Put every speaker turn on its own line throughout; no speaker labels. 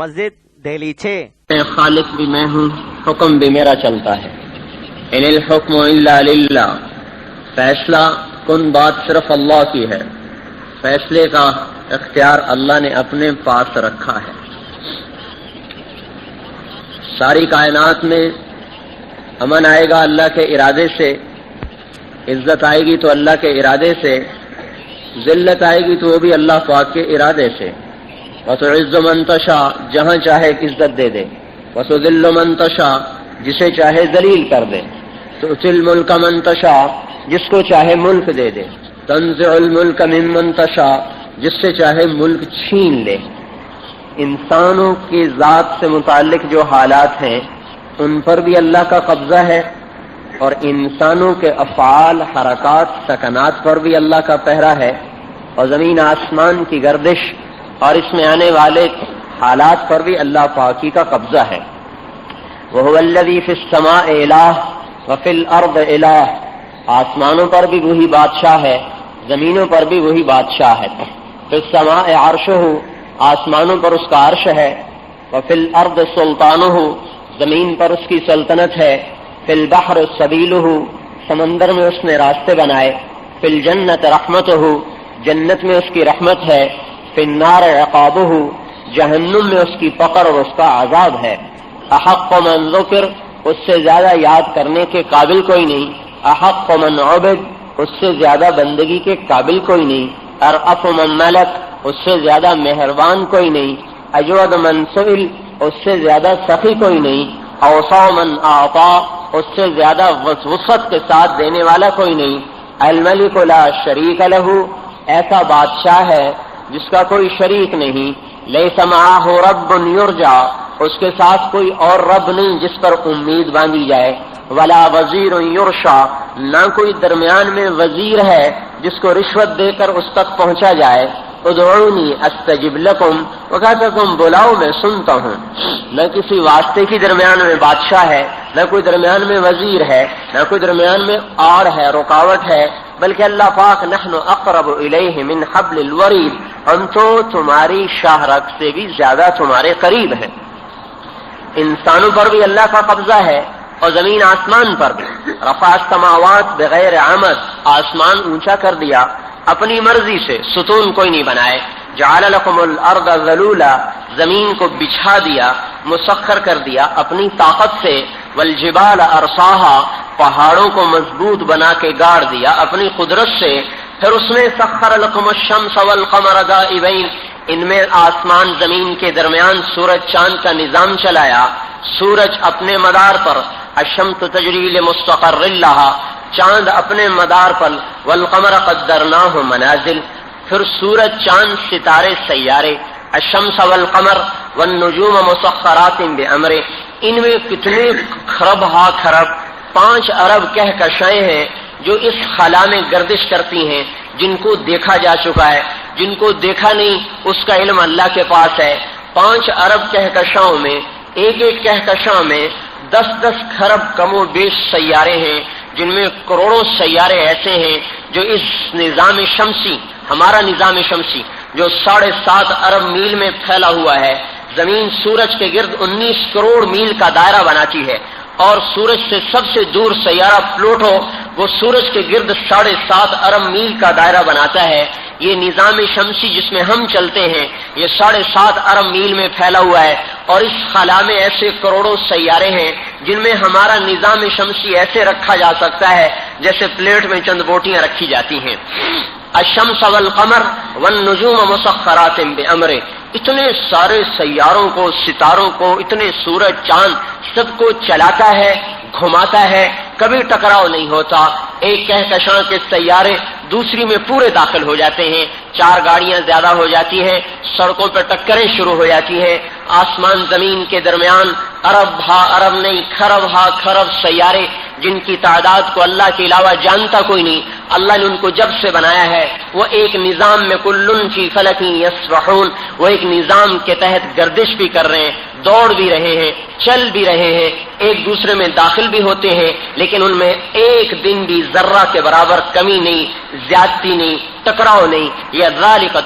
مسجد دہلیچے
خالق بھی میں ہوں، حکم بھی میرا چلتا ہے۔ ان الحکم الا للہ، فیصلہ کن بات صرف اللہ کی ہے، فیصلے کا اختیار اللہ نے اپنے پاس رکھا ہے۔ ساری کائنات میں امن آئے گا اللہ کے ارادے سے، عزت آئے گی تو اللہ کے ارادے سے، ذلت آئے گی تو وہ بھی اللہ پاک کے ارادے سے۔ وَتُعِزُّ مَن تَشَاءُ، جہاں چاہے عزت دے دے، وَتُذِلُّ مَن تَشَاءُ، جسے چاہے ذلیل کر دے، تُؤْتِي الْمُلْكَ مَن تَشَاءُ، جس کو چاہے ملک دے دے، تَنزِعُ الْمُلْكَ مِمَّن تَشَاءُ، جس سے چاہے ملک چھین لے۔ انسانوں کی ذات سے متعلق جو حالات ہیں ان پر بھی اللہ کا قبضہ ہے، اور انسانوں کے افعال، حرکات، سکنات پر بھی اللہ کا پہرا ہے، اور زمین آسمان کی گردش اور اس میں آنے والے حالات پر بھی اللہ پاکی کا قبضہ ہے۔ وَهُوَ الَّذِي فِي السَّمَاءِ إِلَٰهٌ وَفِي الْأَرْضِ إِلَٰهٌ، آسمانوں پر بھی وہی بادشاہ ہے، زمینوں پر بھی وہی بادشاہ ہے۔ فِي السَّمَاءِ عَرْشُهُ، آسمانوں پر اس کا عرش ہے، وَفِي الْأَرْضِ سُلْطَانُهُ، زمین پر اس کی سلطنت ہے، فِي الْبَحْرِ سَبِيلُهُ، سمندر میں اس نے راستے بنائے، فِي الْجَنَّةِ رَحْمَتُهُ، جنت میں اس کی رحمت ہے، فِي النَّارِ عِقَابُهُ، جہنم میں اس کی پکڑ اور اس کا عذاب ہے۔ احق من ذکر، اس سے زیادہ یاد کرنے کے قابل کوئی نہیں، احق من عبد، اس سے زیادہ بندگی کے قابل کوئی نہیں، ارأف من ملک، اس سے زیادہ مہربان کوئی نہیں، اجود من سئل، اس سے زیادہ سخی کوئی نہیں، اوصى من اعطى، اس سے زیادہ وسعت کے ساتھ دینے والا کوئی نہیں، الملک لا شریک لہ، ایسا بادشاہ ہے جس کا کوئی شریک نہیں، لیس معہ رب یرجع، اس کے ساتھ کوئی اور رب نہیں جس پر امید باندھی جائے، ولا وزیر یرشا، نہ کوئی درمیان میں وزیر ہے جس کو رشوت دے کر اس تک پہنچا جائے۔ ادعونی استجب لکم، وہ کہتا تم بلاؤ میں سنتا ہوں۔ نہ کسی واسطے کی درمیان میں بادشاہ ہے، نہ کوئی درمیان میں وزیر ہے، نہ کوئی درمیان میں آڑ ہے، رکاوٹ ہے، بلکہ اللہ پاک نحن اقرب الیہ من حبل الورید، ہم تو تمہاری شاہ رگ سے بھی زیادہ تمہارے قریب ہیں۔ انسانوں پر بھی اللہ کا قبضہ ہے اور زمین آسمان پر بھی۔ رفع السماوات بغیر عمد، آسمان اونچا کر دیا اپنی مرضی سے، ستون کوئی نہیں بنائے۔ جعل لکم الارض ذلولا، زمین کو بچھا دیا، مسخر کر دیا اپنی طاقت سے۔ والجبال ارساہا، پہاڑوں کو مضبوط بنا کے گاڑ دیا اپنی قدرت سے۔ پھر اس نے سخر لکم الشمس والقمر دائبین، ان میں آسمان زمین کے درمیان سورج چاند کا نظام چلایا۔ سورج اپنے مدار پر، الشمس تجری لمستقر لہا، چاند اپنے مدار پر، والقمر قدرناہ منازل، پھر سورج چاند ستارے سیارے، الشمس والقمر والنجوم مسخرات بامرہ، ان میں کتنے خرب ہا خرب 5 ارب کہکشائیں ہیں جو اس خلا میں گردش کرتی ہیں، جن کو دیکھا جا چکا ہے، جن کو دیکھا نہیں اس کا علم اللہ کے پاس ہے۔ 5 ارب کہکشاؤں میں، ایک ایک کہکشاں میں 10 خرب کم و بیش سیارے ہیں، جن میں کروڑوں سیارے ایسے ہیں جو اس نظام شمسی، ہمارا نظام شمسی جو 7.5 ارب میل میں پھیلا ہوا ہے، زمین سورج کے گرد 19 کروڑ میل کا دائرہ بناتی ہے، اور سورج سے سب سے دور سیارہ پلوٹو وہ سورج کے گرد 7.5 ارب میل کا دائرہ بناتا ہے۔ یہ نظام شمسی جس میں ہم چلتے ہیں یہ 7.5 ارب میل میں پھیلا ہوا ہے، اور اس خلا میں ایسے کروڑوں سیارے ہیں جن میں ہمارا نظام شمسی ایسے رکھا جا سکتا ہے جیسے پلیٹ میں چند بوٹیاں رکھی جاتی ہیں۔ الشمس والقمر والنجوم مسخرات بامرہ، اتنے سارے سیاروں کو، ستاروں کو، اتنے سورج چاند سب کو چلاتا ہے، گھماتا ہے، کبھی ٹکراؤ نہیں ہوتا۔ ایک کہکشاں کے سیارے دوسری میں پورے داخل ہو جاتے ہیں، 4 گاڑیاں زیادہ ہو جاتی ہیں، سڑکوں پر ٹکریں شروع ہو جاتی ہیں۔ آسمان زمین کے درمیان ارب ہا ارب نہیں، خرب ہا خرب سیارے، جن کی تعداد کو اللہ کے علاوہ جانتا کوئی نہیں۔ اللہ نے ان کو جب سے بنایا ہے وہ ایک نظام میں کلن فی فلک یسبحون، وہ ایک نظام کے تحت گردش بھی کر رہے ہیں، دوڑ بھی رہے ہیں، چل بھی رہے ہیں، ایک دوسرے میں داخل بھی ہوتے ہیں، لیکن ان میں ایک دن بھی ذرہ کے برابر کمی نہیں، زیادتی نہیں، ٹکراؤ نہیں. یہ ذالک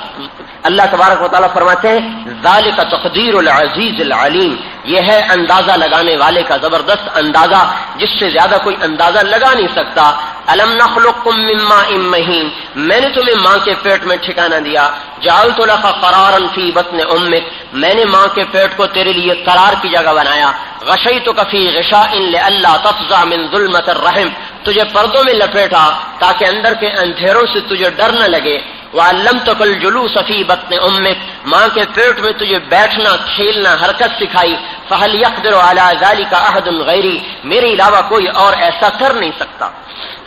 اللہ تبارک و تعالیٰ فرماتے ہیں ذالک تقدیر العزیز العلیم، یہ ہے اندازہ لگانے والے کا زبردست اندازہ جس سے زیادہ کوئی اندازہ لگا نہیں سکتا. الم نخلقکم من ماء مہین، میں نے تمہیں ماں کے پیٹ میں ٹھکانہ دیا. جعلت لک قرارا فی بطن امک، میں نے ماں کے پیٹ کو تیرے لیے قرار کی جگہ بنایا. غشیتک فی غشاء لئلا تفزع من ظلمۃ الرحم، تجھے پردوں میں لپیٹا تاکہ اندر کے اندھیروں سے تجھے ڈر نہ لگے. وعلمتک الجلوس فی بطن امک، ماں کے پیٹ میں تجھے بیٹھنا کھیلنا حرکت سکھائی. فہل یقدر علی ذلک احد غیری، میرے علاوہ کوئی اور ایسا کر نہیں سکتا.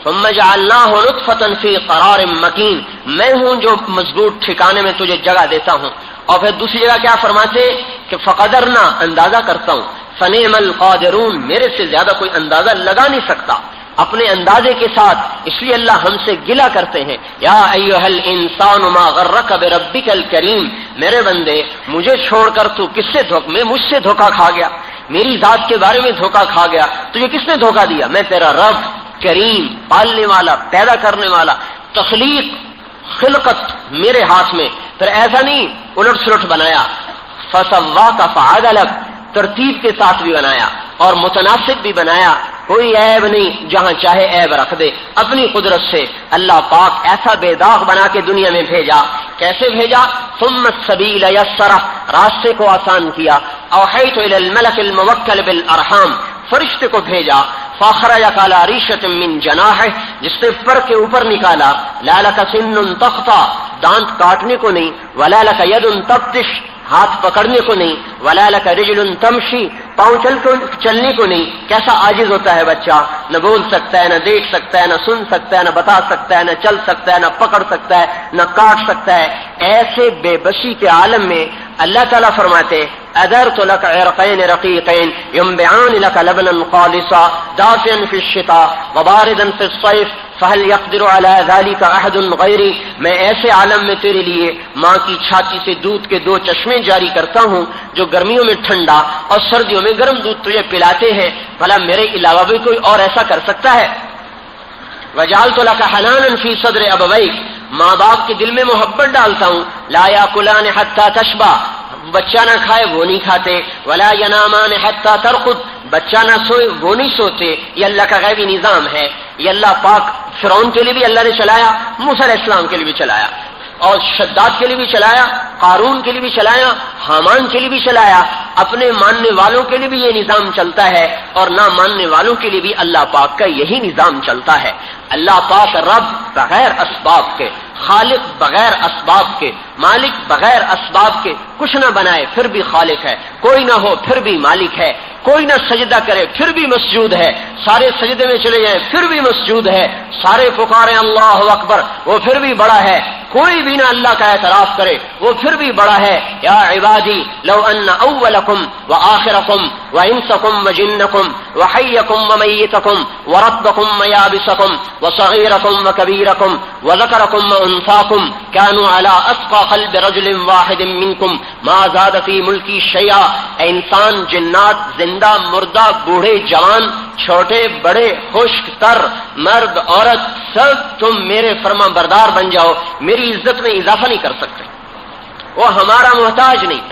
ثم جعلناہ نطفۃ فی قرار مکین، میں ہوں جو مضبوط ٹھکانے میں تجھے جگہ دیتا ہوں. اور پھر دوسری جگہ کیا فرماتے کہ فقدرنا، اندازہ کرتا ہوں. فنعم القادرون، میرے سے زیادہ کوئی اندازہ لگا نہیں سکتا اپنے اندازے کے ساتھ. اس لیے اللہ ہم سے گلہ کرتے ہیں یا ایھا الانسان ما غرک بربک الکریم، میرے بندے مجھے چھوڑ کر تو مجھ سے دھوکہ کھا گیا، میری ذات کے بارے میں دھوکہ کھا گیا. تجھے کس نے دھوکہ دیا؟ میں تیرا رب کریم، پالنے والا، پیدا کرنے والا. تخلیق خلقت میرے ہاتھ میں. پھر ایسا نہیں الٹ سلٹ بنایا. فسواک فعدلک، ترتیب کے ساتھ بھی بنایا اور متناسب بھی بنایا. کوئی عیب نہیں، جہاں چاہے عیب رکھ دے. اپنی قدرت سے اللہ پاک ایسا بے داغ بنا کے دنیا میں بھیجا. کیسے بھیجا؟ ثم السبیل یسرہ، راستے کو آسان کیا. اوحیت الی الملک الموکل بالارحام، فرشتے کو بھیجا. فاخرجک علی ریشۃ من جناحہ، جس نے پر کے اوپر نکالا. لا لک سن تخطا، دانت کاٹنے کو نہیں. ولا لک ید تبطش، ہاتھ پکڑنے کو نہیں. ولا لک رجل تمشی، پاؤں چلنے کو نہیں. کیسا عاجز ہوتا ہے بچہ، نہ بول سکتا ہے، نہ دیکھ سکتا ہے، نہ سن سکتا ہے، نہ بتا سکتا ہے، نہ چل سکتا ہے، نہ پکڑ سکتا ہے، نہ کاٹ سکتا ہے. ایسے بے بسی کے عالم میں اللہ تعالیٰ فرماتے أذرت لك عرقين رقيقين ينبعان لك لبنا خالصا دافئا في الشتاء وباردا في الصيف فهل يقدر على ذلك أحد غيري، میں ایسے عالم میں تیرے لیے ماں کی چھاتی سے دودھ کے 2 چشمے جاری کرتا ہوں جو گرمیوں میں ٹھنڈا اور سردیوں میں گرم دودھ تجھے پلاتے ہیں. بھلا میرے علاوہ بھی کوئی اور ایسا کر سکتا ہے؟ وجعلت لك حنانا في صدر أبويك، ماں باپ کے دل میں محبت ڈالتا ہوں. لا يأكلان حتى تشبع، بچہ نہ کھائے وہ نہیں کھاتے. ولا ينامان حتى ترقد، بچہ نہ سوئے وہ نہیں سوتے. یہ اللہ کا غیبی نظام ہے. یہ اللہ پاک فرعون کے لیے بھی اللہ نے چلایا، موسیٰ علیہ السلام کے لیے بھی چلایا، اور شداد کے لیے بھی چلایا، قارون کے لیے بھی چلایا، حامان کے لیے بھی چلایا. اپنے ماننے والوں کے لیے بھی یہ نظام چلتا ہے اور نہ ماننے والوں کے لیے بھی اللہ پاک کا یہی نظام چلتا ہے. اللہ پاک رب بغیر اسباب کے، خالق بغیر اسباب کے، مالک بغیر اسباب کے کچھ نہ بنائے پھر بھی خالق ہے، کوئی نہ ہو پھر بھی مالک ہے، کوئی نہ سجدہ کرے پھر بھی مسجود ہے، سارے سجدے میں چلے جائیں پھر بھی مسجود ہے، سارے پکارے اللہ اکبر وہ پھر بھی بڑا ہے، کوئی بھی نہ اللہ کا اعتراف کرے وہ پھر بھی بڑا ہے. یا عبادی لو ان اولکم وآخرکم وانسکم وجنکم وحیکم ومیتکم وربکم ویابسکم وصغیرکم وکبیرکم وذکرکم وانثاکم كانوا على اتقى قلب رجل واحد منکم ما زاد فی ملکی شیئا. اے انسان، جنات، زندہ مردہ، بوڑھے جوان، چھوٹے بڑے، خشک تر، مرد عورت، سب تم میرے فرما بردار بن جاؤ، میری عزت میں اضافہ نہیں کر سکتے، وہ ہمارا محتاج نہیں.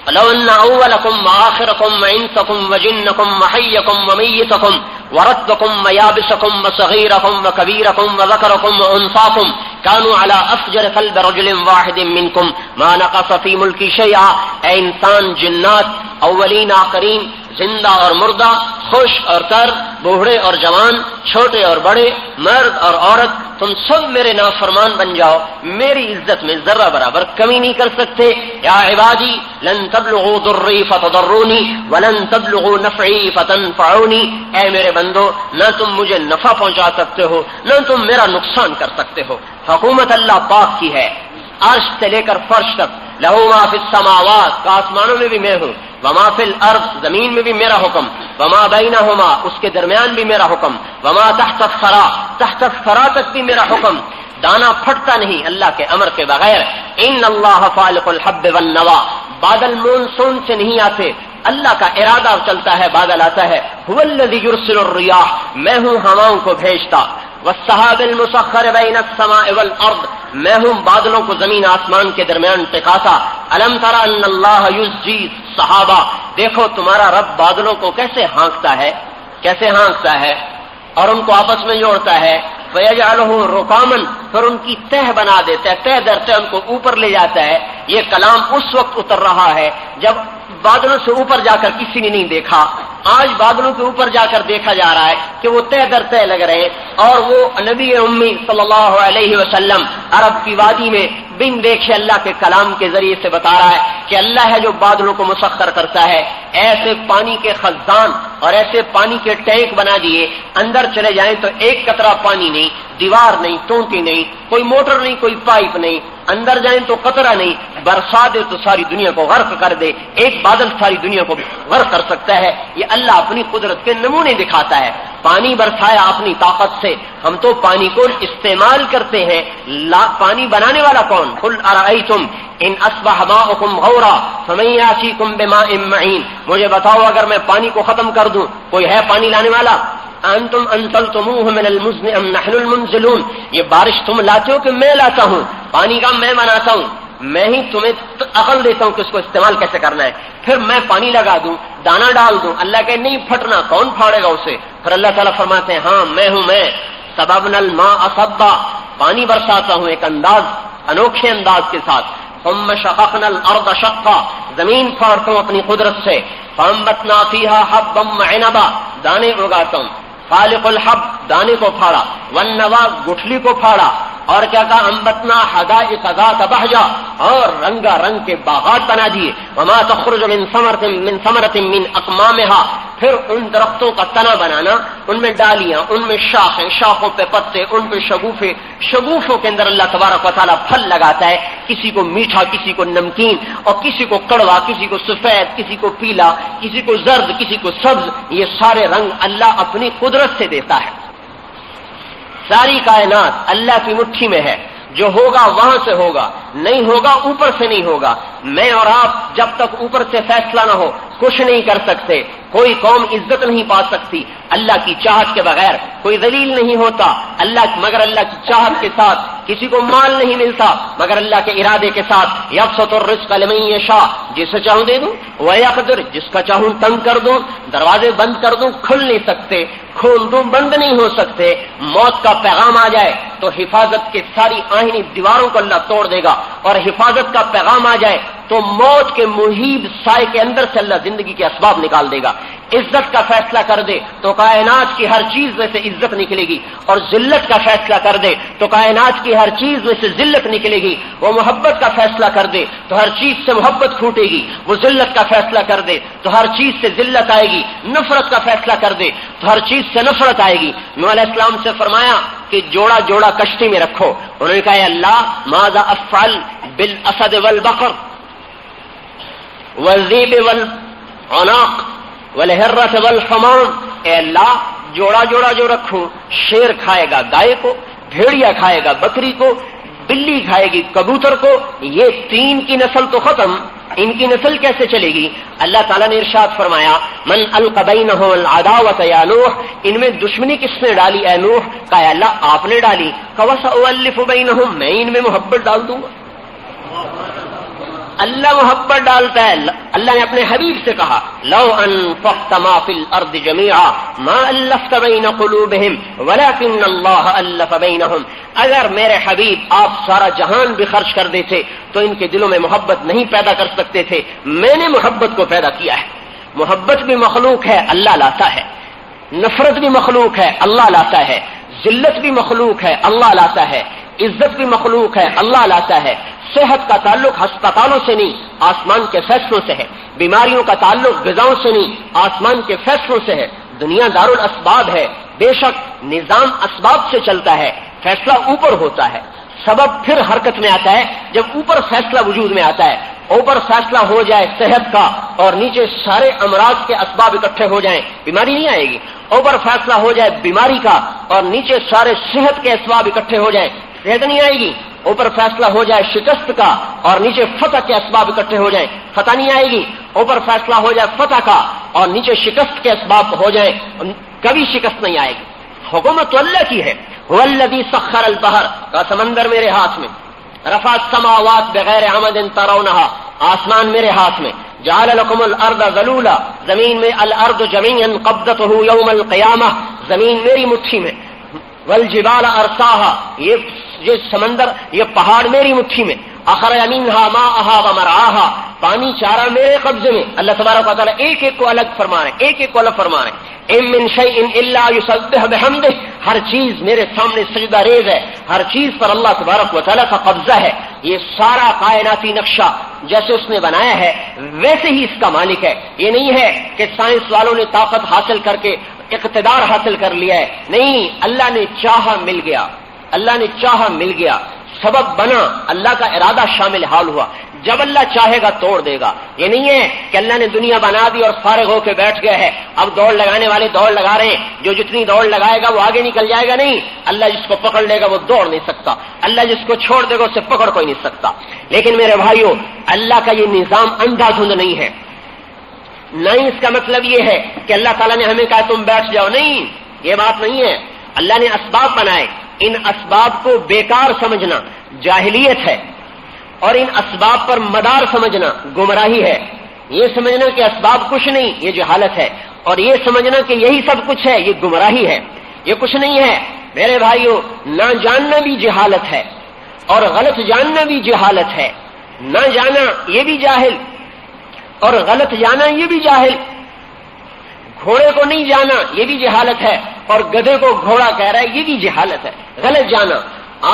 لو ان اولکم وآخرکم وانسکم وجنکم وحیکم ومیتکم وربکم ویابسکم وصغیرکم وکبیرکم وذکرکم وانثاکم كانوا على افجر قلب رجل واحد منکم ما نقص فی ملکی شیئا. اے انسان، جنات، اولین آخرین، زندہ اور مردہ، خوش اور تر، بوڑھے اور جوان، چھوٹے اور بڑے، مرد اور عورت، تم سب میرے نافرمان بن جاؤ، میری عزت میں ذرہ برابر کمی نہیں کر سکتے. یا عبادی لن تبلغوا ضری فتضرونی ولن تبلغوا نفعی فتنفعونی. اے میرے بندو، نہ تم مجھے نفع پہنچا سکتے ہو نہ تم میرا نقصان کر سکتے ہو. حکومت اللہ پاک کی ہے، عرش سے لے کر فرش تک. لہ ما فی السماوات، آسمانوں میں بھی میں ہوں، وما فی الارض، زمین میں بھی میرا حکم، وما بینہما، اس کے درمیان بھی میرا حکم، وما تحت الثری، تحت الثری تک بھی میرا حکم. دانا پھٹتا نہیں اللہ کے امر کے بغیر. ان اللہ فالق الحب والنوى، بادل مونسون سے نہیں آتے، اللہ کا ارادہ چلتا ہے بادل آتا ہے. هو الذی یرسل الرياح، میں ہوں ہواؤں کو بھیجتا. والسحاب المسخر بین السماء والارض، میں ہوں بادلوں کو زمین آسمان کے درمیان ٹکاتا. الم تر ان اللہ یزجی السحابہ، دیکھو تمہارا رب بادلوں کو کیسے ہانکتا ہے اور ان کو آپس میں جوڑتا ہے. فیجعلہ رکاما، پھر ان کی تہ بنا دیتا ہے، تہ در تہ ان کو اوپر لے جاتا ہے. یہ کلام اس وقت اتر رہا ہے جب بادلوں سے اوپر جا کر کسی نے نہیں دیکھا. آج بادلوں کے اوپر جا کر دیکھا جا رہا ہے کہ وہ تہ در تہ لگ رہے ہیں. اور وہ نبی امی صلی اللہ علیہ وسلم عرب کی وادی میں بن دیکھے اللہ کے کلام کے ذریعے سے بتا رہا ہے کہ اللہ ہے جو بادلوں کو مسخر کرتا ہے. ایسے پانی کے خزان اور ایسے پانی کے ٹینک بنا دیے، اندر چلے جائیں تو ایک قطرہ پانی نہیں، دیوار نہیں، ٹونٹی نہیں، کوئی موٹر نہیں، کوئی پائپ نہیں، اندر جائیں تو قطرہ نہیں. برسا دے تو ساری دنیا کو غرق کر دے، ایک بادل ساری دنیا کو غرق کر سکتا ہے. یہ اللہ اپنی قدرت کے نمونے دکھاتا ہے. پانی برسایا اپنی طاقت سے، ہم تو پانی کو استعمال کرتے ہیں. پانی بنانے والا کون؟ قل ارأیتم ان اصبح ماؤکم غورا فمن یأتیکم بماء معین، مجھے بتاؤ اگر میں پانی کو ختم کر دوں کوئی ہے پانی لانے والا؟ انتم انزلتموه من المزن ام نحن المنزلون، یہ بارش تم لاتے ہو کہ میں لاتا ہوں؟ پانی کا میں بناتا ہوں، میں ہی تمہیں عقل دیتا ہوں کہ اس کو استعمال کیسے کرنا ہے. پھر میں پانی لگا دوں، دانا ڈال دوں، اللہ کہ نہیں پھٹنا، کون پھاڑے گا اسے؟ پھر اللہ تعالیٰ فرماتے ہیں ہاں میں ہوں، میں سببنا الماء صبا، پانی برساتا ہوں ایک انداز، انوکھے انداز کے ساتھ. ثم شققنا الارض شقا، زمین پھاڑتا ہوں اپنی قدرت سے. فانبتنا فیہا حبا وعنبا، دانے اگاتا ہوں. خالق الحب، دانے کو پھاڑا، والنوا، گٹھلی کو پھاڑا. اور کیا کہا؟ انبتنا حدائق ذات بہجہ، اور رنگا رنگ کے باغات بنا دیے. وما تخرج من ثمرۃ من اقمامها، پھر ان درختوں کا تنا بنانا، ان میں ڈالیاں، ان میں شاخیں، شاخوں پہ پتے، ان پہ شگوفے، شگوفوں کے اندر اللہ تبارک و تعالیٰ پھل لگاتا ہے، کسی کو میٹھا، کسی کو نمکین، اور کسی کو کڑوا، کسی کو سفید، کسی کو پیلا، کسی کو زرد، کسی کو سبز. یہ سارے رنگ اللہ اپنی قدرت سے دیتا ہے. ساری کائنات اللہ کی مٹھی میں ہے، جو ہوگا وہاں سے ہوگا، نہیں ہوگا اوپر سے نہیں ہوگا. میں اور آپ جب تک اوپر سے فیصلہ نہ ہو کچھ نہیں کر سکتے. کوئی قوم عزت نہیں پا سکتی اللہ کی چاہت کے بغیر، کوئی ذلیل نہیں ہوتا مگر اللہ کی چاہت کے ساتھ. کسی کو مال نہیں ملتا مگر اللہ کے ارادے کے ساتھ. یبسط الرزق لمن یشاء، جسے چاہوں دے دوں، ویقدر، جس کا چاہوں تنگ کر دوں. دروازے بند کر دوں، کھل نہیں سکتے، کھول دوں، بند نہیں ہو سکتے. موت کا پیغام آ جائے تو حفاظت کے ساری آہنی دیواروں کو اللہ توڑ دے گا، اور حفاظت کا پیغام آ جائے تو موت کے محیط سائے کے اندر سے اللہ زندگی کے اسباب نکال دے گا. عزت کا فیصلہ کر دے تو کائنات کی ہر چیز میں سے عزت نکلے گی، اور ذلت کا فیصلہ کر دے تو کائنات کی ہر چیز میں سے ذلت نکلے گی. وہ محبت کا فیصلہ کر دے تو ہر چیز سے محبت پھوٹے گی. وہ ذلت کا فیصلہ کر دے تو ہر چیز سے ذلت آئے گی. نفرت کا فیصلہ کر دے تو ہر چیز سے نفرت آئے گی. نوح علیہ السلام سے فرمایا کہ جوڑا جوڑا کشتی میں رکھو. انہوں نے کہا اے اللہ ماذا افعل بالاسد والبقر والذئب والعناق والہرۃ والحمام، اے اللہ جوڑا جوڑا جو رکھوں، شیر کھائے گا گائے کو، بھیڑیا کھائے گا بکری کو، بلی کھائے گی کبوتر کو. یہ تین کی نسل تو ختم، ان کی نسل کیسے چلے گی؟ اللہ تعالیٰ نے ارشاد فرمایا من القی بینہم العداوۃ یا نوح، ان میں دشمنی کس نے ڈالی اے نوح؟ کہا اللہ آپ نے ڈالی. وسأؤلف بینہم، میں ان میں محبت ڈال دوں گا. اللہ محبت ڈالتا ہے. اللہ نے اپنے حبیب سے کہا لو انفقت ما فی الارض جميعا ما الفت بین قلوبہم ولکن اللہ الف بینہم، اگر میرے حبیب آپ سارا جہان بھی خرچ کر دیتے تو ان کے دلوں میں محبت نہیں پیدا کر سکتے تھے. میں نے محبت کو پیدا کیا ہے. محبت بھی مخلوق ہے، اللہ لاتا ہے. نفرت بھی مخلوق ہے، اللہ لاتا ہے. ذلت بھی مخلوق ہے، اللہ لاتا ہے. عزت بھی مخلوق ہے، اللہ لاتا ہے. صحت کا تعلق ہسپتالوں سے نہیں، آسمان کے فیصلوں سے ہے. بیماریوں کا تعلق غذاؤں سے نہیں، آسمان کے فیصلوں سے ہے. دنیا دارالاسباب ہے، بے شک نظام اسباب سے چلتا ہے، فیصلہ اوپر ہوتا ہے. سبب پھر حرکت میں آتا ہے جب اوپر فیصلہ وجود میں آتا ہے. اوپر فیصلہ ہو جائے صحت کا اور نیچے سارے امراض کے اسباب اکٹھے ہو جائیں، بیماری نہیں آئے گی. اوپر فیصلہ ہو جائے بیماری کا اور نیچے سارے صحت کے اسباب اکٹھے ہو جائیں، صحت نہیں آئے گی. اوپر فیصلہ ہو جائے شکست کا اور نیچے فتح کے اسباب اکٹھے ہو جائیں، فتح نہیں آئے گی. اوپر فیصلہ ہو جائے فتح کا اور نیچے شکست کے اسباب ہو جائیں، کبھی شکست نہیں آئے گی. حکومت تو اللہ کی ہے، هو الذی سخر البحر، کا سمندر میرے ہاتھ میں، رفع السماوات بغیر عمد ترونها، آسمان میرے ہاتھ میں، جعل لكم الارض ذلولا، زمین میں الارض جميعا قبضته يوم القیامہ، زمین میری مٹھی میں، والجبال ارساها، یہ سمندر یہ پہاڑ میری مٹھی میں، اخرج منها ماءها ومرعاها، پانی چارہ میرے قبضے میں۔ اللہ تبارک و تعالیٰ ایک ایک کو الگ فرما رہے ہیں، ایک ایک کو الگ فرما رہے ہیں۔ ان من شیء الا یسبح بحمدہ، ہر چیز میرے سامنے سجدہ ریز ہے، ہر چیز پر اللہ تبارک و تعالیٰ کا قبضہ ہے۔ یہ سارا کائناتی نقشہ جیسے اس نے بنایا ہے ویسے ہی اس کا مالک ہے۔ یہ نہیں ہے کہ سائنس والوں نے طاقت حاصل کر کے اقتدار حاصل کر لیا ہے، نہیں، اللہ نے چاہا مل گیا، اللہ نے چاہا مل گیا، سبب بنا، اللہ کا ارادہ شامل حال ہوا، جب اللہ چاہے گا توڑ دے گا۔ یہ نہیں ہے کہ اللہ نے دنیا بنا دی اور فارغ ہو کے بیٹھ گیا ہے، اب دوڑ لگانے والے دوڑ لگا رہے ہیں، جو جتنی دوڑ لگائے گا وہ آگے نکل جائے گا، نہیں، اللہ جس کو پکڑ لے گا وہ دوڑ نہیں سکتا، اللہ جس کو چھوڑ دے گا اسے پکڑ کوئی نہیں سکتا۔ لیکن میرے بھائیوں، اللہ کا یہ نظام اندھا دھند نہیں ہے، نہ ہی اس کا مطلب یہ ہے کہ اللہ تعالیٰ نے ہمیں کہا تم بیٹھ جاؤ، نہیں، یہ بات نہیں ہے۔ اللہ نے اسباب بنائے، ان اسباب کو بیکار سمجھنا جاہلیت ہے، اور ان اسباب پر مدار سمجھنا گمراہی ہے۔ یہ سمجھنا کہ اسباب کچھ نہیں، یہ جہالت ہے، اور یہ سمجھنا کہ یہی سب کچھ ہے، یہ گمراہی ہے۔ یہ کچھ نہیں ہے میرے بھائیوں، نہ جاننا بھی جہالت ہے اور غلط جاننا بھی جہالت ہے، نہ جانا یہ بھی جاہل اور غلط جانا یہ بھی جاہل، گھوڑے کو نہیں جانا یہ بھی جہالت ہے اور گدھے کو گھوڑا کہہ رہا ہے یہ بھی جہالت ہے، غلط جانا۔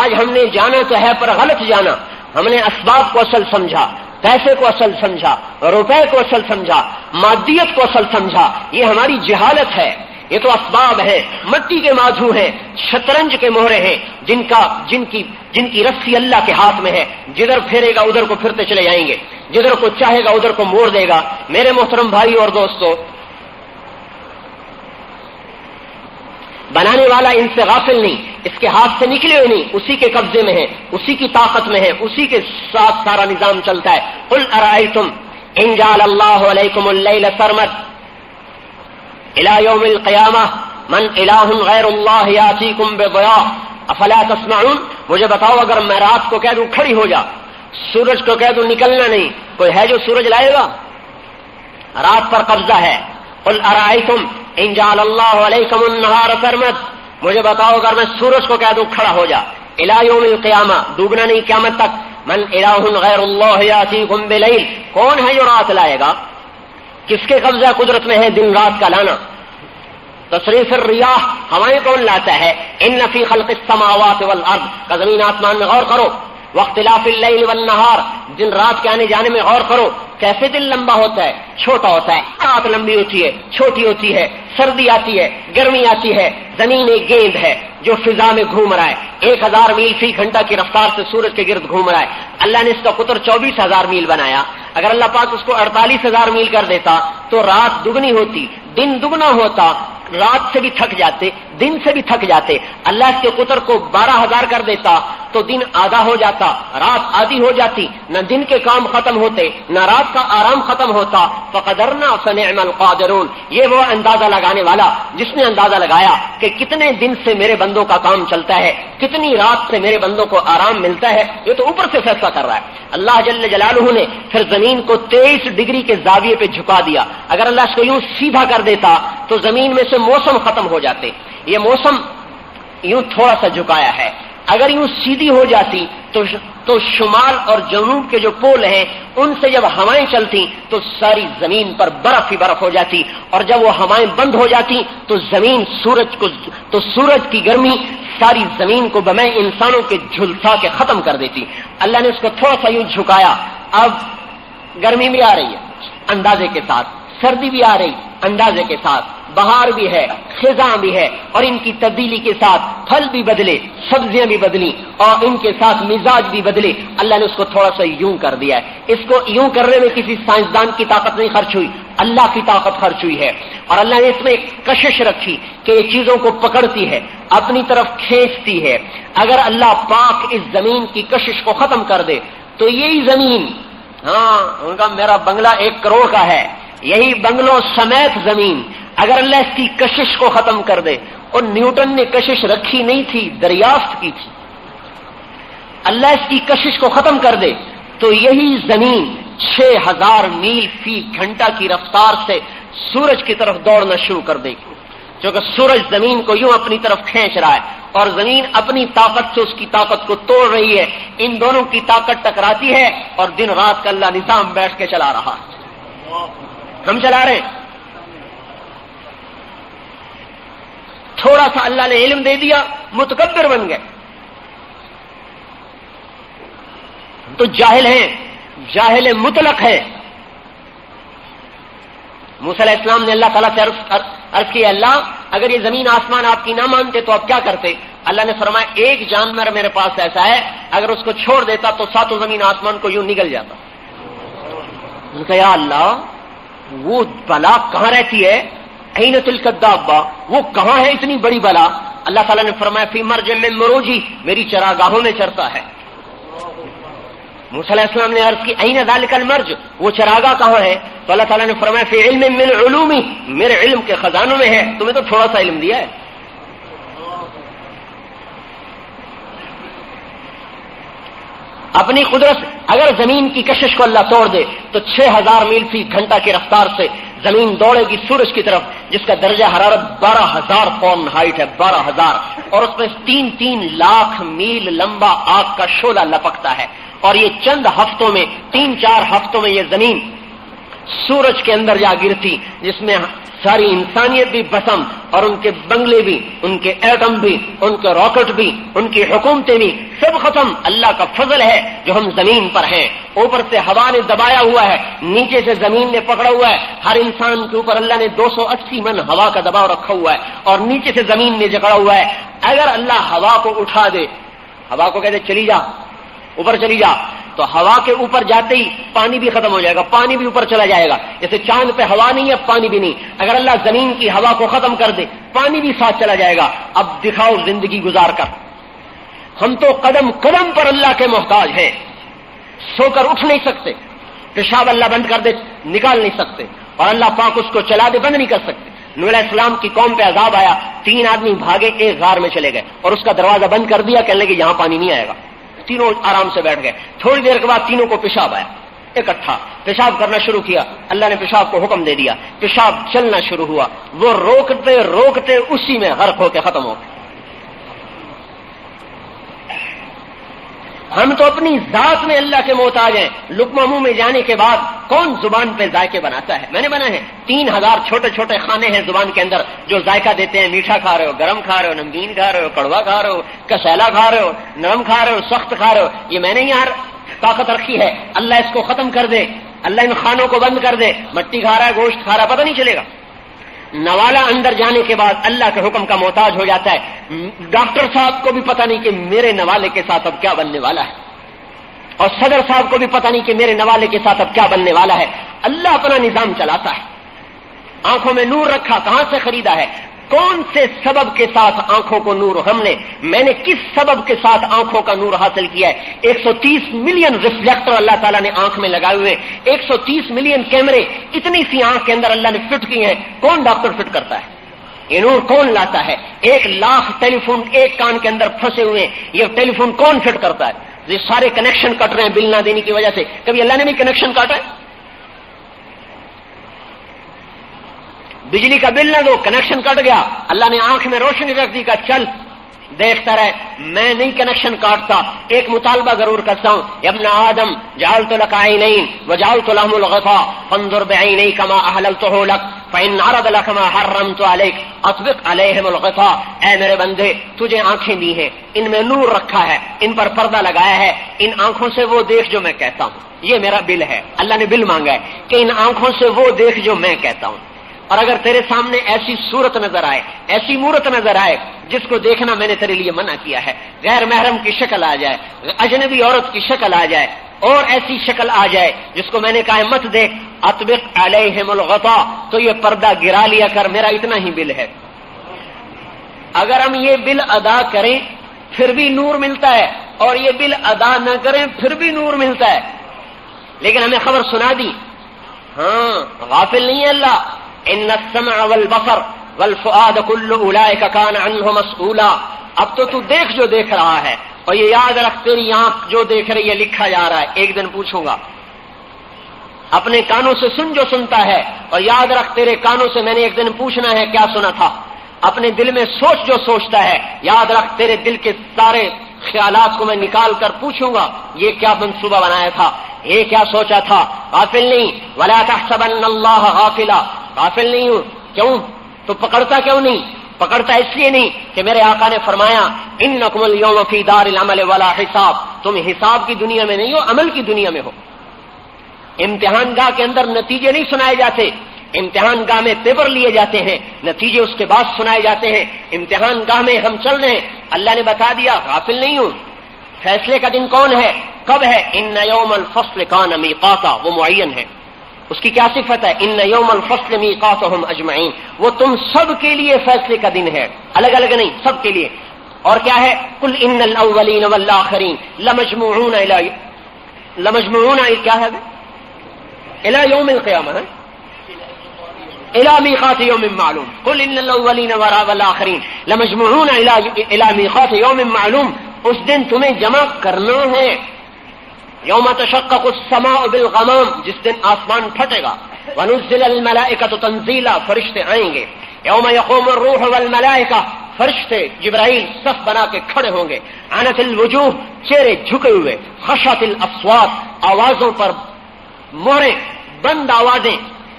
آج ہم نے جانا تو ہے پر غلط جانا، ہم نے اسباب کو اصل سمجھا، پیسے کو اصل سمجھا، روپے کو اصل سمجھا، مادیت کو اصل سمجھا، یہ ہماری جہالت ہے۔ یہ تو اسباب ہیں، مٹی کے مادھو ہیں، شطرنج کے مہرے ہیں، جن کی رسی اللہ کے ہاتھ میں ہے، جدھر پھیرے گا ادھر کو پھرتے چلے جائیں گے، جدھر کو چاہے گا ادھر کو موڑ دے گا۔ میرے محترم بھائی اور دوستو، بنانے والا ان سے غافل نہیں، اس کے ہاتھ سے نکلے ہوئے نہیں، اسی کے قبضے میں ہے، اسی کی طاقت میں ہے، اسی کے ساتھ سارا نظام چلتا ہے۔ قل ارأیتم ان جعل اللہ علیکم اللیل سرمد الى یوم القیامہ من الہ غیر اللہ یاتیکم بضیاء افلا تسمعون، مجھے بتاؤ اگر میں رات کو کہہ دوں کھڑی ہو جا، سورج کو کہہ دوں نکلنا نہیں، کوئی ہے جو سورج لائے گا؟ رات پر قبضہ ہے۔ قل ارأیتم ان جعل اللہ علیکم النہار سرمد، مجھے بتاؤ اگر میں سورج کو کہہ دوں کھڑا ہو جا، الی یوم القیامہ، ڈوبنا نہیں قیامت تک، من الہ غیر اللہ یاتیکم بلیل، کون ہے جو رات لائے گا؟ کس کے قبضہ قدرت میں ہے دن رات کا لانا؟ تصریف الریاح، ہوائیں کون لاتا ہے؟ ان فی خلق السماوات والارض، کا زمین آسمان میں غور کرو، واختلاف اللیل والنہار، دن رات کے آنے جانے میں غور کرو، کیسے دن لمبا ہوتا ہے، چھوٹا ہوتا ہے، رات لمبی ہوتی ہے، چھوٹی ہوتی ہے، سردی آتی ہے، گرمی آتی ہے، زمین ایک گیند ہے جو فضا میں گھوم رہا ہے، 1000 میل فی گھنٹہ کی رفتار سے سورج کے گرد گھوم رہا ہے۔ اللہ نے اس کا قطر 24000 میل بنایا، اگر اللہ پاک اس کو 48000 میل کر دیتا تو رات دگنی ہوتی، دن دگنا ہوتا، رات سے بھی تھک جاتے، دن سے بھی تھک جاتے۔ اللہ اس کے قطر کو 12000 کر دیتا تو دن آدھا ہو جاتا، رات آدھی ہو جاتی، نہ دن کے کام ختم ہوتے نہ رات کا آرام ختم ہوتا۔ فقدرنا فنعم القادرون، یہ وہ اندازہ لگانے والا جس نے اندازہ لگایا کہ کتنے دن سے میرے بندوں کا کام چلتا ہے، کتنی رات سے میرے بندوں کو آرام ملتا ہے، یہ تو اوپر سے فیصلہ کر رہا ہے۔ اللہ جل جلالہ نے پھر زمین کو 23 ڈگری کے زاویے پہ جھکا دیا، اگر اللہ اس کو یوں سیدھا کر دیتا تو زمین میں سے موسم ختم ہو جاتے۔ یہ موسم یوں تھوڑا سا جھکایا ہے، اگر یوں سیدھی ہو جاتی تو شمال اور جنوب کے جو پول ہیں ان سے جب ہوائیں چلتی تو ساری زمین پر برف ہی برف ہو جاتی، اور جب وہ ہوائیں بند ہو جاتی تو سورج کی گرمی ساری زمین کو بمیں انسانوں کے جھلسا کے ختم کر دیتی۔ اللہ نے اس کو تھوڑا سا یوں جھکایا، اب گرمی بھی آ رہی ہے اندازے کے ساتھ، سردی بھی آ رہی اندازے کے ساتھ، بہار بھی ہے، خزاں بھی ہے، اور ان کی تبدیلی کے ساتھ پھل بھی بدلے، سبزیاں بھی بدلی، اور ان کے ساتھ مزاج بھی بدلے۔ اللہ نے اس کو تھوڑا سا یوں کر دیا ہے۔ اس کو یوں کرنے میں کسی سائنسدان کی طاقت نہیں خرچ ہوئی، اللہ کی طاقت خرچ ہوئی ہے، اور اللہ نے اس میں ایک کشش رکھی کہ یہ چیزوں کو پکڑتی ہے، اپنی طرف کھینچتی ہے۔ اگر اللہ پاک اس زمین کی کشش کو ختم کر دے تو یہی زمین، ہاں ان کا میرا بنگلہ 1 کروڑ کا ہے، یہی بنگلوں سمیت زمین اگر اللہ اس کی کشش کو ختم کر دے اور نیوٹن نے کشش رکھی نہیں تھی، دریافت کی تھی۔ اللہ اس کی کشش کو ختم کر دے تو یہی زمین 6000 میل فی گھنٹہ کی رفتار سے سورج کی طرف دوڑنا شروع کر دے گی، کیونکہ سورج زمین کو یوں اپنی طرف کھینچ رہا ہے اور زمین اپنی طاقت سے اس کی طاقت کو توڑ رہی ہے۔ ان دونوں کی طاقت ٹکراتی ہے اور دن رات کا اللہ نظام بیٹھ کے چلا رہا ہے، ہم چلا رہے ہیں۔ تھوڑا سا اللہ نے علم دے دیا، متکبر بن گئے، تو جاہل ہیں، جاہل مطلق ہے۔ موسیٰ علیہ السلام نے اللہ تعالیٰ سے عرض کیا، اللہ اگر یہ زمین آسمان آپ کی نہ مانتے تو آپ کیا کرتے؟ اللہ نے فرمایا ایک جانور میرے پاس ایسا ہے اگر اس کو چھوڑ دیتا تو ساتوں زمین آسمان کو یوں نگل جاتا۔ ان کا یا اللہ وہ بلا کہاں رہتی ہے؟ این تلک الدابہ، وہ کہاں ہے اتنی بڑی بلا؟ اللہ تعالیٰ نے فرمایا فی مرج من مروجی، میری چراگاہوں میں چرتا ہے۔ موسیٰ علیہ السلام نے عرض کی این ذالک المرج، وہ چراگاہ کہاں ہے؟ تو اللہ تعالیٰ نے فرمایا فی علم من علومی، میرے علم کے خزانوں میں ہے، تمہیں تو تھوڑا سا علم دیا ہے۔ اپنی قدرت اگر زمین کی کشش کو اللہ توڑ دے تو 6000 میل فی گھنٹہ کی رفتار سے زمین دوڑے گی سورج کی طرف، جس کا درجہ حرارت 12000 فارن ہائٹ ہے، 12000، اور اس میں 3 لاکھ میل لمبا آگ کا شعلہ لپکتا ہے، اور یہ چند ہفتوں میں 3-4 ہفتوں میں یہ زمین سورج کے اندر جا گرتی، جس میں ساری انسانیت بھی بسم، اور ان کے بنگلے بھی، ان کے ایٹم بھی، ان کے راکٹ بھی، ان کی حکومتیں بھی، سب ختم۔ اللہ کا فضل ہے جو ہم زمین پر ہیں، اوپر سے ہوا نے دبایا ہوا ہے، نیچے سے زمین نے پکڑا ہوا ہے، ہر انسان کے اوپر اللہ نے 280 من ہوا کا دباؤ رکھا ہوا ہے، اور نیچے سے زمین نے جکڑا ہوا ہے۔ اگر اللہ ہوا کو اٹھا دے، ہوا کو کہتے چلی جا، اوپر چلی جا، تو ہوا کے اوپر جاتے ہی پانی بھی ختم ہو جائے گا، پانی بھی اوپر چلا جائے گا۔ جیسے چاند پہ ہوا نہیں ہے، پانی بھی نہیں، اگر اللہ زمین کی ہوا کو ختم کر دے پانی بھی ساتھ چلا جائے گا۔ اب دکھاؤ زندگی گزار کر، ہم تو قدم قدم پر اللہ کے محتاج ہیں، سو کر اٹھ نہیں سکتے، پیشاب اللہ بند کر دے نکال نہیں سکتے، اور اللہ پاک اس کو چلا دے بند نہیں کر سکتے۔ نوح علیہ السلام کی قوم پہ عذاب آیا، 3 آدمی بھاگے ایک غار میں چلے گئے اور اس کا دروازہ بند کر دیا، کہنے لگے یہاں پانی نہیں آئے گا۔ تینوں آرام سے بیٹھ گئے، تھوڑی دیر کے بعد تینوں کو پیشاب آیا، اکٹھا پیشاب کرنا شروع کیا، اللہ نے پیشاب کو حکم دے دیا، پیشاب چلنا شروع ہوا، وہ روکتے روکتے اسی میں غرق ہو کے ختم ہو گئے۔ ہم تو اپنی ذات میں اللہ کے محتاج ہیں۔ لقمہ منہ میں جانے کے بعد کون زبان پہ ذائقے بناتا ہے؟ میں نے بنا ہے۔ 3000 چھوٹے چھوٹے کھانے ہیں زبان کے اندر جو ذائقہ دیتے ہیں، میٹھا کھا رہے ہو، گرم کھا رہے ہو، نمکین کھا رہے ہو، کڑوا کھا رہے ہو، کسیلا کھا رہے ہو، نرم کھا رہے ہو، سخت کھا رہے ہو۔ یہ میں نے یار طاقت رکھی ہے، اللہ اس کو ختم کر دے، اللہ ان خانوں کو بند کر دے، مٹی کھا رہا ہے، گوشت کھا رہا ہے، پتہ نہیں چلے گا۔ نوالا اندر جانے کے بعد اللہ کے حکم کا محتاج ہو جاتا ہے۔ ڈاکٹر صاحب کو بھی پتہ نہیں کہ میرے نوالے کے ساتھ اب کیا بننے والا ہے، اور صدر صاحب کو بھی پتہ نہیں کہ میرے نوالے کے ساتھ اب کیا بننے والا ہے۔ اللہ اپنا نظام چلاتا ہے۔ آنکھوں میں نور رکھا، کہاں سے خریدا ہے؟ کون سے سبب کے ساتھ آنکھوں کو نور میں نے کس سبب کے ساتھ آنکھوں کا نور حاصل کیا ہے؟ 130 ملین ریفلیکٹر اللہ تعالیٰ نے آنکھ میں لگائے ہوئے، 130 ملین کیمرے اتنی سی آنکھ کے اندر اللہ نے فٹ کیے ہیں۔ کون ڈاکٹر فٹ کرتا ہے؟ یہ نور کون لاتا ہے؟ 1 لاکھ ٹیلی فون ایک کان کے اندر پھنسے ہوئے ہیں، یہ ٹیلی فون کون فٹ کرتا ہے؟ یہ سارے کنیکشن کٹ رہے ہیں بل نہ دینے کی وجہ سے، کبھی اللہ نے بھی کنیکشن کاٹا ہے؟ بجلی کا بل نہ دو، کنیکشن کٹ گیا، اللہ نے آنکھ میں روشنی رکھ دی، کا چل دیکھتا رہے، میں نہیں کنیکشن کاٹتا۔ ایک مطالبہ ضرور کرتا ہوں، یا ابن آدم جعلت لك عینین وجعلت لهم الغطاء فانظر بعینیک ما احللته لك فإن عرض لك ما حرمت عليك اطبق عليهم الغطاء۔ اے میرے بندے، تجھے آنکھیں دی ہیں، ان میں نور رکھا ہے، ان پر پردہ لگایا ہے، ان آنکھوں سے وہ دیکھ جو میں کہتا ہوں۔ یہ میرا بل ہے، اللہ نے بل مانگا ہے کہ ان آنکھوں سے وہ دیکھ جو میں کہتا ہوں۔ اور اگر تیرے سامنے ایسی صورت نظر آئے، ایسی مورت نظر آئے جس کو دیکھنا میں نے تیرے لیے منع کیا ہے، غیر محرم کی شکل آ جائے، اجنبی عورت کی شکل آ جائے، اور ایسی شکل آ جائے جس کو میں نے کہا مت دیکھ، اطبق علیہم الغطاء، تو یہ پردہ گرا لیا کر، میرا اتنا ہی بل ہے۔ اگر ہم یہ بل ادا کریں پھر بھی نور ملتا ہے، اور یہ بل ادا نہ کریں پھر بھی نور ملتا ہے۔ لیکن ہمیں خبر سنا دی، ہاں غافل نہیں ہے اللہ۔ ان السمع والبصر والفؤاد كل اولئک کان عنہ مسئولا. اب تو دیکھ جو دیکھ رہا ہے، اور یہ یاد رکھ تیری آنکھ جو دیکھ رہی ہے لکھا جا رہا ہے، ایک دن پوچھوں گا. اپنے کانوں سے سن جو سنتا ہے، اور یاد رکھ تیرے کانوں سے میں نے ایک دن پوچھنا ہے کیا سنا تھا. اپنے دل میں سوچ جو سوچتا ہے، یاد رکھ تیرے دل کے سارے خیالات کو میں نکال کر پوچھوں گا یہ کیا منصوبہ بنایا تھا، یہ کیا سوچا تھا. غافل نہیں. ولا تحسبن اللہ غافلا، غافل نہیں ہوں. کیوں؟ تو پکڑتا کیوں نہیں؟ پکڑتا اس لیے نہیں کہ میرے آقا نے فرمایا انکم اليوم فی دار العمل ولا حساب. تم حساب کی دنیا میں نہیں ہو، عمل کی دنیا میں ہو. امتحان گاہ کے اندر نتیجے نہیں سنائے جاتے، امتحان گاہ میں پیپر لیے جاتے ہیں، نتیجے اس کے بعد سنائے جاتے ہیں. امتحان گاہ میں ہم چل رہے ہیں، اللہ نے بتا دیا غافل نہیں ہوں. فیصلے کا دن کون ہے، کب ہے؟ ان یوم الفصل کان میقاتا، وہ معین ہے. اس کی کیا صفت ہے؟ ان یوم الفصل میقاتهم اجمعین، وہ تم سب کے لیے فیصلے کا دن ہے، الگ الگ نہیں، سب کے لیے. اور کیا ہے؟ قل ان الاولین والآخرین لمجموعون کیا ہے الى یوم القیامہ، الى میقات یوم معلوم. قل ان الاولین والآخرین لمجموعون الى میقات یوم معلوم. اس دن تمہیں جمع کرنا ہے. یوم تشقق السماء بالغمام، جس دن آسمان پھٹے گا. ونزل الملائکۃ تنزیلا، فرشتے آئیں گے. یوم یقوم الروح والملائکہ، فرشتے جبرائیل صف بنا کے کھڑے ہوں گے. عنت الوجوہ، چہرے جھکے ہوئے. خشعت الاصوات، آوازوں پر مہریں، بند آوازیں.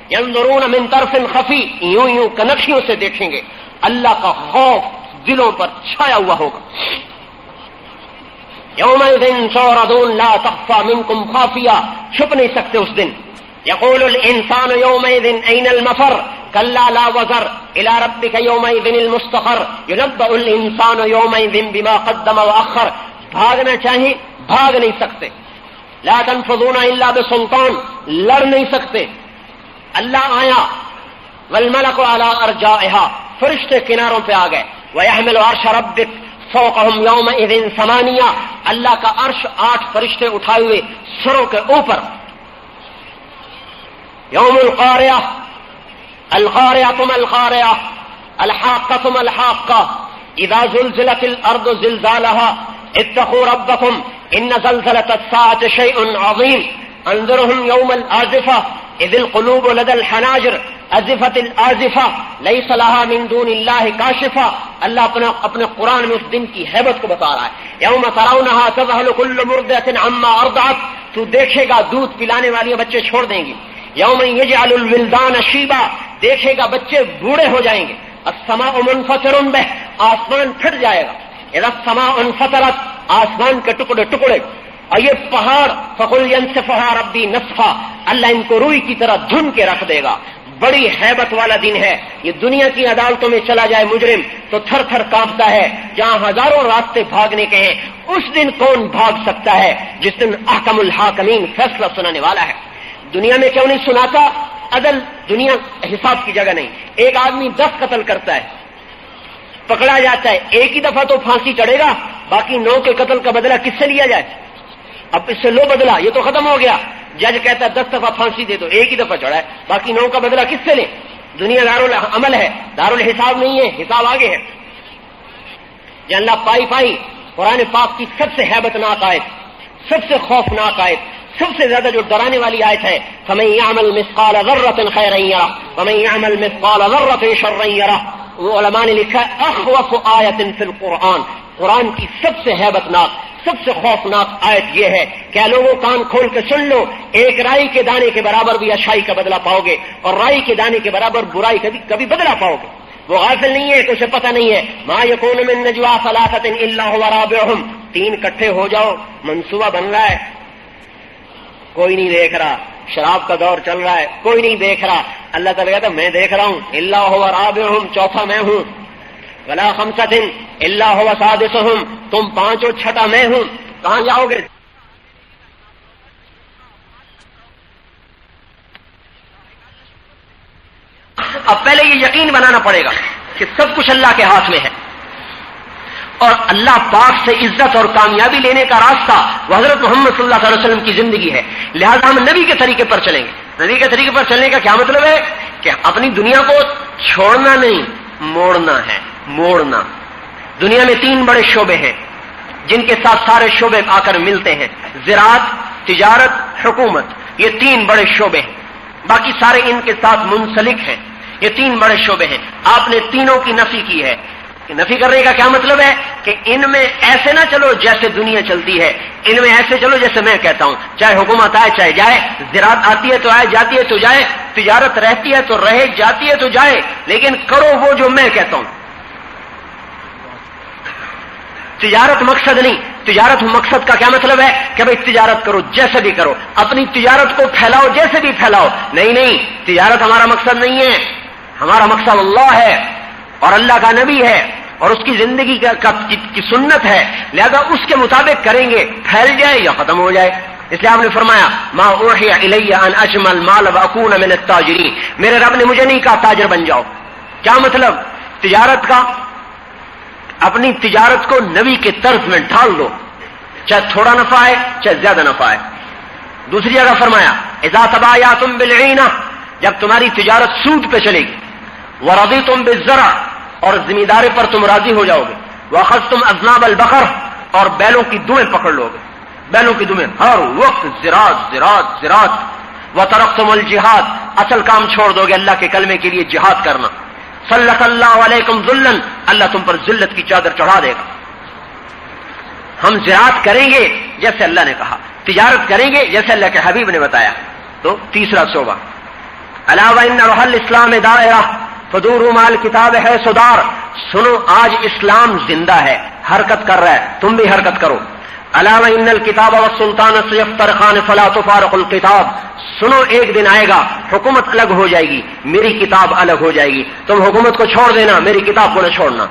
ينظرون من طرف خفی، یوں یوں کنکھیوں سے دیکھیں گے. اللہ کا خوف دلوں پر چھایا ہوا ہوگا. یومئذ تعرضون لا تخفى منکم خافیہ، چھپ نہیں سکتے اس دن. یقول الانسان یومئذ این المفر کلا لا وزر الى ربک یومئذ المستقر ينبأ الانسان یومئذ بما قدم واخر. بھاگنا چاہیے، بھاگ نہیں سکتے. لا تنفذون الا بسلطان، لڑ نہیں سکتے. اللہ آیا. والملک علی ارجائها، فرشتے کناروں پہ آ گئے. ويحمل عرش ربک فوقهم یومئذ ثمانیہ، اللہ کا عرش 8 فرشتے اٹھائے ہوئے سروں کے اوپر. یوم القاریہ، القاریہ ما القاریہ، الحاقہ ما الحاقہ، اذا زلزلت الارض زلزالها اتقوا ربکم ان زلزلة الساعة شیء عظیم. انذرهم یوم الآزفہ اذ القلوب لدى الحناجر ازفت الآزفہ لیس لها من دون اللہ کاشفہ. اللہ اپنے قرآن میں اس دن کی ہیبت کو بتا رہا ہے. یوم ترونها تذهل كل مرضعة عما ارضعت، تو دیکھے گا دودھ پلانے والی بچے چھوڑ دیں گی. یوم یجعل الولدان شیبا، دیکھے گا بچے بوڑھے ہو جائیں گے. السماء منفطر بہ، آسمان پھٹ جائے گا. اذا السماء انفطرت، آسمان کے ٹکڑے ٹکڑے. اور یہ پہاڑ فقل ينسفها ربی نسفا، اللہ ان کو روئی کی طرح دھن کے رکھ دے گا. بڑی ہیبت والا دن ہے. یہ دنیا کی عدالتوں میں چلا جائے مجرم تو تھر تھر کانپتا ہے. جہاں ہزاروں راستے بھاگنے کے ہیں، اس دن کون بھاگ سکتا ہے جس دن احکم الحاکمین فیصلہ سنانے والا ہے. دنیا میں کیوں نہیں سناتا؟ عدل دنیا حساب کی جگہ نہیں. ایک آدمی 10 قتل کرتا ہے، پکڑا جاتا ہے، ایک ہی دفعہ تو پھانسی چڑھے گا، باقی 9 کے قتل کا بدلہ کس سے لیا جائے؟ اب اس سے لو بدلہ، یہ تو ختم ہو گیا. جج کہتا ہے 10 دفعہ پھانسی دے دو، ایک ہی دفعہ چڑھا ہے، باقی 9 کا بدلہ کس سے لیں؟ دنیا دارالعمل ہے، دارالحساب نہیں ہے، حساب آگے ہے. یہ اللہ پائی قرآن پاک کی سب سے ہیبت ناک آیت، سب سے خوفناک آیت، سب سے زیادہ جو ڈرانے والی آیت ہے. فَمَن يَعْمَلْ مِثْقَالَ ذَرَّةٍ خَيْرًا يَرَهُ وَمَن يَعْمَلْ مِثْقَالَ ذَرَّةٍ شَرًّا يَرَهُ. وہ علماء نے لکھا ہے اخوف آیت فی القرآن، قرآن کی سب سے ہیبت ناک، سب سے خوفناک آیت یہ ہے. کیا لوگوں کان کھول کے سن لو، ایک رائی کے دانے کے برابر بھی اچھائی کا بدلہ پاؤ گے، اور رائی کے دانے کے برابر برائی کبھی بدلہ پاؤ گے. وہ غافل نہیں ہے کہ اسے پتہ نہیں ہے. ما یکون من نجوا ثلاثۃ الا هو رابعهم، 3 اکٹھے ہو جاؤ، منصوبہ بن رہا ہے، کوئی نہیں دیکھ رہا. شراب کا دور چل رہا ہے، کوئی نہیں دیکھ رہا. اللہ تعالیٰ کہتا میں دیکھ رہا ہوں. الا هو رابعهم، چوتھا میں ہوں. ولا خمسۃ الا هو سادسهم، تم 5 اور چھٹا میں ہوں. کہاں جاؤ گے؟ اب پہلے یہ یقین بنانا پڑے گا کہ سب کچھ اللہ کے ہاتھ میں ہے، اور اللہ پاک سے عزت اور کامیابی لینے کا راستہ وہ حضرت محمد صلی اللہ علیہ وسلم کی زندگی ہے. لہذا ہم نبی کے طریقے پر چلیں گے. نبی کے طریقے پر چلنے کا کیا مطلب ہے؟ کہ اپنی دنیا کو چھوڑنا نہیں، موڑنا ہے، موڑنا۔ دنیا میں 3 بڑے شعبے ہیں جن کے ساتھ سارے شعبے آ کر ملتے ہیں، زراعت، تجارت، حکومت، یہ 3 بڑے شعبے ہیں، باقی سارے ان کے ساتھ منسلک ہیں۔ یہ 3 بڑے شعبے ہیں، آپ نے تینوں کی نفی کی ہے۔ نفی کرنے کا کیا مطلب ہے کہ ان میں ایسے نہ چلو جیسے دنیا چلتی ہے، ان میں ایسے چلو جیسے میں کہتا ہوں، چاہے حکومت آئے چاہے جائے، زراعت آتی ہے تو آئے، جاتی ہے تو جائے، تجارت رہتی ہے تو رہے، جاتی ہے تو جائے، لیکن کرو وہ جو میں کہتا ہوں۔ تجارت مقصد نہیں، تجارت مقصد کا کیا مطلب ہے کہ بھئی تجارت کرو، جیسے بھی کرو، اپنی تجارت کو پھیلاؤ، جیسے بھی پھیلاؤ۔ نہیں نہیں، تجارت ہمارا مقصد نہیں ہے، ہمارا مقصد اللہ ہے اور اللہ کا نبی ہے اور اس کی زندگی کی سنت ہے، لہذا اس کے مطابق کریں گے، پھیل جائے یا ختم ہو جائے۔ اس لیے آپ نے فرمایا ما اوحی الی ان اجمع المال واکون من التاجرین، میرے رب نے مجھے نہیں کہا تاجر بن جاؤ۔ کیا مطلب؟ تجارت کا، اپنی تجارت کو نبی کے طرز میں ڈھال دو، چاہے تھوڑا نفع ہے چاہے زیادہ نفع ہے۔ دوسری جگہ فرمایا اذا تبایعتم بالعینہ، جب تمہاری تجارت سود پہ چلے گی، ورضیتم بالزرع، اور زمینداری پر تم راضی ہو جاؤ گے، واخذتم اذناب البقر، اور بیلوں کی دمیں پکڑ لو گے، بیلوں کی دمیں، ہر وقت زراعت زراعت زراعت، وترکتم الجہاد، اصل کام چھوڑ دو گے اللہ کے کلمے کے لیے جہاد کرنا، سلط اللہ علیکم ذلا، اللہ تم پر ذلت کی چادر چڑھا دے گا۔ ہم زراعت کریں گے جیسے اللہ نے کہا، تجارت کریں گے جیسے اللہ کے حبیب نے بتایا۔ تو تیسرا شعبہ الا وان روح الاسلام دائرہ فدوروا مع الکتاب ہے صدار، سنو آج اسلام زندہ ہے، حرکت کر رہا ہے، تم بھی حرکت کرو۔ الا وان الکتاب والسلطان سیفترقان فلا تفارقوا الکتاب، سنو ایک دن آئے گا حکومت الگ ہو جائے گی، میری کتاب الگ ہو جائے گی، تم حکومت کو چھوڑ دینا، میری کتاب کو نہ چھوڑنا۔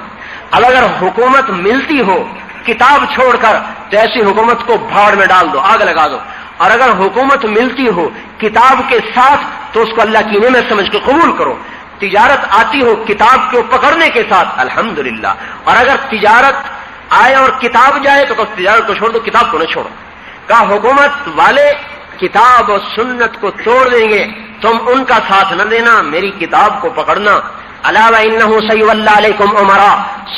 اب اگر حکومت ملتی ہو کتاب چھوڑ کر تو ایسی حکومت کو بھاڑ میں ڈال دو، آگ لگا دو، اور اگر حکومت ملتی ہو کتاب کے ساتھ تو اس کو اللہ کی نعمت سمجھ کے قبول کرو۔ تجارت آتی ہو کتاب کو پکڑنے کے ساتھ الحمدللہ، اور اگر تجارت آئے اور کتاب جائے تو تجارت کو چھوڑ دو، کتاب کو نہ چھوڑو۔ کہا حکومت والے کتاب اور سنت کو توڑ دیں گے، تم ان کا ساتھ نہ دینا، میری کتاب کو پکڑنا۔ الا وانہ سیولی علیکم امراء،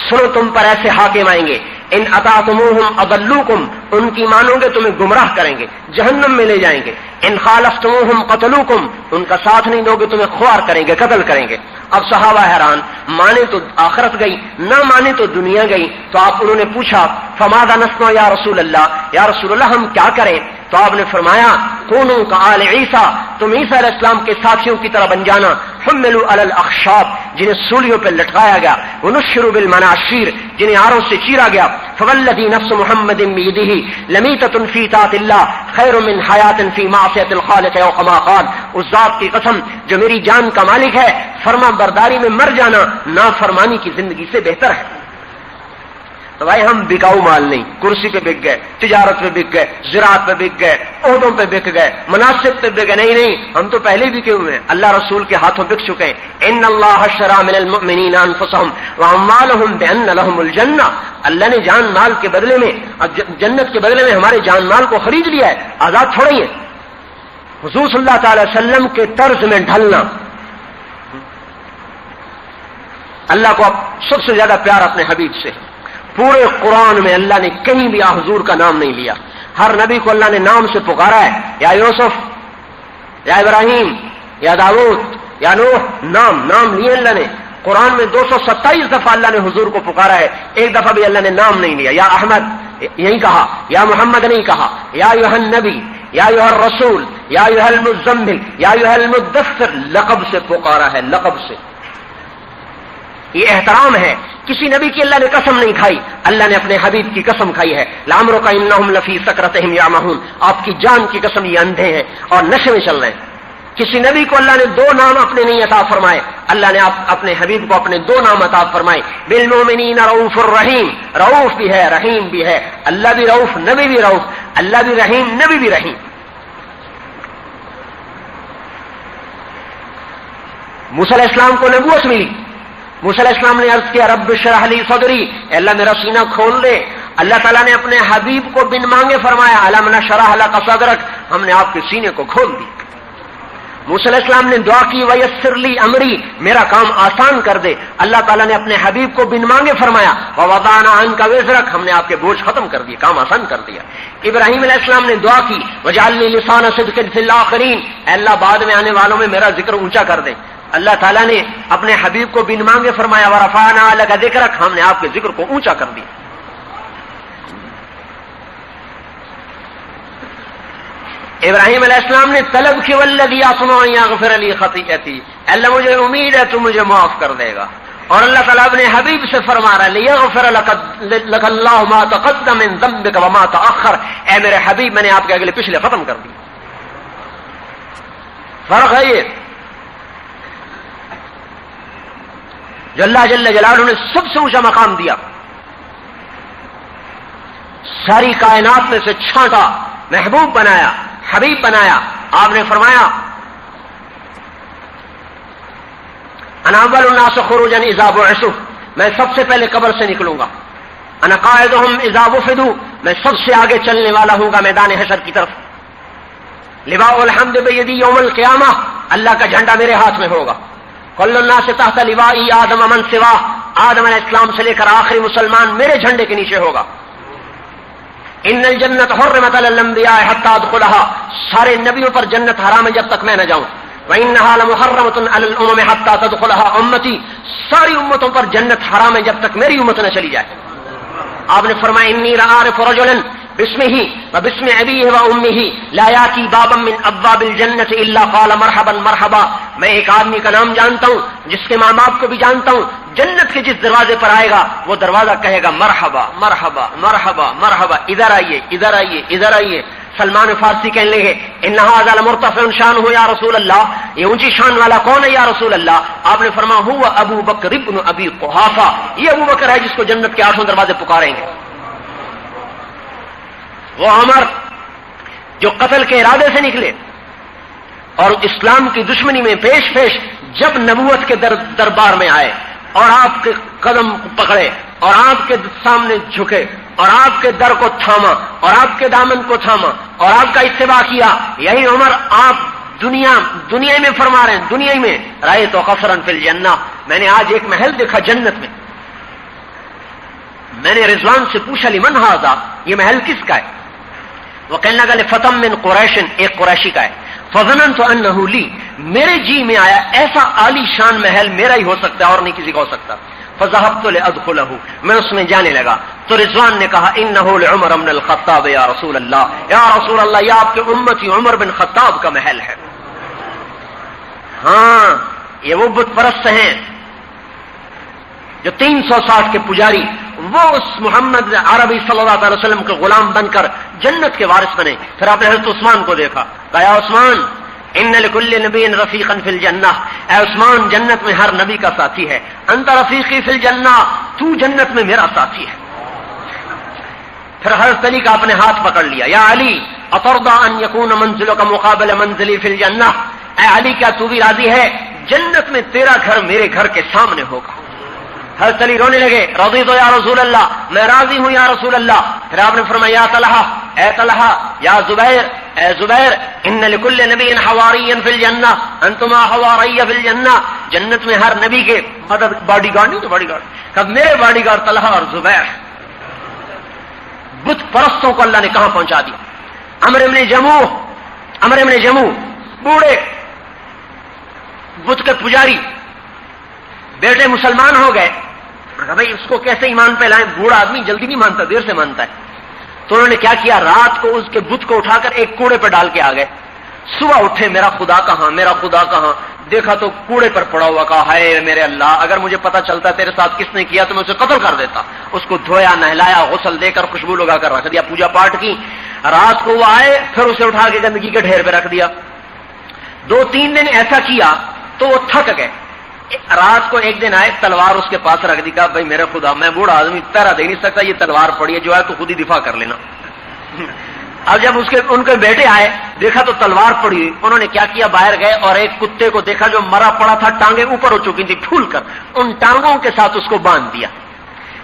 سنو تم پر ایسے حاکم آئیں گے، ان اطعتموہم اضلوکم، ان کی مانو گے تمہیں گمراہ کریں گے، جہنم میں لے جائیں گے، ان خالفتموہم قتلوکم، ان کا ساتھ نہیں دو گے تمہیں خوار کریں گے، قتل کریں گے۔ اب صحابہ حیران، مانے تو آخرت گئی، نہ مانے تو دنیا گئی۔ تو انہوں نے پوچھا فماذا نصنع یا رسول اللہ، یا رسول اللہ ہم کیا کریں؟ تو آپ نے فرمایا کونوا کآل عیسیٰ، تم عیسیٰ علیہ السلام کے ساتھیوں کی طرح بن جانا، حملوا علی الاخشاب، جنہیں سولیوں پہ لٹکایا گیا، ونشروا بالمناشیر، جنہیں آروں سے چیرا گیا، فوالذی نفس محمد بیدہ لمیتۃ فی طاعۃ اللہ خیر من حیاۃ فی معصیۃ الخالق او کما قال، اس ذات کی قسم جو میری جان کا مالک ہے، فرما برداری میں مر جانا نافرمانی کی زندگی سے بہتر ہے۔ تو بھائی ہم بکاؤ مال نہیں، کرسی پہ بک گئے، تجارت پہ بک گئے، زراعت پہ بک گئے، عہدوں پہ بک گئے، مناصب پہ بک گئے، نہیں نہیں، ہم تو پہلے بکے ہوئے ہیں، اللہ رسول کے ہاتھوں بک چکے ہیں۔ ان اللہ اشتری من المؤمنین انفسهم واموالهم بان لهم الجنہ، اللہ نے جان مال کے بدلے میں، جنت کے بدلے میں ہمارے جان مال کو خرید لیا ہے، آزاد چھوڑے ہیں۔ حضور صلی اللہ تعالی وسلم کے طرز میں ڈھلنا، اللہ کو سب سے زیادہ پیار اپنے حبیب سے، پورے قرآن میں اللہ نے کہیں بھی حضور کا نام نہیں لیا، ہر نبی کو اللہ نے نام سے پکارا ہے، یا یوسف، یا ابراہیم، یا داؤد، یا نوح، نام لیے اللہ نے۔ قرآن میں 227 دفعہ اللہ نے حضور کو پکارا ہے، ایک دفعہ بھی اللہ نے نام نہیں لیا، یا احمد یہی کہا، یا محمد نہیں کہا، یا ایھا النبی، یا ایھا الرسول، یا ایھا المزمل، یا ایھا المدثر، لقب سے پکارا ہے، لقب سے۔ یہ احترام ہے، کسی نبی کی اللہ نے قسم نہیں کھائی، اللہ نے اپنے حبیب کی قسم کھائی ہے، لعمرک انہم لفی سکرتہم یعمہون، آپ کی جان کی قسم یہ اندھے ہیں اور نشے میں چل رہے ہیں۔ کسی نبی کو اللہ نے 2 نام اپنے نہیں عطا فرمائے، اللہ نے اپنے حبیب کو اپنے 2 نام عطا فرمائے، بالمؤمنین رؤوف الرحیم، رؤوف بھی ہے رحیم بھی ہے، اللہ بھی رؤوف نبی بھی رؤوف، اللہ بھی رحیم نبی بھی رحیم۔ موسیٰ علیہ السلام کو نبوت ملی، موسیٰ علیہ السلام نے عرض کیا رب اشرح لی صدری، اللہ میرا سینہ کھول دے۔ اللہ تعالیٰ نے اپنے حبیب کو بن مانگے فرمایا الم نشرح لک صدرک، ہم نے آپ کے سینے کو کھول دی۔ موسیٰ علیہ السلام نے دعا کی ویسر لی امری، میرا کام آسان کر دے. اللہ تعالیٰ نے اپنے حبیب کو بن مانگے فرمایا ووضعنا عنک وزرک، ہم نے آپ کے بوجھ ختم کر دیے، کام آسان کر دیا. ابراہیم علیہ السلام نے دعا کی وجعلنی لسان صدق فی الاخرین، اے اللہ بعد میں آنے والوں میں میرا ذکر اونچا کر دے. اللہ تعالیٰ نے اپنے حبیب کو بن مانگے فرمایا ورفعنا لک ذکرک، ہم نے آپ کے ذکر کو اونچا کر دیا. ابراہیم علیہ السلام نے طلب کی والذی اطمع ان یغفر لی خطیئتی، اللہ مجھے امید ہے تو مجھے معاف کر دے گا. اور اللہ تعالیٰ اپنے حبیب سے فرما رہا ہے لیغفر لک اللہ ما تقدم من ذنبک وما تأخر، اے میرے حبیب میں نے آپ کے اگلے پچھلے ختم کر دی. فرق ہے یہ جو اللہ جل جلالہ نے سب سے اونچا مقام دیا، ساری کائنات میں سے چھانٹا، محبوب بنایا، حبیب بنایا. آپ نے فرمایا انا اول الناس خروجا اذا بعثوا، میں سب سے پہلے قبر سے نکلوں گا. انا قائدهم اذا وفدوا، میں سب سے آگے چلنے والا ہوں گا میدان حشر کی طرف. لواء الحمد بیدی یوم القیامہ، اللہ کا جھنڈا میرے ہاتھ میں ہوگا. کل الناس تحت لوائی آدم من سوا، آدم علیہ السلام سے لے کر آخری مسلمان میرے جھنڈے کے نیچے ہوگا. ان الجنت حرمت علی الانبیاء حتی ادخلها، سارے نبیوں پر جنت حرام ہے جب تک میں نہ جاؤں. وانها لمحرمۃ علی الامم حتی تدخلها امتی، ساری امتوں پر جنت حرام ہے جب تک میری امت نہ چلی جائے. آپ نے فرمایا انی لأعرف رجلا باسمه وباسم ابيه وامه لا یاتی بابا من ابواب الجنت الا قال مرحبا مرحبا، میں ایک آدمی کا نام جانتا ہوں جس کے ماں باپ کو بھی جانتا ہوں، جنت کے جس دروازے پر آئے گا وہ دروازہ کہے گا مرحبا مرحبا مرحبا مرحبا، ادھر آئیے ادھر آئیے ادھر آئیے. سلمان فارسی کہنے لگے ان ھذا لمرتفع شانہ یا رسول اللہ، یہ اونچی شان والا کون ہے یا رسول اللہ؟ آپ نے فرمایا هو ابو بکر ابن ابی قحافہ، یہ ابو بکر ہے جس کو جنت کے 8 دروازے پکاریں گے. وہ عمر جو قتل کے ارادے سے نکلے اور اسلام کی دشمنی میں پیش پیش جب نبوت کے دربار میں آئے اور آپ کے قدم پکڑے اور آپ کے سامنے جھکے اور آپ کے در کو تھاما اور آپ کے دامن کو تھاما اور آپ کا اتباع کیا، یہی عمر آپ دنیا میں فرما رہے ہیں، دنیا میں رأیت قصرا فی الجنہ، میں نے آج ایک محل دیکھا جنت میں. میں نے رضوان سے پوچھا لمن ھذا، یہ محل کس کا ہے؟ وہ کہنے لگا لفتم من قریش، ایک قریشی کا ہے. فظننت انہ لی، میرے جی میں آیا ایسا عالی شان محل میرا ہی ہو سکتا ہے اور نہیں کسی کا ہو سکتا. فذهبت لادخلہ، میں اس میں جانے لگا تو رضوان نے کہا انہ لعمر بن الخطاب یا رسول اللہ، یا رسول اللہ یہ آپ کے امتی عمر بن خطاب کا محل ہے. ہاں یہ وہ بت پرست ہیں جو 360 کے پجاری، وہ اس محمد عربی صلی اللہ علیہ وسلم کے غلام بن کر جنت کے وارث بنے. پھر آپ نے حضرت عثمان کو دیکھا، کہا یا عثمان ان لکل نبی رفیقا فی الجنہ، اے عثمان جنت میں ہر نبی کا ساتھی ہے. انت رفیقی فی الجنہ، تو جنت میں میرا ساتھی ہے. پھر حضرت علی کا اپنے ہاتھ پکڑ لیا، یا علی اترضى ان یکون منزلک مقابل منزلی فی الجنہ، اے علی کیا تو بھی راضی ہے جنت میں تیرا گھر میرے گھر کے سامنے ہوگا؟ حضرت علی رونے لگے، رضیت یا رسول اللہ، میں راضی ہوں یا رسول اللہ. پھر آپ نے فرمایا یا طلحہ، اے طلحہ، یا زبیر، اے زبیر، ان لکل نبی حواری فی الجنہ انتما حواری فی الجنہ، جنت میں ہر نبی کے مدد باڈی گارڈ نہیں تو باڈی گارڈ، کب میرے باڈی گارڈ طلحہ اور زبیر. بت پرستوں کو اللہ نے کہاں پہنچا دیا. عمرو بن جموح بوڑھے بت کے پجاری، بیٹے مسلمان ہو گئے، بھائی اس کو کیسے ایمان پہ لائیں، بوڑھا آدمی جلدی نہیں مانتا، دیر سے مانتا ہے. تو انہوں نے کیا کیا، رات کو اس کے بت کو اٹھا کر ایک کوڑے پہ ڈال کے آ گئے. صبح اٹھے میرا خدا کہاں، میرا خدا کہاں، دیکھا تو کوڑے پر پڑا ہوا. کہا ہائے میرے اللہ، اگر مجھے پتا چلتا تیرے ساتھ کس نے کیا تو میں اسے قتل کر دیتا. اس کو دھویا، نہلایا، غسل دے کر خوشبو لگا کر رکھ دیا، پوجا پاٹ کی. رات کو وہ آئے، پھر اسے اٹھا کے گندگی کے ڈھیر پہ رکھ دیا. 2-3 دن ایسا کیا تو وہ تھک گئے. رات کو ایک دن آئے، تلوار اس کے پاس رکھ دی. کہا بھائی میرے خدا، میں بوڑھا آدمی پہرا دے نہیں سکتا، یہ تلوار پڑی ہے، جو ہے تو خود ہی دفاع کر لینا. اب جب ان کے بیٹے آئے، دیکھا تو تلوار پڑی ہوئی. انہوں نے کیا کیا، باہر گئے اور ایک کتے کو دیکھا جو مرا پڑا تھا، ٹانگیں اوپر ہو چکی تھی پھول کر، ان ٹانگوں کے ساتھ اس کو باندھ دیا.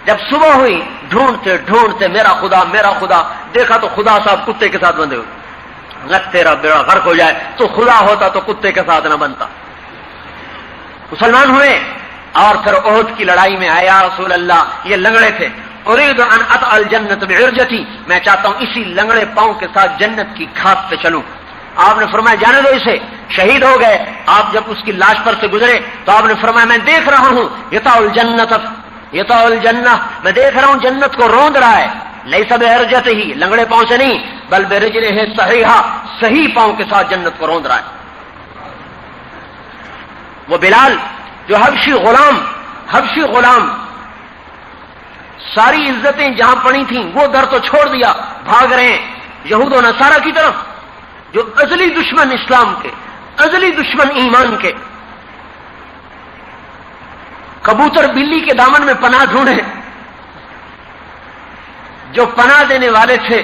جب صبح ہوئی ڈھونڈتے ڈھونڈتے میرا خدا، دیکھا تو خدا صاحب کتے کے ساتھ بندھے ہوئے. تیرا بیڑا غرق ہو جائے، تو خدا ہوتا تو کتے کے ساتھ نہ بنتا۔ مسلمان ہوئے اور پھر احد کی لڑائی میں آیا رسول اللہ، یہ لنگڑے تھے، اريد ان اطأ الجنت بعرجتي، میں چاہتا ہوں اسی لنگڑے پاؤں کے ساتھ جنت کی کھاد پہ چلوں۔ آپ نے فرمایا جانے دو اسے، شہید ہو گئے۔ آپ جب اس کی لاش پر سے گزرے تو آپ نے فرمایا میں دیکھ رہا ہوں یطأ الجنت، یطأ الجنہ، میں دیکھ رہا ہوں جنت کو روند رہا ہے، لیس بعرجتہ، لنگڑے پاؤں سے نہیں، بل برجلہ صحیحہ، صحیح پاؤں کے ساتھ جنت کو روند رہا ہے۔ وہ بلال جو حبشی غلام ساری عزتیں جہاں پڑی تھیں وہ در تو چھوڑ دیا، بھاگ رہے ہیں یہود و نصارہ کی طرف، جو ازلی دشمن اسلام کے، ازلی دشمن ایمان کے۔ کبوتر بلی کے دامن میں پناہ ڈھونڈے، جو پناہ دینے والے تھے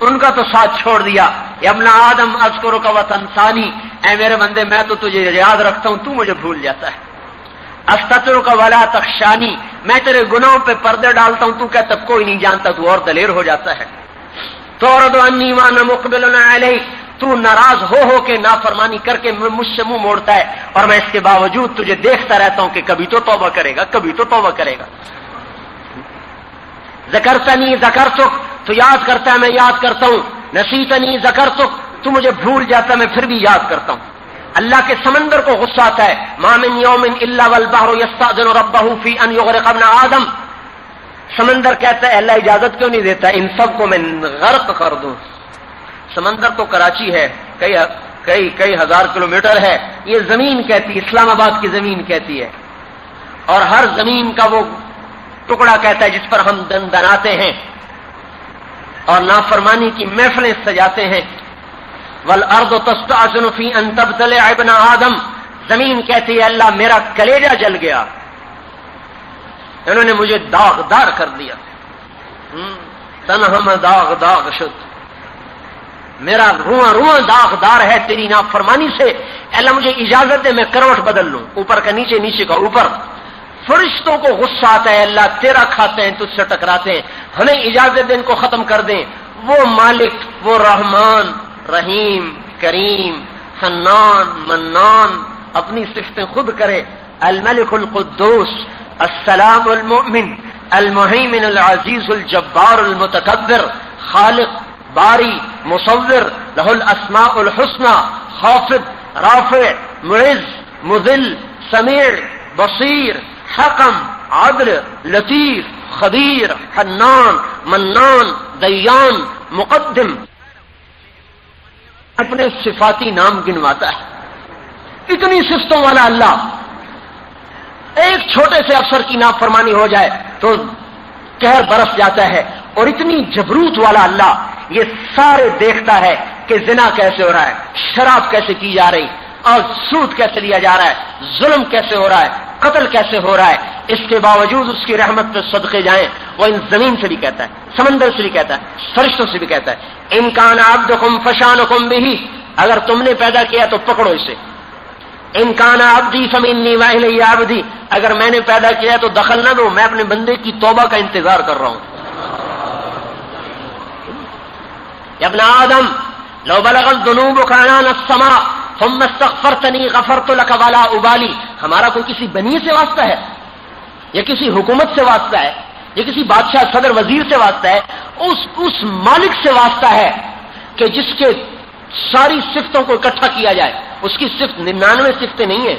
ان کا تو ساتھ چھوڑ دیا۔ یا ابن آدم اذکرک وتنسانی، اے میرے بندے میں تو تجھے یاد رکھتا ہوں، تو مجھے بھول جاتا ہے۔ استترک ولا تخشانی، میں تیرے گناہوں پہ پردے ڈالتا ہوں، تو کہتا کوئی نہیں جانتا، تو اور دلیر ہو جاتا ہے۔ تعرض عنی وانا مقبل علیک، تو ناراض ہو کے نافرمانی کر کے مجھ سے منہ موڑتا ہے، اور میں اس کے باوجود تجھے دیکھتا رہتا ہوں کہ کبھی تو توبہ کرے گا، کبھی تو توبہ کرے گا۔ ذکرتنی ذکرتک، تو یاد کرتا ہے میں یاد کرتا ہوں، نسیتنی ذکرتک، تو مجھے بھول جاتا ہے میں پھر بھی یاد کرتا ہوں۔ اللہ کے سمندر کو غصہ آتا ہے، ما من یوم الا والبحر یستأذن ربہ فی ان یغرق ابن آدم، سمندر کہتا ہے اللہ اجازت کیوں نہیں دیتا ان سب کو میں غرق کر دوں۔ سمندر تو کراچی ہے، کئی ہزار کلومیٹر ہے، یہ زمین کہتی، اسلام آباد کی زمین کہتی ہے، اور ہر زمین کا وہ ٹکڑا کہتا ہے جس پر ہم دناتے ہیں اور نافرمانی کی محفلیں سجاتے ہیں۔ والارض تستأذن فی ان تبتلع ابن آدم، زمین کہتی ہے اللہ میرا کلیجہ جل گیا، انہوں نے مجھے داغدار کر دیا، تنہم داغ شد، میرا رواں داغدار ہے تیری نافرمانی سے، اللہ مجھے اجازت دے میں کروٹ بدل لوں، اوپر کا نیچے، نیچے کا اوپر۔ فرشتوں کو غصہ آتا ہے اللہ تیرا کھاتے ہیں، تجھ سے ٹکراتے ہیں، ہمیں اجازت دے ان کو ختم کر دیں۔ وہ مالک، وہ رحمان، رحیم، کریم، حنان، منان اپنی صفتیں خود کرے، الملک القدوس، السلام المؤمن، المہیمن العزیز الجبار المتکبر، خالق، باری، مصور، لہ الاسماء الحسنى، خافض، رافع، معز، مذل، سمیع، بصیر، حکم، عدل، لطیف، خبیر، حنان، منان، دیان، مقدم، اپنے صفاتی نام گنواتا ہے۔ اتنی صفتوں والا اللہ، ایک چھوٹے سے افسر کی نافرمانی ہو جائے تو قہر برس جاتا ہے، اور اتنی جبروت والا اللہ یہ سارے دیکھتا ہے کہ زنا کیسے ہو رہا ہے، شراب کیسے کی جا رہی، اور سود کیسے لیا جا رہا ہے، ظلم کیسے ہو رہا ہے، قتل کیسے ہو رہا ہے، اس کے باوجود اس کی رحمت پہ صدقے جائیں۔ وہ ان زمین سے بھی کہتا ہے، سمندر سے بھی کہتا ہے، فرشتوں سے بھی کہتا ہے، ان کان عبدکم فشانکم بہ، اگر تم نے پیدا کیا تو پکڑو اسے، ان کان عبدی فمنی والی عبدی، اگر میں نے پیدا کیا تو دخل نہ دو، میں اپنے بندے کی توبہ کا انتظار کر رہا ہوں۔ یا ابن آدم لو بلغت ذنوبک عنان السماء ثم استغفرتنی غفرت لک ولا ابالی، ہمارا کوئی کسی بنی سے واسطہ ہے، یا کسی حکومت سے واسطہ ہے، یا کسی بادشاہ صدر وزیر سے واسطہ ہے، اس مالک سے واسطہ ہے کہ جس کے ساری صفتوں کو اکٹھا کیا جائے، اس کی صفت 99 صفتیں نہیں ہیں،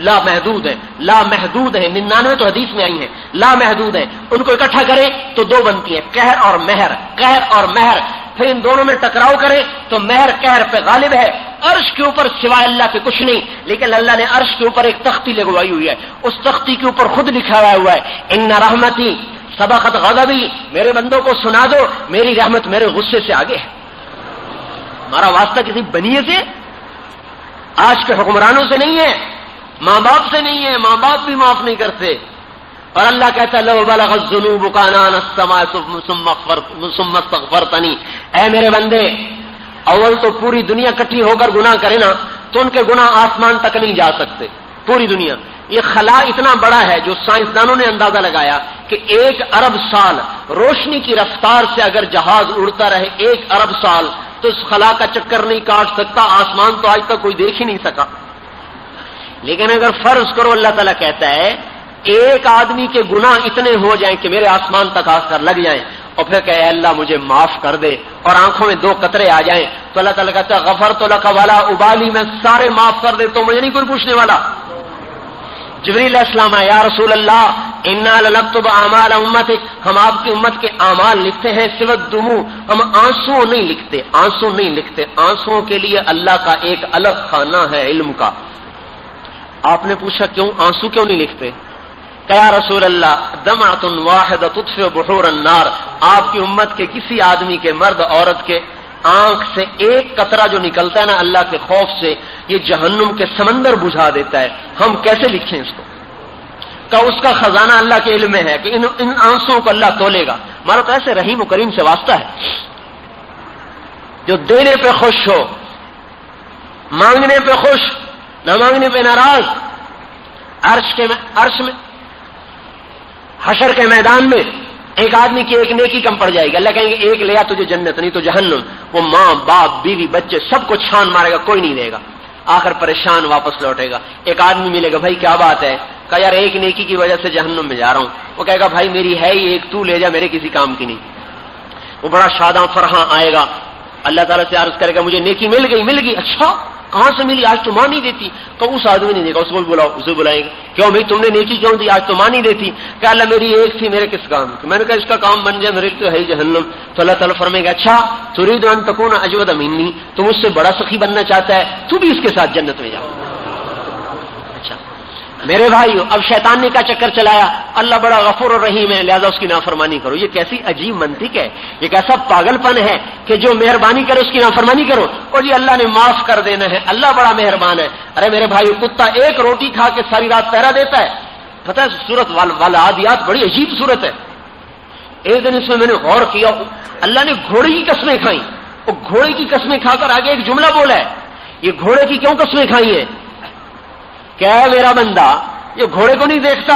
لا محدود ہیں، لا محدود ہیں، 99 تو حدیث میں آئی ہیں، لا محدود ہیں، ان کو اکٹھا کریں تو دو بنتی ہیں، قہر اور مہر، قہر اور مہر، پھر ان دونوں میں ٹکراؤ کرے تو مہر قہر پہ غالب ہے۔ عرش کے اوپر سوائے اللہ کے کچھ نہیں، لیکن اللہ نے عرش کے اوپر ایک تختی لگوائی ہوئی ہے، اس تختی کے اوپر خود لکھا ہوا ہے ان رحمتی سبقت غضبی، میرے بندوں کو سنا دو میری رحمت میرے غصے سے آگے ہے۔ ہمارا واسطہ کسی بنیے سے، آج کے حکمرانوں سے نہیں ہے، ماں باپ سے نہیں ہے، ماں باپ بھی معاف نہیں کرتے، اور اللہ کہتا ہے لو بلغت ذنوبک عنان السماء ثم استغفرتنی، اے میرے بندے اول تو پوری دنیا کٹھی ہو کر گناہ کرے نا تو ان کے گناہ آسمان تک نہیں جا سکتے، پوری دنیا۔ یہ خلا اتنا بڑا ہے جو سائنسدانوں نے اندازہ لگایا کہ 1 ارب سال روشنی کی رفتار سے اگر جہاز اڑتا رہے 1 ارب سال تو اس خلا کا چکر نہیں کاٹ سکتا، آسمان تو آج تک کوئی دیکھ ہی نہیں سکا۔ لیکن اگر فرض کرو اللہ تعالیٰ کہتا ہے ایک آدمی کے گناہ اتنے ہو جائیں کہ میرے آسمان تک آ کر لگ جائیں اور پھر کہ اے اللہ مجھے معاف کر دے، اور آنکھوں میں 2 قطرے آ جائیں، تو اللہ تعالیٰ کہتا ہے غفرت لک ولا ابالی، میں سارے معاف کر دے تو مجھے نہیں کوئی پوچھنے والا۔ جبریل علیہ السلام آئے، یا رسول اللہ انا لنکتب اعمال امتک، ہم آپ کی امت کے اعمال لکھتے ہیں، سوى الدموع، ہم آنسو نہیں لکھتے، آنسو نہیں لکھتے، آنسوؤں کے لیے اللہ کا ایک الگ خانہ ہے علم کا۔ آپ نے پوچھا کیوں، آنسو کیوں نہیں لکھتے؟ کہ یا رسول اللہ دمعۃ واحدۃ تطفئ بحور النار، آپ کی امت کے کسی آدمی کے، مرد عورت کے آنکھ سے ایک قطرہ جو نکلتا ہے نا اللہ کے خوف سے، یہ جہنم کے سمندر بجھا دیتا ہے، ہم کیسے لکھیں اس کو؟ کہ اس کا خزانہ اللہ کے علم میں ہے کہ ان آنسوؤں کو اللہ تولے گا۔ ہمارا تو ایسے رحیم و کریم سے واسطہ ہے جو دینے پہ خوش ہو، مانگنے پہ خوش، نہ مانگنے پہ ناراض۔ عرش میں حشر کے میدان میں ایک آدمی کی ایک نیکی کم پڑ جائے گی، اللہ کہیں گے ایک لیا تجھے جنت، نہیں تو جہنم۔ وہ ماں باپ بیوی بچے سب کو چھان مارے گا، کوئی نہیں دے گا، آخر پریشان واپس لوٹے گا۔ ایک آدمی ملے گا، بھائی کیا بات ہے؟ کہا یار ایک نیکی کی وجہ سے جہنم میں جا رہا ہوں۔ وہ کہے گا بھائی میری ہے ہی ایک، تو لے جا، میرے کسی کام کی نہیں۔ وہ بڑا شاداں فرحاں آئے گا، اللہ تعالیٰ سے عرض کرے گا مجھے نیکی مل گئی۔ اچھا کہاں سے ملی؟ آج تو ماں نہیں دیتی۔ تو اس آدمی نے دیکھا، اس کو بلاؤ، اسے بلائیں گے، کیوں بھائی تم نے نیکی کیوں دی؟ آج تو ماں نہیں دیتی۔ کہ اللہ میری ایک تھی، میرے کس کام کی؟ میں نے کہا اس کا کام بن جائے، میرے تو ہے ہی جہنم۔ تو اللہ تعالیٰ فرمائے گا اچھا تريد ان تكون اجود مني، تم اس سے بڑا سخی بننا چاہتا ہے، تو بھی اس کے ساتھ جنت میں جاؤ۔ اچھا میرے بھائیو، اب شیطان نے کا چکر چلایا، اللہ بڑا غفور اور رحیم ہے لہذا اس کی نافرمانی کرو۔ یہ کیسی عجیب منطق ہے، یہ کیسا پاگل پن ہے کہ جو مہربانی کرے اس کی نافرمانی کرو، اور جی اللہ نے معاف کر دینا ہے، اللہ بڑا مہربان ہے۔ ارے میرے بھائیو، کتا ایک روٹی کھا کے ساری رات پہرا دیتا ہے۔ پتہ ہے سورت والعادیات بڑی عجیب سورت ہے۔ ایک دن اس میں میں نے غور کیا، اللہ نے گھوڑے کی قسمیں کھائیں، اور گھوڑے کی قسمیں کھا کر آگے ایک جملہ بولا ہے، یہ گھوڑے کی کیوں قسمیں کھائی ہیں؟ کیا ہے میرا بندہ یہ گھوڑے کو نہیں دیکھتا؟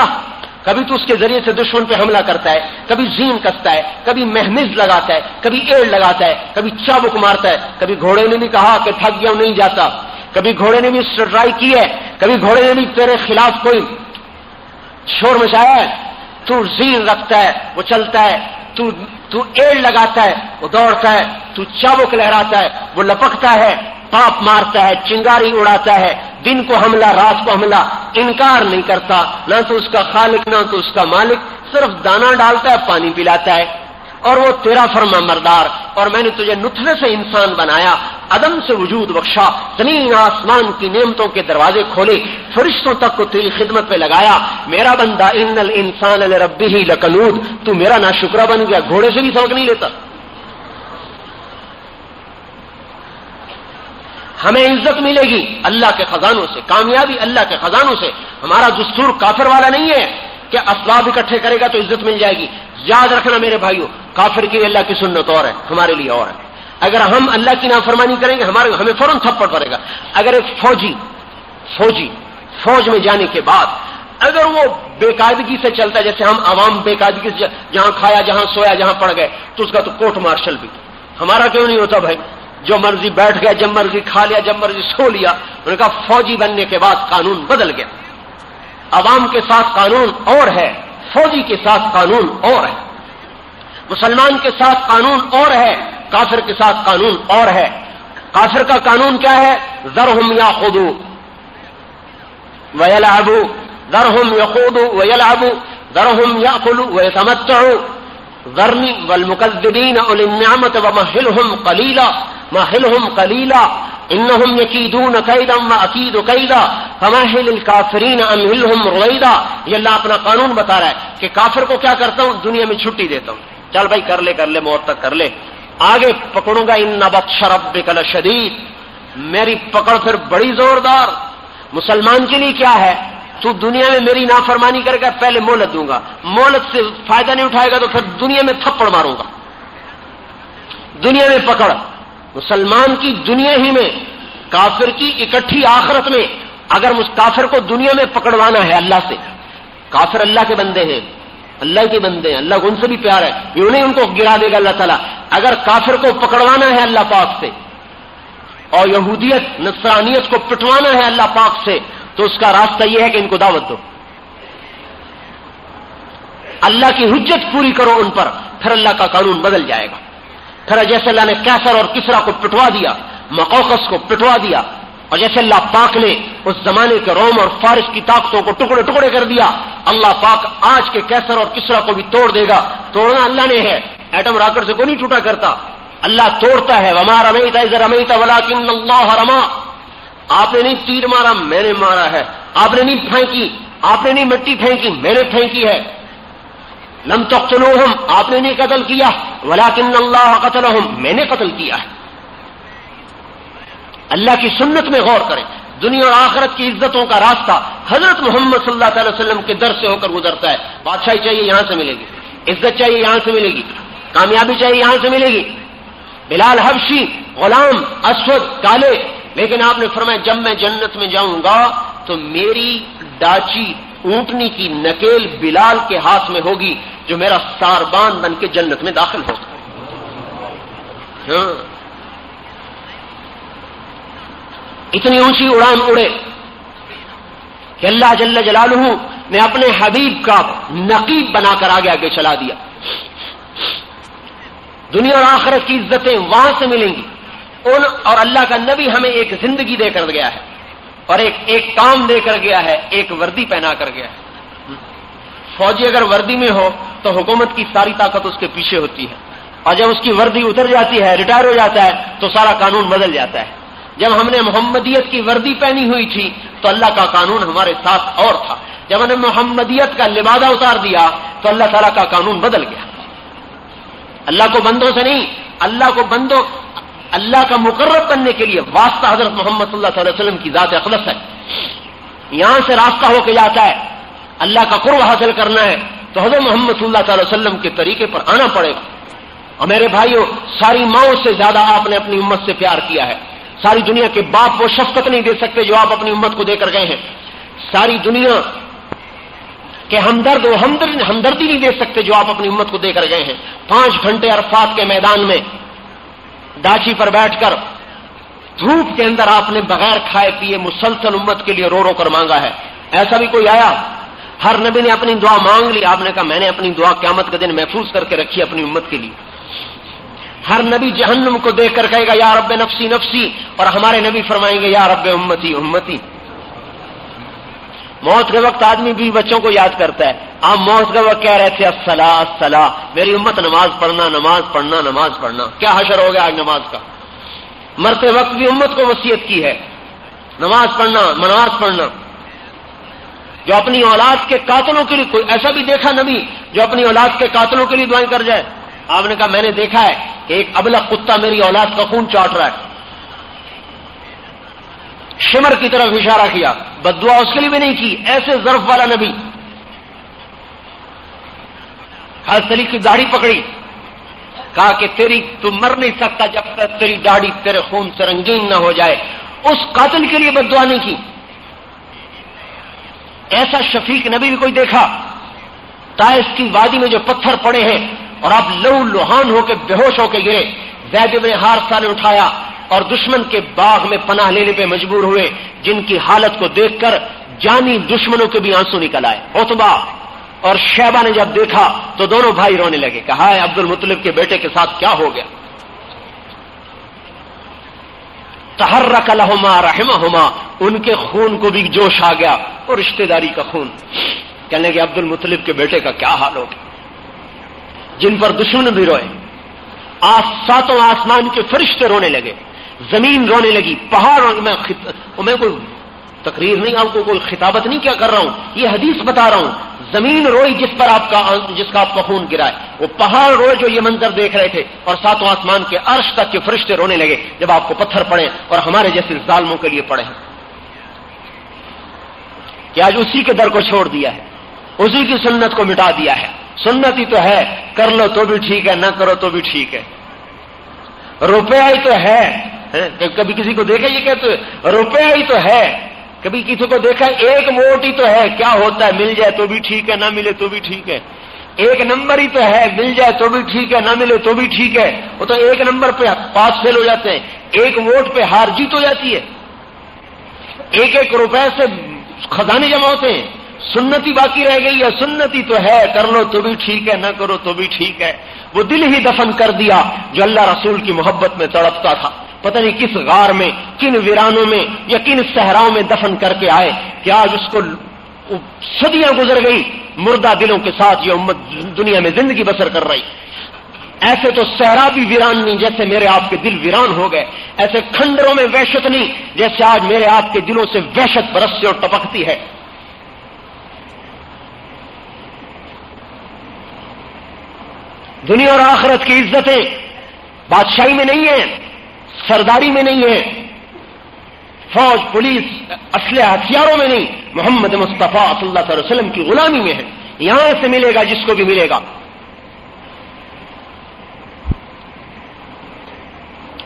کبھی تو اس کے ذریعے سے دشمن پہ حملہ کرتا ہے، کبھی زین کستا ہے، کبھی مہمز لگاتا ہے، کبھی ایڑ لگاتا ہے، کبھی چابک مارتا ہے۔ کبھی گھوڑے نے بھی کہا کہ تھک گیا نہیں جاتا، کبھی گھوڑے نے بھی ٹرائی کی ہے، کبھی گھوڑے نے بھی تیرے خلاف کوئی شور مچایا ہے۔ تو زین رکھتا ہے وہ چلتا ہے، تو ایڑ لگاتا ہے وہ دوڑتا ہے، تو چابک لہراتا ہے وہ لپکتا ہے، پاپ مارتا ہے، چنگاری اڑاتا ہے، دن کو حملہ رات کو حملہ، انکار نہیں کرتا، نہ تو اس کا خالق نہ تو اس کا مالک، صرف دانا ڈالتا ہے، پانی پلاتا ہے، اور وہ تیرا فرما مردار۔ اور میں نے تجھے نطفے سے انسان بنایا، عدم سے وجود بخشا، زمین آسمان کی نعمتوں کے دروازے کھولے، فرشتوں تک کو تیری خدمت پہ لگایا۔ میرا بندہ ان الانسان لربہ لکنود، تو میرا ناشکرا بن گیا، گھوڑے سے بھی سبق نہیں لیتا۔ ہمیں عزت ملے گی اللہ کے خزانوں سے، کامیابی اللہ کے خزانوں سے۔ ہمارا دستور کافر والا نہیں ہے کہ اسباب اکٹھے کرے گا تو عزت مل جائے گی۔ یاد رکھنا میرے بھائیو، کافر کی اللہ کی سنت اور ہے، ہمارے لیے اور ہے۔ اگر ہم اللہ کی نافرمانی کریں گے ہمیں فوراً تھپڑ پڑے گا۔ اگر ایک فوج میں جانے کے بعد اگر وہ بے قاعدگی سے چلتا ہے، جیسے ہم عوام بے قاعدگی سے جہاں کھایا جہاں سویا جہاں پڑ گئے، تو اس کا تو کورٹ مارشل بھی۔ ہمارا کیوں نہیں ہوتا بھائی؟ جو مرضی بیٹھ گیا، جب مرضی کھا لیا، جب مرضی سو لیا۔ انہوں نے کہا فوجی بننے کے بعد قانون بدل گیا، عوام کے ساتھ قانون اور ہے، فوجی کے ساتھ قانون اور ہے، مسلمان کے ساتھ قانون اور ہے، کافر کے ساتھ قانون اور ہے۔ کافر کا قانون کیا ہے؟ ذرہم یاخذوا ویلعبوا، ذرہم یخوضوا ویلعبوا، ذرہم یاکلوا ویتمتعوا، ذرنی والمکذبین اولی النعمۃ ومہلہم قلیلا، مہلہم قلیلا انہم یکیدون کیدا واکید کیدا فمہل الکافرین امہلہم رویدا۔ یہ اللہ اپنا قانون بتا رہا ہے کہ کافر کو کیا کرتا ہوں؟ دنیا میں چھٹی دیتا ہوں، چل بھائی کر لے موت تک کر لے، آگے پکڑوں گا ان بطش ربک لشدید، میری پکڑ پھر بڑی زوردار۔ مسلمان کے لیے کیا ہے؟ تو دنیا میں میری نافرمانی کرے گا، پہلے مہلت دوں گا، مہلت سے فائدہ نہیں اٹھائے گا تو پھر دنیا میں تھپڑ ماروں گا، دنیا میں پکڑ۔ مسلمان کی دنیا ہی میں، کافر کی اکٹھی آخرت میں۔ اگر کافر کو دنیا میں پکڑوانا ہے اللہ سے، کافر اللہ کے بندے ہیں، اللہ کے بندے ہیں، اللہ ان سے بھی پیار ہے، یوں نہیں ان کو گرا دے گا اللہ تعالیٰ، اگر کافر کو پکڑوانا ہے اللہ پاک سے اور یہودیت نصرانیت کو پٹوانا ہے اللہ پاک سے تو اس کا راستہ یہ ہے کہ ان کو دعوت دو، اللہ کی حجت پوری کرو ان پر، پھر اللہ کا قانون بدل جائے گا۔ پھر جیسے اللہ نے کیسر اور کسرا کو پٹوا دیا، مقوقس کو پٹوا دیا، اور جیسے اللہ پاک نے اس زمانے کے روم اور فارس کی طاقتوں کو ٹکڑے ٹکڑے کر دیا، اللہ پاک آج کے کیسر اور کسرا کو بھی توڑ دے گا۔ توڑنا اللہ نے ہے، ایٹم راکٹ سے کوئی نہیں ٹوٹا کرتا، اللہ توڑتا ہے۔ وما رمیت اذ رمیت ولکن اللہ رما، آپ نے نہیں تیر مارا، میں نے مارا ہے، آپ نے نہیں پھینکی، آپ نے نہیں مٹی پھینکی، میں نے پھینکی ہے۔ لم تقتلوہم، آپ نے نہیں قتل کیا، ولکن اللہ قتلہم، میں نے قتل کیا ہے۔ اللہ کی سنت میں غور کریں، دنیا اور آخرت کی عزتوں کا راستہ حضرت محمد صلی اللہ علیہ وسلم کے در سے ہو کر گزرتا ہے۔ بادشاہی چاہیے یہاں سے ملے گی، عزت چاہیے یہاں سے ملے گی، کامیابی چاہیے یہاں سے ملے گی۔ بلال حبشی غلام اسود کالے، لیکن آپ نے فرمایا جب میں جنت میں جاؤں گا تو میری ڈاچی اونٹنی کی نکیل بلال کے ہاتھ میں ہوگی جو میرا ساربان بن کے جنت میں داخل ہوگا۔ اتنی اونچی اڑان اڑے کہ اللہ جل جلالہ نے اپنے حبیب کا نقیب بنا کر آگے آگے چلا دیا۔ دنیا اور آخرت کی عزتیں وہاں سے ملیں گی اور اللہ کا نبی ہمیں ایک زندگی دے کر گیا ہے اور ایک کام دے کر گیا ہے، ایک وردی پہنا کر گیا ہے۔ فوجی اگر وردی میں ہو تو حکومت کی ساری طاقت اس کے پیچھے ہوتی ہے، اور جب اس کی وردی اتر جاتی ہے، ریٹائر ہو جاتا ہے، تو سارا قانون بدل جاتا ہے۔ جب ہم نے محمدیت کی وردی پہنی ہوئی تھی تو اللہ کا قانون ہمارے ساتھ اور تھا، جب ہم نے محمدیت کا لبادہ اتار دیا تو اللہ تعالیٰ کا قانون بدل گیا۔ اللہ کو بندوں سے نہیں، اللہ کا مقرب کرنے کے لیے واسطہ حضرت محمد صلی اللہ علیہ وسلم کی ذات اقدس ہے۔ یہاں سے راستہ ہو کے جاتا ہے، اللہ کا قرب حاصل کرنا ہے تو حضرت محمد صلی اللہ علیہ وسلم کے طریقے پر آنا پڑے گا۔ اور میرے بھائیوں، ساری ماؤں سے زیادہ آپ نے اپنی امت سے پیار کیا ہے۔ ساری دنیا کے باپ وہ شفقت نہیں دے سکتے جو آپ اپنی امت کو دے کر گئے ہیں۔ ساری دنیا کہ ہمدرد وہ ہمدردی نہیں دے سکتے جو آپ اپنی امت کو دے کر گئے ہیں۔ 5 گھنٹے عرفات کے میدان میں ڈاچی پر بیٹھ کر دھوپ کے اندر آپ نے بغیر کھائے پیے مسلسل امت کے لیے رو رو کر مانگا ہے۔ ایسا بھی کوئی آیا؟ ہر نبی نے اپنی دعا مانگ لی، آپ نے کہا میں نے اپنی دعا قیامت کے دن محفوظ کر کے رکھی اپنی امت کے لیے۔ ہر نبی جہنم کو دیکھ کر کہے گا یا رب نفسی نفسی، اور ہمارے نبی فرمائیں گے یا رب امتی امتی۔ موت کے وقت آدمی بھی بچوں کو یاد کرتا ہے، آپ موت کے وقت کہہ رہے تھے الصلاۃ الصلاۃ، میری امت نماز پڑھنا نماز پڑھنا نماز پڑھنا۔ کیا حشر ہو گیا آج نماز کا؟ مرتے وقت بھی امت کو وصیت کی ہے نماز پڑھنا نماز پڑھنا۔ جو اپنی اولاد کے قاتلوں کے لیے، کوئی ایسا بھی دیکھا نبی جو اپنی اولاد کے قاتلوں کے لیے دعائیں کر جائے؟ آپ نے کہا میں نے دیکھا ہے کہ ایک ابلغ کتا میری اولاد کا خون چاٹ رہا ہے، شمر کی طرف اشارہ کیا، بد دعا اس کے لیے بھی نہیں کی۔ ایسے ظرف والا نبی حضرت علی کی داڑھی پکڑی، کہا کہ تم مر نہیں سکتا جب تک تیری داڑھی تیرے خون سے رنگین نہ ہو جائے۔ اس قاتل کے لیے بد دعا نہیں کی۔ ایسا شفیق نبی بھی کوئی دیکھا؟ طائف کی وادی میں جو پتھر پڑے ہیں اور آپ لہو لہان ہو کے بے ہوش ہو کے گرے، زید بن حارثہ نے اٹھایا اور دشمن کے باغ میں پناہ لینے پہ مجبور ہوئے، جن کی حالت کو دیکھ کر جانی دشمنوں کے بھی آنسو نکل آئے۔ عتبہ اور شیبہ نے جب دیکھا تو دونوں بھائی رونے لگے، کہا ہے عبد المطلب کے بیٹے کے ساتھ کیا ہو گیا؟ تحرک لہما رحمہما، ان کے خون کو بھی جوش آ گیا، اور رشتہ داری کا خون۔ کہنے لگے عبد المطلب کے بیٹے کا کیا حال ہو گیا؟ جن پر دشمن بھی روئے، ساتوں آسمان کے فرشتے رونے لگے، زمین رونے لگی، پہاڑ۔ میں کوئی تقریر نہیں، آپ کو کوئی خطابت نہیں کیا کر رہا ہوں، یہ حدیث بتا رہا ہوں۔ زمین روئی جس کا آپ کا خون گرا ہے، وہ پہاڑ روئے جو یہ منظر دیکھ رہے تھے، اور ساتوں آسمان کے عرش تک کے فرشتے رونے لگے جب آپ کو پتھر پڑے اور ہمارے جیسے ظالموں کے لیے پڑے ہیں کہ آج اسی کے در کو چھوڑ دیا ہے، اسی کی سنت کو مٹا دیا ہے۔ سنت ہی تو ہے، کر لو تو بھی ٹھیک ہے، نہ کرو تو بھی ٹھیک ہے۔ روپیہ ہی تو ہے، کبھی کسی کو دیکھا یہ کہتے روپیہ ہی تو ہے، کبھی کسی کو دیکھا ایک ووٹ ہی تو ہے، کیا ہوتا ہے، مل جائے تو بھی ٹھیک ہے، نہ ملے تو بھی ٹھیک ہے۔ ایک نمبر ہی تو ہے، مل جائے تو بھی ٹھیک ہے، نہ ملے تو بھی ٹھیک ہے، وہ تو ایک نمبر پہ پاس فیل ہو جاتے ہیں، ایک ووٹ پہ ہار جیت ہو جاتی ہے، ایک ایک روپے سے خزانے جمع ہوتے ہیں۔ سنتی باقی رہ گئی ہے، سنتی تو ہے، کر لو تو بھی ٹھیک ہے، نہ کرو تو بھی ٹھیک ہے۔ وہ دل ہی دفن کر دیا جو اللہ رسول کی محبت میں تڑپتا تھا، پتہ نہیں کس غار میں، کن ویرانوں میں یا کن صحراؤں میں دفن کر کے آئے کہ آج اس کو صدیاں گزر گئی، مردہ دلوں کے ساتھ یہ امت دنیا میں زندگی بسر کر رہی۔ ایسے تو صحرا بھی ویران نہیں جیسے میرے آپ کے دل ویران ہو گئے، ایسے کھنڈروں میں وحشت نہیں جیسے آج میرے آپ کے دلوں سے وحشت برستی اور ٹپکتی ہے۔ دنیا اور آخرت کی عزتیں بادشاہی میں نہیں ہیں، سرداری میں نہیں ہیں، فوج پولیس اسلحہ ہتھیاروں میں نہیں، محمد مصطفیٰ صلی اللہ علیہ وسلم کی غلامی میں ہے۔ یہاں سے ملے گا جس کو بھی ملے گا۔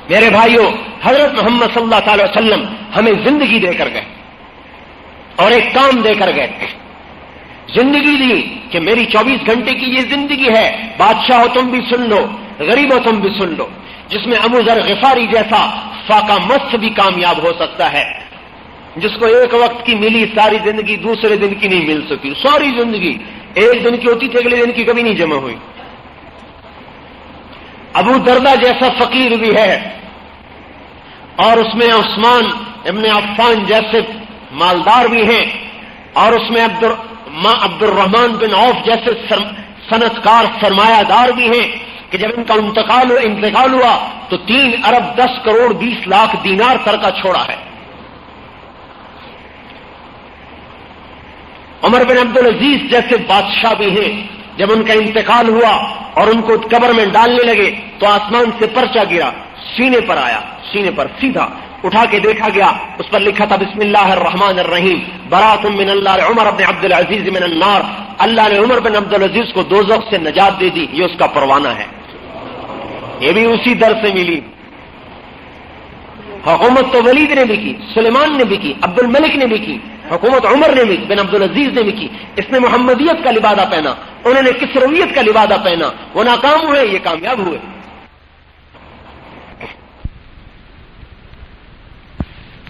میرے بھائیوں، حضرت محمد صلی اللہ علیہ وسلم ہمیں زندگی دے کر گئے اور ایک کام دے کر گئے، زندگی دی کہ میری 24 گھنٹے کی یہ زندگی ہے، بادشاہ ہو تم بھی سن لو، غریب ہو تم بھی سن لو، جس میں ابو ذر غفاری جیسا فاقہ مست بھی کامیاب ہو سکتا ہے، جس کو ایک وقت کی ملی ساری زندگی دوسرے دن کی نہیں مل سکی، ساری زندگی ایک دن کی ہوتی تھی اگلے دن کی کبھی نہیں جمع ہوئی۔ ابو دردہ جیسا فقیر بھی ہے، اور اس میں عثمان ابن عفان جیسے مالدار بھی ہیں، اور اس میں عبد الرحمن بن عوف جیسے صنعتکار سرمایہ دار بھی ہیں کہ جب ان کا انتقال ہوا تو 3 ارب 10 کروڑ 20 لاکھ دینار ترکہ چھوڑا ہے۔ عمر بن عبدالعزیز جیسے بادشاہ بھی ہیں، جب ان کا انتقال ہوا اور ان کو قبر میں ڈالنے لگے تو آسمان سے پرچہ گرا، سینے پر آیا، سینے پر سیدھا اٹھا کے دیکھا گیا، اس پر لکھا تھا بسم اللہ الرحمن الرحیم، برات من اللہ عمر بن عبدالعزیز من النار، اللہ نے عمر بن عبدالعزیز کو دوزخ سے نجات دے دی، یہ اس کا پروانہ ہے۔ یہ بھی اسی در سے ملی۔ حکومت تو ولید نے بھی کی، سلیمان نے بھی کی، عبد الملک نے بھی کی، حکومت عمر نے بھی بن عبدالعزیز نے بھی کی۔ اس نے محمدیت کا لبادہ پہنا، انہوں نے کسرویت کا لبادہ پہنا، وہ ناکام ہوئے، یہ کامیاب ہوئے۔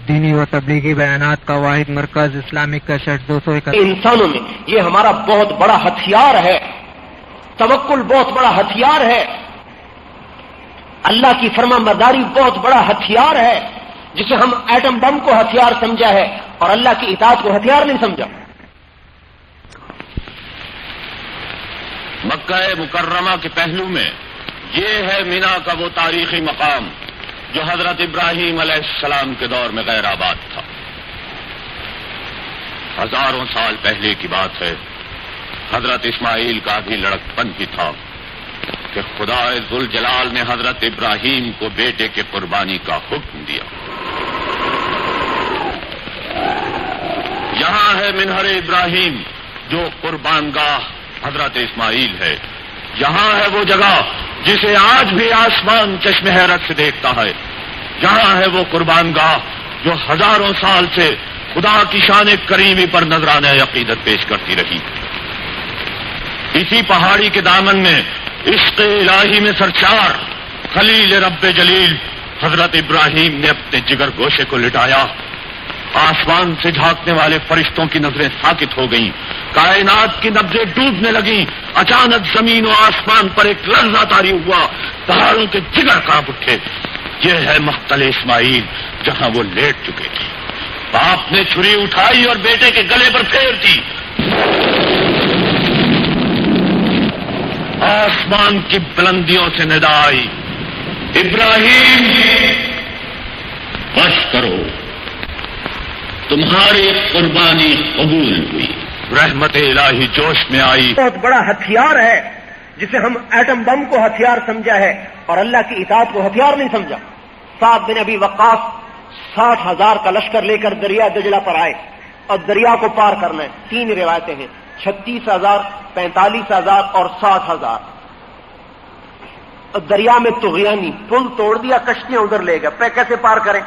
دینی و تبلیغی بیانات کا واحد مرکز اسلامک کشٹ 231۔
انسانوں میں یہ ہمارا بہت بڑا ہتھیار ہے، توکل بہت بڑا ہتھیار ہے، اللہ کی فرما برداری بہت بڑا ہتھیار ہے، جسے ہم ایٹم بم کو ہتھیار سمجھا ہے اور اللہ کی اطاعت کو ہتھیار نہیں سمجھا۔
مکہ مکرمہ کے پہلو میں یہ ہے مینا کا وہ تاریخی مقام جو حضرت ابراہیم علیہ السلام کے دور میں غیر آباد تھا۔ ہزاروں سال پہلے کی بات ہے، حضرت اسماعیل کا بھی لڑکپن ہی تھا کہ خدا ذوالجلال نے حضرت ابراہیم کو بیٹے کے قربانی کا حکم دیا۔ یہاں ہے منہر ابراہیم جو قربان گاہ حضرت اسماعیل ہے، یہاں ہے وہ جگہ جسے آج بھی آسمان چشم حیرت سے دیکھتا ہے، یہاں ہے وہ قربان گاہ جو ہزاروں سال سے خدا کی شان کریمی پر نذرانہ عقیدت پیش کرتی رہی۔ اسی پہاڑی کے دامن میں عشق الہی میں سرشار خلیل رب جلیل حضرت ابراہیم نے اپنے جگر گوشے کو لٹایا۔ آسمان سے جھانکنے والے فرشتوں کی نظریں ساکت ہو گئیں، کائنات کی نبضیں ڈوبنے لگیں، اچانک زمین و آسمان پر ایک لرزہ طاری ہوا، پہاڑوں کے جگر کانپ اٹھے۔ یہ ہے مقتل اسماعیل جہاں وہ لیٹ چکے تھے۔ باپ نے چھری اٹھائی اور بیٹے کے گلے پر پھیر دی۔ آسمان کی بلندیوں سے ندا آئی، ابراہیم بس کرو، تمہاری قربانی قبول ہوئی۔ رحمت الہی جوش میں آئی۔
بہت بڑا ہتھیار ہے جسے ہم ایٹم بم کو ہتھیار سمجھا ہے اور اللہ کی اطاعت کو ہتھیار نہیں سمجھا۔ سعد بن ابی وقاص 60,000 کا لشکر لے کر دریا دجلہ پر آئے اور دریا کو پار کرنا ہے۔ 3 روایتیں ہیں، 36,000، 45,000 اور 60,000۔ دریا میں طغیانی پل توڑ دیا، کشتیاں ادھر لے گئے، پہ کیسے پار کریں؟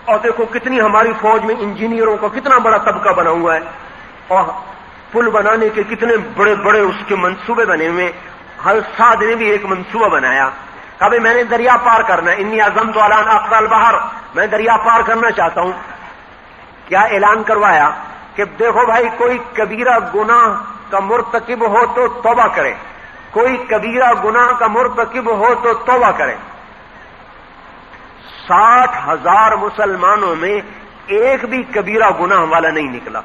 اور دیکھو کتنی ہماری فوج میں انجینئروں کا کتنا بڑا طبقہ بنا ہوا ہے، اور
پل بنانے کے کتنے بڑے بڑے اس کے منصوبے بنے ہوئے. حضرت سعد نے بھی ایک منصوبہ بنایا. کبھی میں نے دریا پار کرنا ہے، انی عزمت علی ان اقطع البحر، میں دریا پار کرنا چاہتا ہوں. کیا اعلان کروایا کہ دیکھو بھائی، کوئی کبیرہ گناہ کا مرتکب ہو تو توبہ کرے، کوئی کبیرہ گناہ کا مرتکب ہو تو توبہ کرے. 60,000 مسلمانوں میں ایک بھی کبیرہ گناہ والا نہیں نکلا.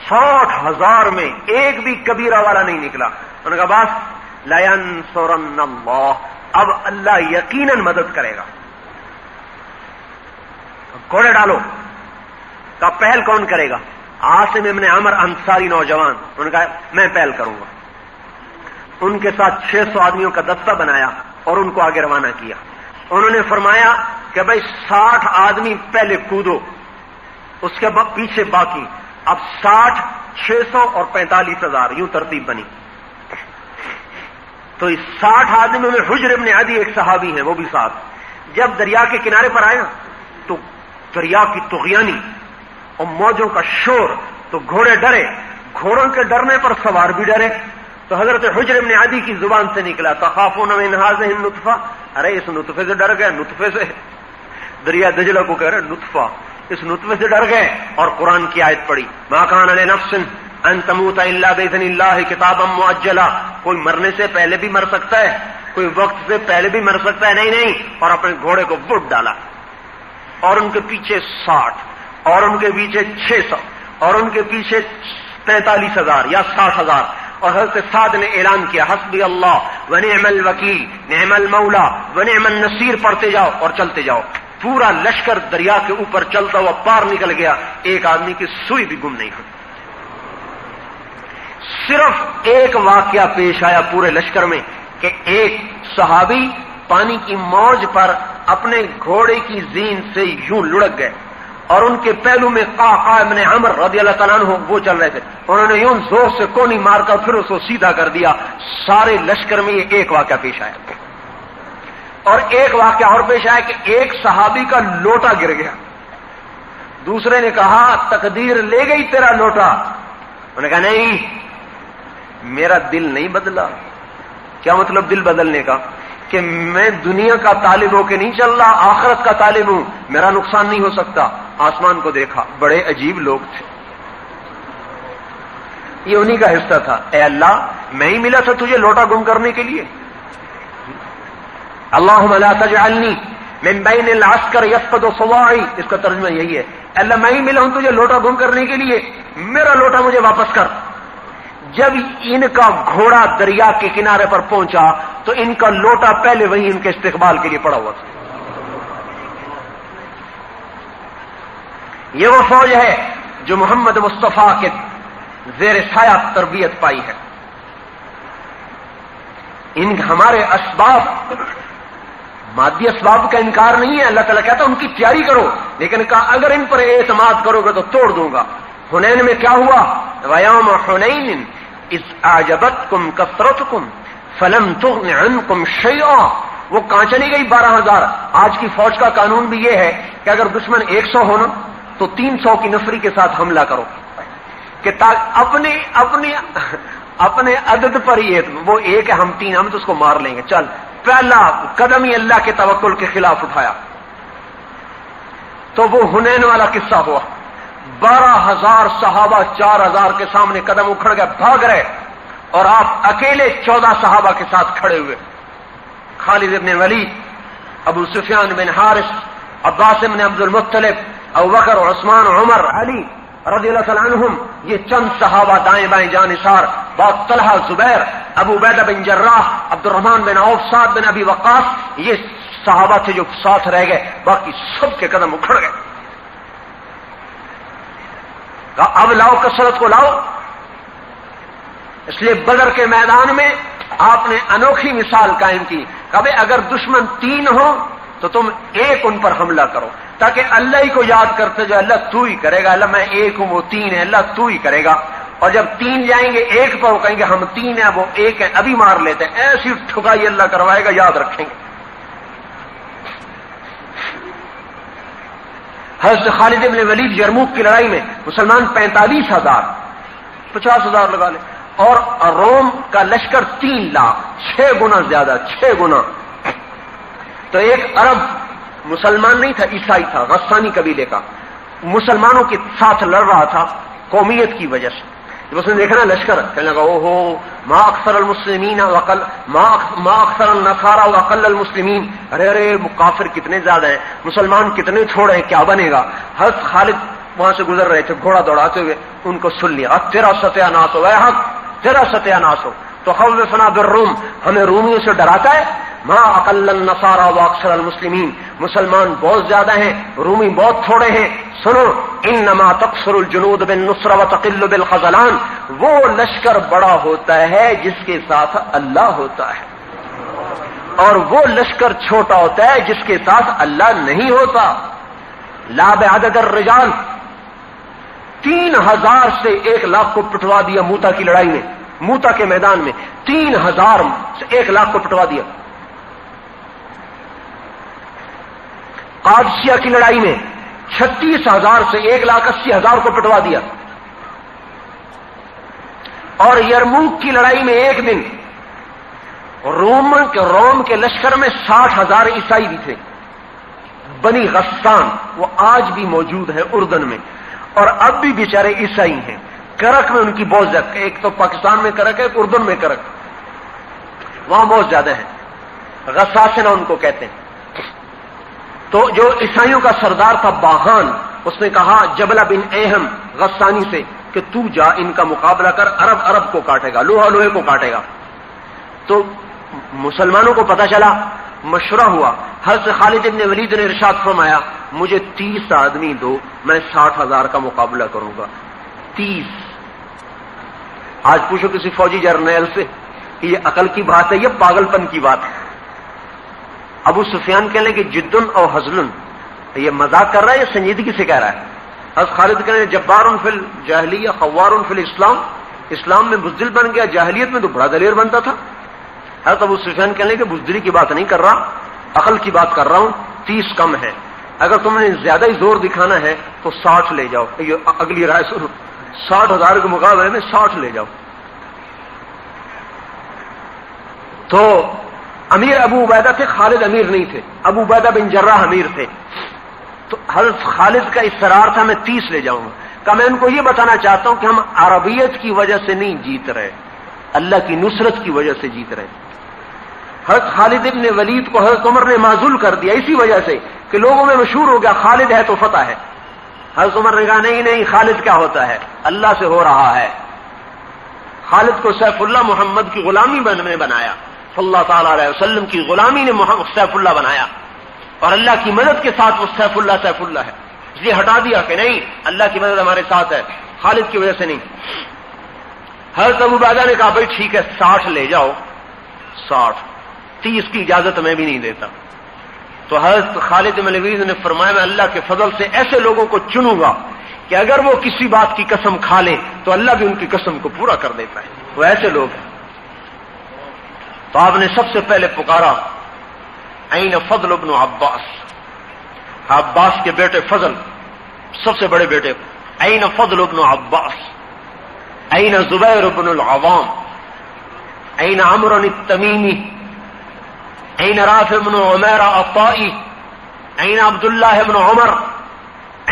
60,000 میں ایک بھی کبیرہ والا نہیں نکلا. انہوں نے کہا بس لَيَنْصُرَنَّ اللَّهُ، اب اللہ یقیناً مدد کرے گا. گھوڑے ڈالو. کا پہل کون کرے گا؟ عاصم ابن عمر انصاری نوجوان. انہوں نے کہا میں پہل کروں گا. ان کے ساتھ 600 آدمیوں کا دستہ بنایا اور ان کو آگے روانہ کیا. انہوں نے فرمایا کہ بھائی 60 آدمی پہلے کودو، اس کے بعد پیچھے باقی. اب 60، 600 اور 45,000 یوں ترتیب بنی. تو اس 60 آدمیوں میں حجر ابن عدی ایک صحابی ہیں، وہ بھی ساتھ. جب دریا کے کنارے پر آئے تو دریا کی طغیانی اور موجوں کا شور، تو گھوڑے ڈرے. گھوڑوں کے ڈرنے پر سوار بھی ڈرے. تو حضرت حجر ابن عدی کی زبان سے نکلا تخافون من هذه النطفہ، ارے اس نطفے سے ڈر گئے. نطفے سے دریا دجلہ کو کہہ رہے نطفہ، اس نطفے سے ڈر گئے. اور قرآن کی آیت پڑھی ما کان لنفس ان تموت الا باذن اللہ کتابا مؤجلا. کوئی مرنے سے پہلے بھی مر سکتا ہے، کوئی وقت سے پہلے بھی مر سکتا ہے. نہیں. اور اپنے گھوڑے کو وٹ ڈالا اور ان کے پیچھے 60 اور ان کے پیچھے 600 اور ان کے پیچھے 45,000 یا 60,000. اور حضرت سعد نے اعلان کیا حسبی اللہ ونعم الوکیل نعم المولا ونعم النصیر، پڑھتے جاؤ اور چلتے جاؤ. پورا لشکر دریا کے اوپر چلتا ہوا پار نکل گیا. ایک آدمی کی سوئی بھی گم نہیں ہوئی. صرف ایک واقعہ پیش آیا پورے لشکر میں کہ ایک صحابی پانی کی موج پر اپنے گھوڑے کی زین سے یوں لڑک گئے اور ان کے پہلو میں قعقاع ابن عمر رضی اللہ تعالیٰ عنہ وہ چل رہے تھے. انہوں نے یوں زور سے کونی مار کر پھر اس کو سیدھا کر دیا. سارے لشکر میں یہ ایک واقعہ پیش آیا. اور ایک واقعہ اور پیش آیا کہ ایک صحابی کا لوٹا گر گیا. دوسرے نے کہا تقدیر لے گئی تیرا لوٹا. انہوں نے کہا نہیں، میرا دل نہیں بدلا. کیا مطلب دل بدلنے کا؟ کہ میں دنیا کا طالب ہو کے نہیں چل رہا، آخرت کا طالب ہوں، میرا نقصان نہیں ہو سکتا. آسمان کو دیکھا، بڑے عجیب لوگ تھے. یہ انہی کا حصہ تھا. اے اللہ، میں ہی ملا تھا تجھے لوٹا گم کرنے کے لیے. اللہم لا تجعلنی من بین العسکر یفقد صواعی، اس کا ترجمہ یہی ہے. اللہ میں ہی ملا ہوں تجھے لوٹا گم کرنے کے لیے، میرا لوٹا مجھے واپس کر. جب ان کا گھوڑا دریا کے کنارے پر پہنچا تو ان کا لوٹا پہلے وہی ان کے استقبال کے لیے پڑا ہوا تھا. یہ وہ فوج ہے جو محمد مصطفیٰ کے زیر سایہ تربیت پائی ہے. ان ہمارے اسباب، مادی اسباب کا انکار نہیں ہے. اللہ تعالیٰ کہتا ہے ان کی تیاری کرو، لیکن کہا اگر ان پر اعتماد کرو گے تو توڑ دوں گا. حنین میں کیا ہوا؟ وَيَوْمَ حُنَيْنٍ اِذْ أَعْجَبَتْكُمْ كَثْرَتُكُمْ فَلَمْ تُغْنِ عَنْكُمْ شَيْئًا. وہ کہاں چلی گئی 12,000. آج کی فوج کا قانون بھی یہ ہے کہ اگر دشمن 100 ہونا تو 300 کی نفری کے ساتھ حملہ کرو کہ اپنے عدد پر ہی وہ ایک ہے، ہم 3 ہم تو اس کو مار لیں گے. چل، پہلا قدم ہی اللہ کے توکل کے خلاف اٹھایا. تو وہ حنین والا قصہ ہوا. 12,000 صحابہ 4,000 کے سامنے قدم اکھڑ گئے، بھاگ رہے، اور آپ اکیلے 14 صحابہ کے ساتھ کھڑے ہوئے. خالد بن ولید، ابو سفیان بن حارث، عباس بن عبد المطلب، ابو بکر، عثمان، عمر، علی رضی اللہ تعالیٰ عنہم. یہ چند صحابہ دائیں بائیں جانثار. بعد طلحہ، زبیر، ابو عبیدہ بن جراح، عبد الرحمن بن عوف، سعد بن ابی وقاص، یہ صحابہ تھے جو ساتھ رہ گئے. باقی سب کے قدم اکھڑ گئے. اب لاؤ، کثرت کو لاؤ. اس لیے بدر کے میدان میں آپ نے انوکھی مثال قائم کی. کبھی اگر دشمن 3 ہو تو تم ایک ان پر حملہ کرو تاکہ اللہ ہی کو یاد کرتے جو اللہ تو ہی کرے گا. اللہ میں 1 ہوں، وہ 3 ہے، اللہ تو ہی کرے گا. اور جب 3 جائیں گے 1 پر، وہ کہیں گے ہم 3 ہیں، وہ 1 ہے، ابھی مار لیتے ہیں. ایسی ٹھکائی اللہ کروائے گا، یاد رکھیں گے. حضرت خالد ابن ولید یرموک کی لڑائی میں مسلمان 45,000 50,000 لگا لے، اور روم کا لشکر 3 لاکھ، 6 گنا زیادہ، 6 گنا. تو ایک عرب مسلمان نہیں تھا، عیسائی تھا، غسانی قبیلے کا، مسلمانوں کے ساتھ لڑ رہا تھا قومیت کی وجہ سے. جب اس نے دیکھا نا لشکر، کہنے لگا او ہو ما اکثر المسلمین وقل ما اکثر النصارى وقل المسلمین، ارے ارے کافر کتنے زیادہ ہیں، مسلمان کتنے تھوڑے ہیں، کیا بنے گا. حضرت خالد وہاں سے گزر رہے تھے گھوڑا دوڑاتے ہوئے، ان کو سن لیا، تیرا ستیہ ناس ہو، اے حق تیرا ستیہ ناس ہو. تو خوفنا بالروم، ہمیں رومیوں سے ڈراتا ہے. ما اقل النصارى واکثر المسلمین، مسلمان بہت زیادہ ہیں، رومی بہت تھوڑے ہیں. سنو، انما تقصر الجنود بالنصر وتقل بالخذلان، وہ لشکر بڑا ہوتا ہے جس کے ساتھ اللہ ہوتا ہے، اور وہ لشکر چھوٹا ہوتا ہے جس کے ساتھ اللہ نہیں ہوتا. لا بعدد الرجال، 3,000 سے 1,00,000 کو پٹوا دیا موتا کی لڑائی میں، موتا کے میدان میں 3,000 سے 1,00,000 کو پٹوا دیا. قادسیہ کی لڑائی میں 36,000 سے 1,80,000 کو پٹوا دیا. اور یرموک کی لڑائی میں ایک دن روم کے لشکر میں 60,000 عیسائی بھی تھے. بنی غسان، وہ آج بھی موجود ہے اردن میں، اور اب بھی بیچارے عیسائی ہیں. کرک میں ان کی بہت زیادہ، ایک تو پاکستان میں کرک ہے، ایک اردن میں کرک، وہاں بہت زیادہ ہے. غساسنہ ان کو کہتے ہیں. تو جو عیسائیوں کا سردار تھا باہان، اس نے کہا جبلہ بن اہم غسانی سے کہ تو جا ان کا مقابلہ کر، عرب عرب کو کاٹے گا، لوہا لوہے کو کاٹے گا. تو مسلمانوں کو پتا چلا، مشورہ ہوا. حضرت خالد ابن ولید نے ارشاد فرمایا مجھے 30 آدمی دو، میں 60,000 کا مقابلہ کروں گا. 30. آج پوچھو کسی فوجی جرنیل سے کہ یہ عقل کی بات ہے یا پاگل پن کی بات ہے. ابو سفیان کہنے کہ جدن اور حزلن، یہ مذاق کر رہا ہے یا سنجیدگی سے کہہ رہا ہے. حضرت خالد کہنے جبار فی الجاہلیہ خوار فی الاسلام، اسلام میں بزدل بن گیا، جاہلیت میں تو بڑا دلیر بنتا تھا. حضرت ابو سفیان کہنے کہ بزدلی کی بات نہیں کر رہا، عقل کی بات کر رہا ہوں. 30 کم ہے، اگر تم نے زیادہ ہی زور دکھانا ہے تو 60 لے جاؤ. یہ اگلی رائے سنو، 60,000 کے مقابلے میں 60 لے جاؤ. تو امیر ابو عبیدہ تھے، خالد امیر نہیں تھے، ابو عبیدہ بن جراح امیر تھے. تو حضرت خالد کا اصرار تھا میں 30 لے جاؤں گا. کہ میں ان کو یہ بتانا چاہتا ہوں کہ ہم عربیت کی وجہ سے نہیں جیت رہے، اللہ کی نصرت کی وجہ سے جیت رہے. حضرت خالد ابن ولید کو حضرت عمر نے معزول کر دیا اسی وجہ سے کہ لوگوں میں مشہور ہو گیا خالد ہے تو فتح ہے. حضرت عمر نے کہا نہیں خالد کیا ہوتا ہے، اللہ سے ہو رہا ہے. خالد کو سیف اللہ محمد کی غلامی نے بنایا، صلی اللہ تعالی علیہ وسلم کی غلامی نے سیف اللہ بنایا، اور اللہ کی مدد کے ساتھ وہ سیف اللہ ہے. اس لیے ہٹا دیا کہ نہیں اللہ کی مدد ہمارے ساتھ ہے، خالد کی وجہ سے نہیں. حضرت ابو عبیدہ نے کہا بھائی ٹھیک ہے 60 لے جاؤ. 60، 30 کی اجازت میں بھی نہیں دیتا. تو حضرت خالد بن ولید نے فرمایا میں اللہ کے فضل سے ایسے لوگوں کو چنوں گا کہ اگر وہ کسی بات کی قسم کھا لیں تو اللہ بھی ان کی قسم کو پورا کر دیتا ہے. وہ ایسے لوگ ہیں. تو آپ نے سب سے پہلے پکارا این فضل ابن عباس، عباس کے بیٹے فضل، سب سے بڑے بیٹے، این فضل ابن عباس، این زبیر ابن العوام، این عمرو التمیمی، این رافع بن عمیرہ الطائی، این عبداللہ بن عمر،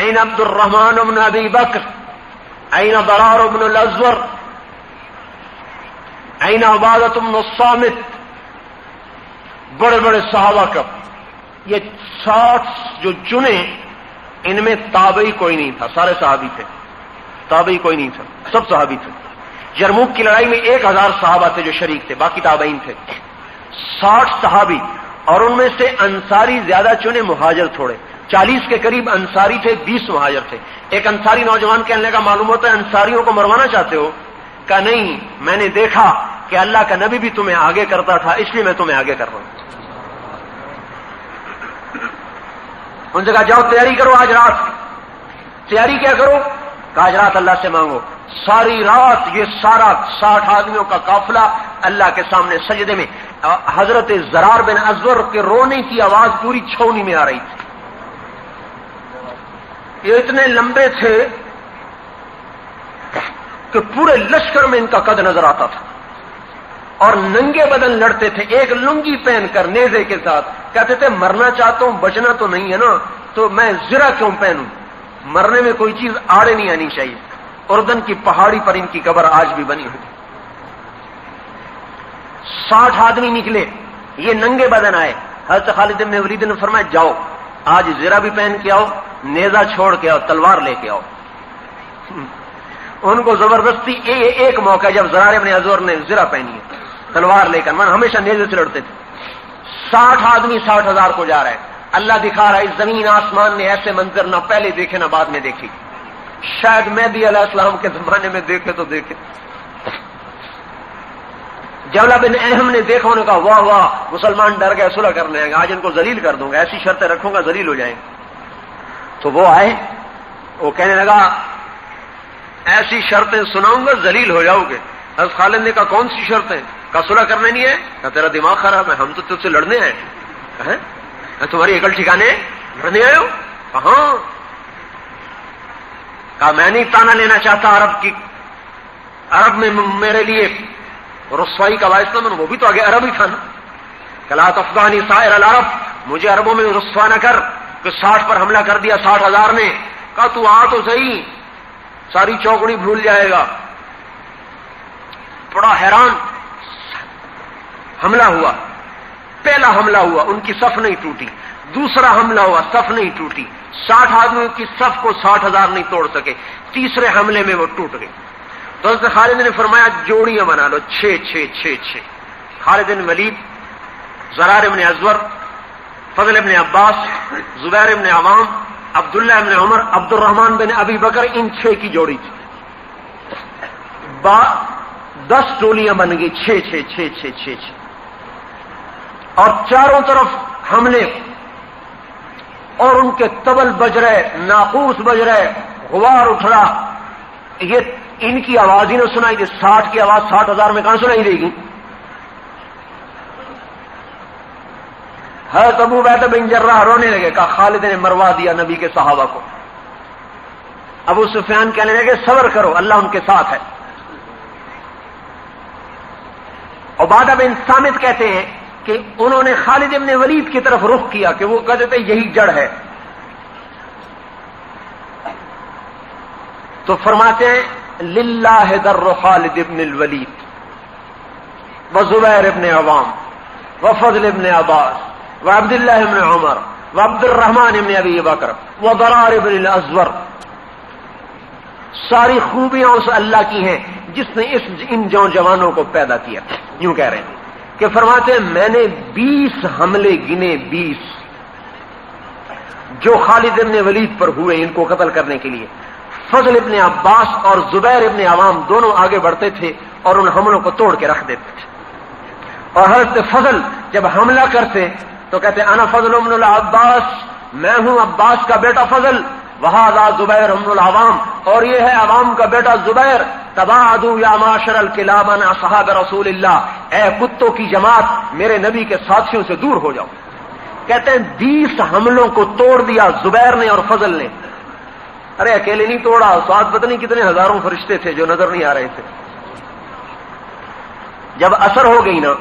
این عبد الرحمن بن ابی بکر، این ضرار بن الازور، این عبادۃ بن الصامت. بڑے بڑے صحابہ کا یہ 60 جو چنے، ان میں تابعی کوئی نہیں تھا، سارے صحابی تھے. تابعی کوئی نہیں تھا، سب صحابی تھے. یرموک کی لڑائی میں 1000 صحابہ تھے جو شریک تھے، باقی تابعین تھے. 60 صحابی، اور ان میں سے انصاری زیادہ چنے، مہاجر تھوڑے. 40 کے قریب انصاری تھے، 20 مہاجر تھے. ایک انصاری نوجوان کہنے لگا معلوم ہوتا ہے انصاریوں کو مروانا چاہتے ہو؟ کہا نہیں، میں نے دیکھا کہ اللہ کا نبی بھی تمہیں آگے کرتا تھا، اس لیے میں تمہیں آگے کر رہا ہوں. ان سے کہا جاؤ تیاری کرو، آج رات تیاری کیا کرو؟ کہ آج رات اللہ سے مانگو. ساری رات یہ سارا 60 آدمیوں کا قافلہ اللہ کے سامنے سجدے میں. حضرت زرار بن ازور کے رونے کی آواز پوری چھاؤنی میں آ رہی تھی. یہ اتنے لمبے تھے کہ پورے لشکر میں ان کا قد نظر آتا تھا، اور ننگے بدن لڑتے تھے، ایک لنگی پہن کر نیزے کے ساتھ. کہتے تھے مرنا چاہتا ہوں، بچنا تو نہیں ہے نا، تو میں زرہ کیوں پہنوں؟ مرنے میں کوئی چیز آڑے نہیں آنی چاہیے. اردن کی پہاڑی پر ان کی قبر آج بھی بنی ہوئی. 60 آدمی نکلے، یہ ننگے بدن آئے. حضرت خالد بن ولید نے فرمایا جاؤ آج زرہ بھی پہن کے آؤ، نیزہ چھوڑ کے آؤ، تلوار لے کے آؤ. ان کو زبردستی ایک موقع جب زرار ابن ازور نے زرہ پہنی ہے تلوار لے کر، ہمیشہ نیزے سے لڑتے تھے. 60 آدمی 60,000 کو جا رہا ہے. اللہ دکھا رہا ہے اس زمین آسمان نے ایسے منظر نہ پہلے دیکھے نہ بعد میں دیکھی. شاید مہدی علیہ السلام کے زمانے میں دیکھے تو دیکھے. جبلہ بن اہم نے دیکھا، انہوں نے کہا واہ واہ مسلمان ڈر گئے، صلح کرنے آئیں گے، آج ان کو ذلیل کر دوں گا، ایسی شرطیں رکھوں گا ذلیل ہو جائیں گے. تو وہ آئے، وہ کہنے لگا ایسی شرطیں سناؤں گا ذلیل ہو جاؤ گے. حضرت خالد نے کہا کون سی شرطیں؟ کہا صلح کرنے نہیں ہے. کہا تیرا دماغ خراب ہے، ہم تو تجھ سے لڑنے آئے ہیں. تمہاری عقل ٹھکانے لڑنے آئے ہو؟ کہاں؟ کہا میں نہیں تانا لینا چاہتا عرب میں میرے لیے رسوائی کا باعث نہ، وہ بھی تو آگے عرب ہی تھا نا. کلا تفغانی سائر العرب، مجھے عربوں میں رسوا نہ کر کہ 60 پر حملہ کر دیا 60,000 نے. کہا تو آ تو صحیح، ساری چوکڑی بھول جائے گا. بڑا حیران. حملہ ہوا، پہلا حملہ ہوا، ان کی صف نہیں ٹوٹی. دوسرا حملہ ہوا، صف نہیں ٹوٹی. 60 آدمیوں کی صف کو 60,000 نہیں توڑ سکے. تیسرے حملے میں وہ ٹوٹ گئی. تو حضرت خالد نے فرمایا جوڑیاں بنا لو، 6 6 6 6. خالد بن ولید، زرار بن ازور، فضل بن عباس، زبیر بن عوام، عبداللہ بن عمر، عبد الرحمن بن ابی بکر، ان 6 کی جوڑی تھی. 10 ٹولیاں بن گئی، 6 6 6 6 6 6. اور چاروں طرف حملے، اور ان کے طبل بج رہے، ناقوس بج رہے، غبار اٹھ رہا. یہ ان کی آواز ہی نہ سنائی دے. 60 کی آواز 60,000 میں کہاں سنائی دے گی؟ حضرت ابو عبیدہ بن جراح رونے لگے. کہا خالد نے مروا دیا نبی کے صحابہ کو. ابو سفیان کہنے لگے صبر کرو، اللہ ان کے ساتھ ہے. عبادہ بن صامت کہتے ہیں کہ انہوں نے خالد بن ولید کی طرف رخ کیا کہ وہ کہتے تھے یہی جڑ ہے. تو فرماتے ہیں للہ در خالد بن الولید وزبیر بن عوام وفضل بن عباس وعبداللہ بن عمر وعبد الرحمن بن ابی بکر وضرار بن الازور. ساری خوبیاں اس اللہ کی ہیں جس نے ان جوانوں کو پیدا کیا. یوں کہہ رہے ہیں کہ فرماتے ہیں میں نے 20 حملے گنے، 20 جو خالد بن ولید پر ہوئے ان کو قتل کرنے کے لیے. فضل ابن عباس اور زبیر ابن عوام دونوں آگے بڑھتے تھے اور ان حملوں کو توڑ کے رکھ دیتے تھے. اور حضرت فضل جب حملہ کرتے تو کہتے انا فضل ابن العباس، میں ہوں عباس کا بیٹا فضل، وہذا زبیر ابن العوام، اور یہ ہے عوام کا بیٹا زبیر. تباعدوا یا معاشر الکلاب عن اصحاب رسول اللہ، اے کتوں کی جماعت میرے نبی کے ساتھیوں سے دور ہو جاؤ. کہتے ہیں 20 حملوں کو توڑ دیا زبیر نے اور فضل نے. ارے اکیلے نہیں توڑا، ساتھ پتہ نہیں کتنے ہزاروں فرشتے تھے جو نظر نہیں آ رہے تھے. جب اثر ہو گئی نا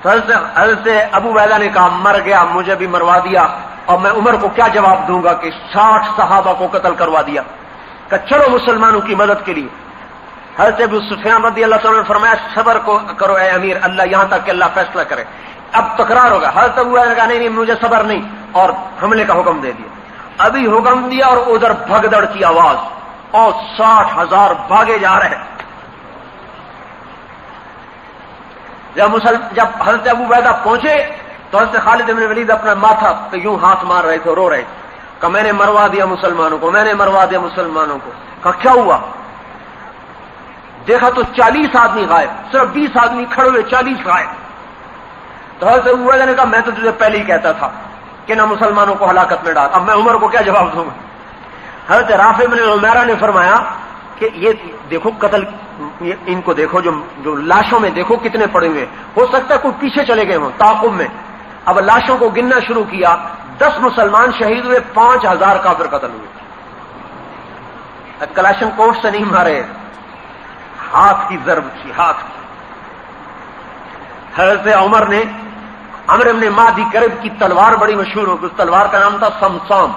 تو حضرت ابو عبیدہ نے کہا مر گیا، مجھے بھی مروا دیا، اور میں عمر کو کیا جواب دوں گا کہ 60 صحابہ کو قتل کروا دیا. کہ چلو مسلمانوں کی مدد کے لیے. حضرت ابو سفیان رضی اللہ عنہ نے فرمایا صبر کو کرو اے امیر، اللہ یہاں تک کہ اللہ فیصلہ کرے. اب تکرار ہوگا. حضرت ابو عبیدہ نے کہا نہیں مجھے صبر نہیں، اور حملے کا حکم دے دیا. ابھی حکم دیا اور ادھر بھگدڑ کی آواز، اور 60,000 بھاگے جا رہے. جب حضرت ابو عبیدہ پہنچے تو حضرت خالد بن ولید اپنا ماتھا تو یوں ہاتھ مار رہے تھے، رو رہے تھے کہ میں نے مروا دیا مسلمانوں کو، میں نے مروا دیا مسلمانوں کو. کہا کیا ہوا؟ دیکھا تو 40 آدمی غائب، صرف 20 آدمی کھڑے ہوئے، 40 غائب. تو حضرت ابو عبیدہ نے کہا میں تو تجھے پہلے ہی کہتا تھا کہ نہ مسلمانوں کو ہلاکت میں ڈال. اب میں عمر کو کیا جواب دوں گا؟ حضرت رافع بن عمیرہ نے فرمایا کہ یہ دیکھو قتل، ان کو دیکھو جو لاشوں میں دیکھو کتنے پڑے ہوئے، ہو سکتا ہے کوئی پیچھے چلے گئے ہوں تعاقب میں. اب لاشوں کو گننا شروع کیا، 10 مسلمان شہید ہوئے، 5,000 کافر قتل ہوئے. کلاشن کوف سے نہیں مارے، ہاتھ کی ضرب تھی، ہاتھ کی۔ حضرت عمر نے عمرو بن مادی کرب کی تلوار بڑی مشہور ہو گئی، اس تلوار کا نام تھا سمسام۔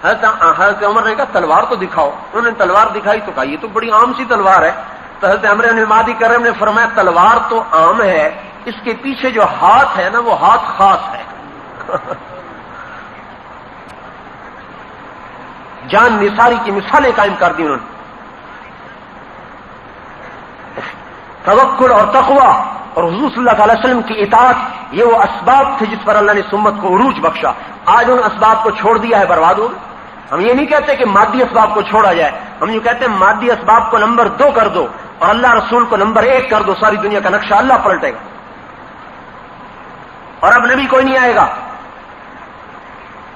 حضرت عمر نے کہا تلوار تو دکھاؤ، انہوں نے تلوار دکھائی تو کہا یہ تو بڑی عام سی تلوار ہے۔ تو حضرت عمرو بن مادی کرب نے فرمایا تلوار تو عام ہے، اس کے پیچھے جو ہاتھ ہے نا وہ ہاتھ خاص ہے۔ جان نثاری کی مثالیں قائم کر دی انہوں نے۔ توکل اور تقوی اور حضور صلی اللہ علیہ وسلم کی اطاعت، یہ وہ اسباب تھے جس پر اللہ نے سمت کو عروج بخشا۔ آج ان اسباب کو چھوڑ دیا ہے، برباد ہو۔ ہم یہ نہیں کہتے کہ مادی اسباب کو چھوڑا جائے، ہم یہ کہتے ہیں مادی اسباب کو نمبر 2 کر دو اور اللہ رسول کو نمبر 1 کر دو، ساری دنیا کا نقشہ اللہ پلٹے گا۔ اور اب نبی کوئی نہیں آئے گا،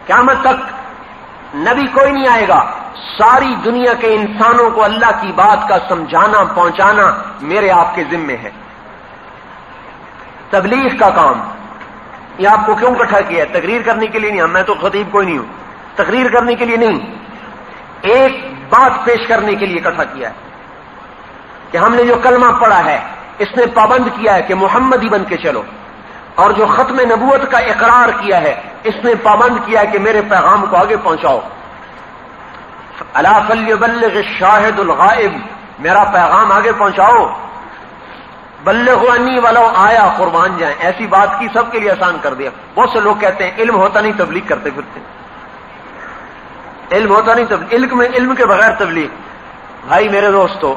قیامت تک نبی کوئی نہیں آئے گا، ساری دنیا کے انسانوں کو اللہ کی بات کا سمجھانا پہنچانا میرے آپ کے ذمے ہے۔ تبلیغ کا کام یہ آپ کو کیوں اکٹھا کیا ہے؟ تقریر کرنے کے لیے نہیں، میں تو خطیب کوئی نہیں ہوں، تقریر کرنے کے لیے نہیں، ایک بات پیش کرنے کے لیے اکٹھا کیا ہے کہ ہم نے جو کلمہ پڑھا ہے اس نے پابند کیا ہے کہ محمدی بن کے چلو، اور جو ختم نبوت کا اقرار کیا ہے اس نے پابند کیا ہے کہ میرے پیغام کو آگے پہنچاؤ۔ الا فلیبلغ الشاہد الغائب، میرا پیغام آگے پہنچاؤ۔ بلغوا انی ولو آیا، قربان جائیں، ایسی بات کی سب کے لیے آسان کر دیا۔ بہت سے لوگ کہتے ہیں علم ہوتا نہیں تبلیغ کرتے پھرتے، علم ہوتا نہیں تبلیغ، علم کے بغیر تبلیغ۔ بھائی میرے دوستو،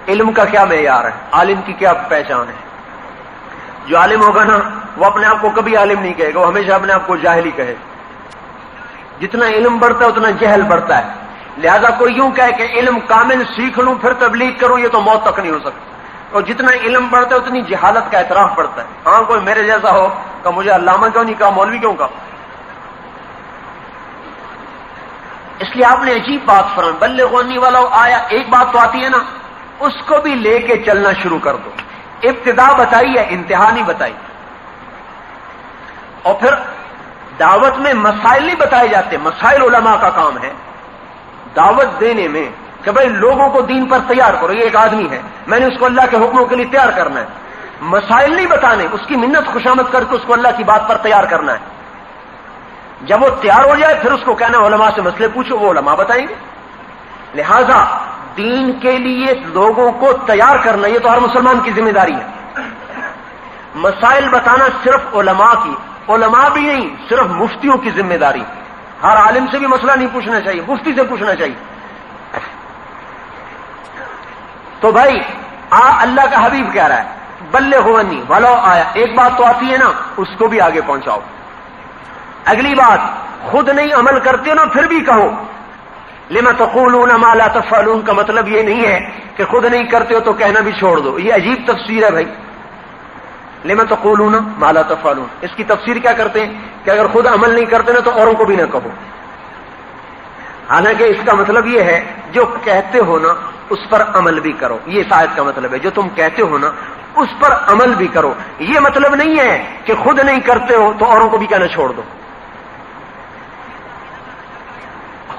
علم کا کیا معیار ہے؟ عالم کی کیا پہچان ہے؟ جو عالم ہوگا نا وہ اپنے آپ کو کبھی عالم نہیں کہے گا، وہ ہمیشہ اپنے آپ کو جاہل ہی کہے۔ جتنا علم بڑھتا ہے اتنا جہل بڑھتا ہے، لہذا کوئی یوں کہے کہ علم کامل سیکھ لوں پھر تبلیغ کروں، یہ تو موت تک نہیں ہو سکتا۔ اور جتنا علم بڑھتا ہے اتنی جہالت کا اعتراف بڑھتا ہے۔ ہاں کوئی میرے جیسا ہو کہ مجھے علامہ کیوں نہیں کہا، مولوی کیوں کہا؟ اس لیے آپ نے عجیب بات فرمائی، بلغوا انی ولو آیا، ایک بات تو آتی ہے نا اس کو بھی لے کے چلنا شروع کر دو۔ ابتدا بتائی ہے، انتہا نہیں بتائی۔ اور پھر دعوت میں مسائل نہیں بتائے جاتے، مسائل علماء کا کام ہے دعوت دینے میں کہ بھائی لوگوں کو دین پر تیار کرو۔ یہ ایک آدمی ہے، میں نے اس کو اللہ کے حکموں کے لیے تیار کرنا ہے، مسائل نہیں بتانے، اس کی منت خوشامد کر کے اس کو اللہ کی بات پر تیار کرنا ہے۔ جب وہ تیار ہو جائے پھر اس کو کہنا علماء سے مسئلے پوچھو، وہ علماء بتائیں گے۔ لہذا دین کے لیے لوگوں کو تیار کرنا یہ تو ہر مسلمان کی ذمہ داری ہے۔ مسائل بتانا صرف علماء کی، علماء بھی نہیں، صرف مفتیوں کی ذمہ داری۔ ہر عالم سے بھی مسئلہ نہیں پوچھنا چاہیے، مفتی سے پوچھنا چاہیے۔ تو بھائی اللہ کا حبیب کہہ رہا ہے بلغوا انی ولو آیا، ایک بات تو آتی ہے نا اس کو بھی آگے پہنچاؤ۔ اگلی بات، خود نہیں عمل کرتے ہو نا پھر بھی کہو، لما تقولون ما لا تفعلون کا مطلب یہ نہیں ہے کہ خود نہیں کرتے ہو تو کہنا بھی چھوڑ دو، یہ عجیب تفسیر ہے بھائی۔ لما تقولون ما لا تفعلون، اس کی تفسیر کیا کرتے ہیں کہ اگر خود عمل نہیں کرتے نا تو اوروں کو بھی نہ کہو۔ حالانکہ اس کا مطلب یہ ہے جو کہتے ہو نا اس پر عمل بھی کرو، یہ اس آیت کا مطلب ہے، جو تم کہتے ہو نا اس پر عمل بھی کرو۔ یہ مطلب نہیں ہے کہ خود نہیں کرتے ہو تو اوروں کو بھی کہنا چھوڑ دو۔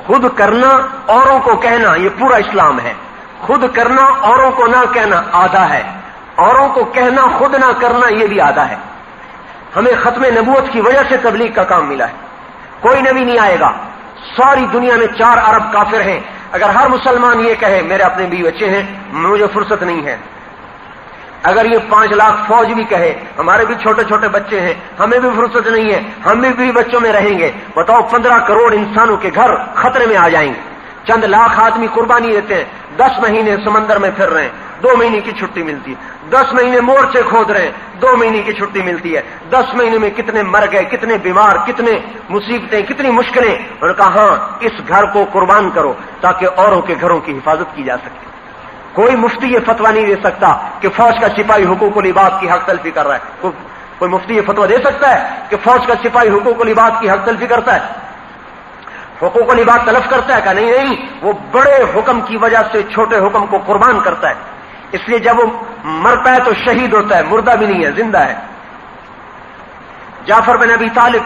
خود کرنا اوروں کو کہنا یہ پورا اسلام ہے، خود کرنا اوروں کو نہ کہنا آدھا ہے، اوروں کو کہنا خود نہ کرنا یہ بھی آدھا ہے۔ ہمیں ختم نبوت کی وجہ سے تبلیغ کا کام ملا ہے، کوئی نبی نہیں آئے گا، ساری دنیا میں 4 ارب کافر ہیں، اگر ہر مسلمان یہ کہے میرے اپنے بیوی بچے ہیں مجھے فرصت نہیں ہے، اگر یہ 5 لاکھ فوج بھی کہے ہمارے بھی چھوٹے چھوٹے بچے ہیں ہمیں بھی فرصت نہیں ہے، ہم بھی بچوں میں رہیں گے، بتاؤ 15 کروڑ انسانوں کے گھر خطرے میں آ جائیں گے، چند لاکھ آدمی قربانی دیتے ہیں، 10 مہینے سمندر میں پھر رہے ہیں، 2 مہینے کی چھٹی ملتی ہے، 10 مہینے مورچے کھود رہے ہیں، 2 مہینے کی چھٹی ملتی ہے، 10 مہینے میں کتنے مر گئے، کتنے بیمار، کتنے مصیبتیں، کتنی مشکلیں۔ انہوں نے کہا ہاں اس گھر کو قربان کرو تاکہ اوروں کے گھروں کی حفاظت کی جا سکے۔ کوئی مفتی یہ فتویٰ نہیں دے سکتا کہ فوج کا سپاہی حقوق العباد کی حق تلفی کر رہا ہے، کوئی مفتی یہ فتویٰ دے سکتا ہے کہ فوج کا سپاہی حقوق العباد کی حق تلفی کرتا ہے، حقوق العباد تلف کرتا ہے؟ کہ نہیں، وہ بڑے حکم کی وجہ سے چھوٹے حکم کو قربان کرتا ہے، اس لیے جب وہ مرتا ہے تو شہید ہوتا ہے، مردہ بھی نہیں ہے، زندہ ہے۔ جعفر بن ابی طالب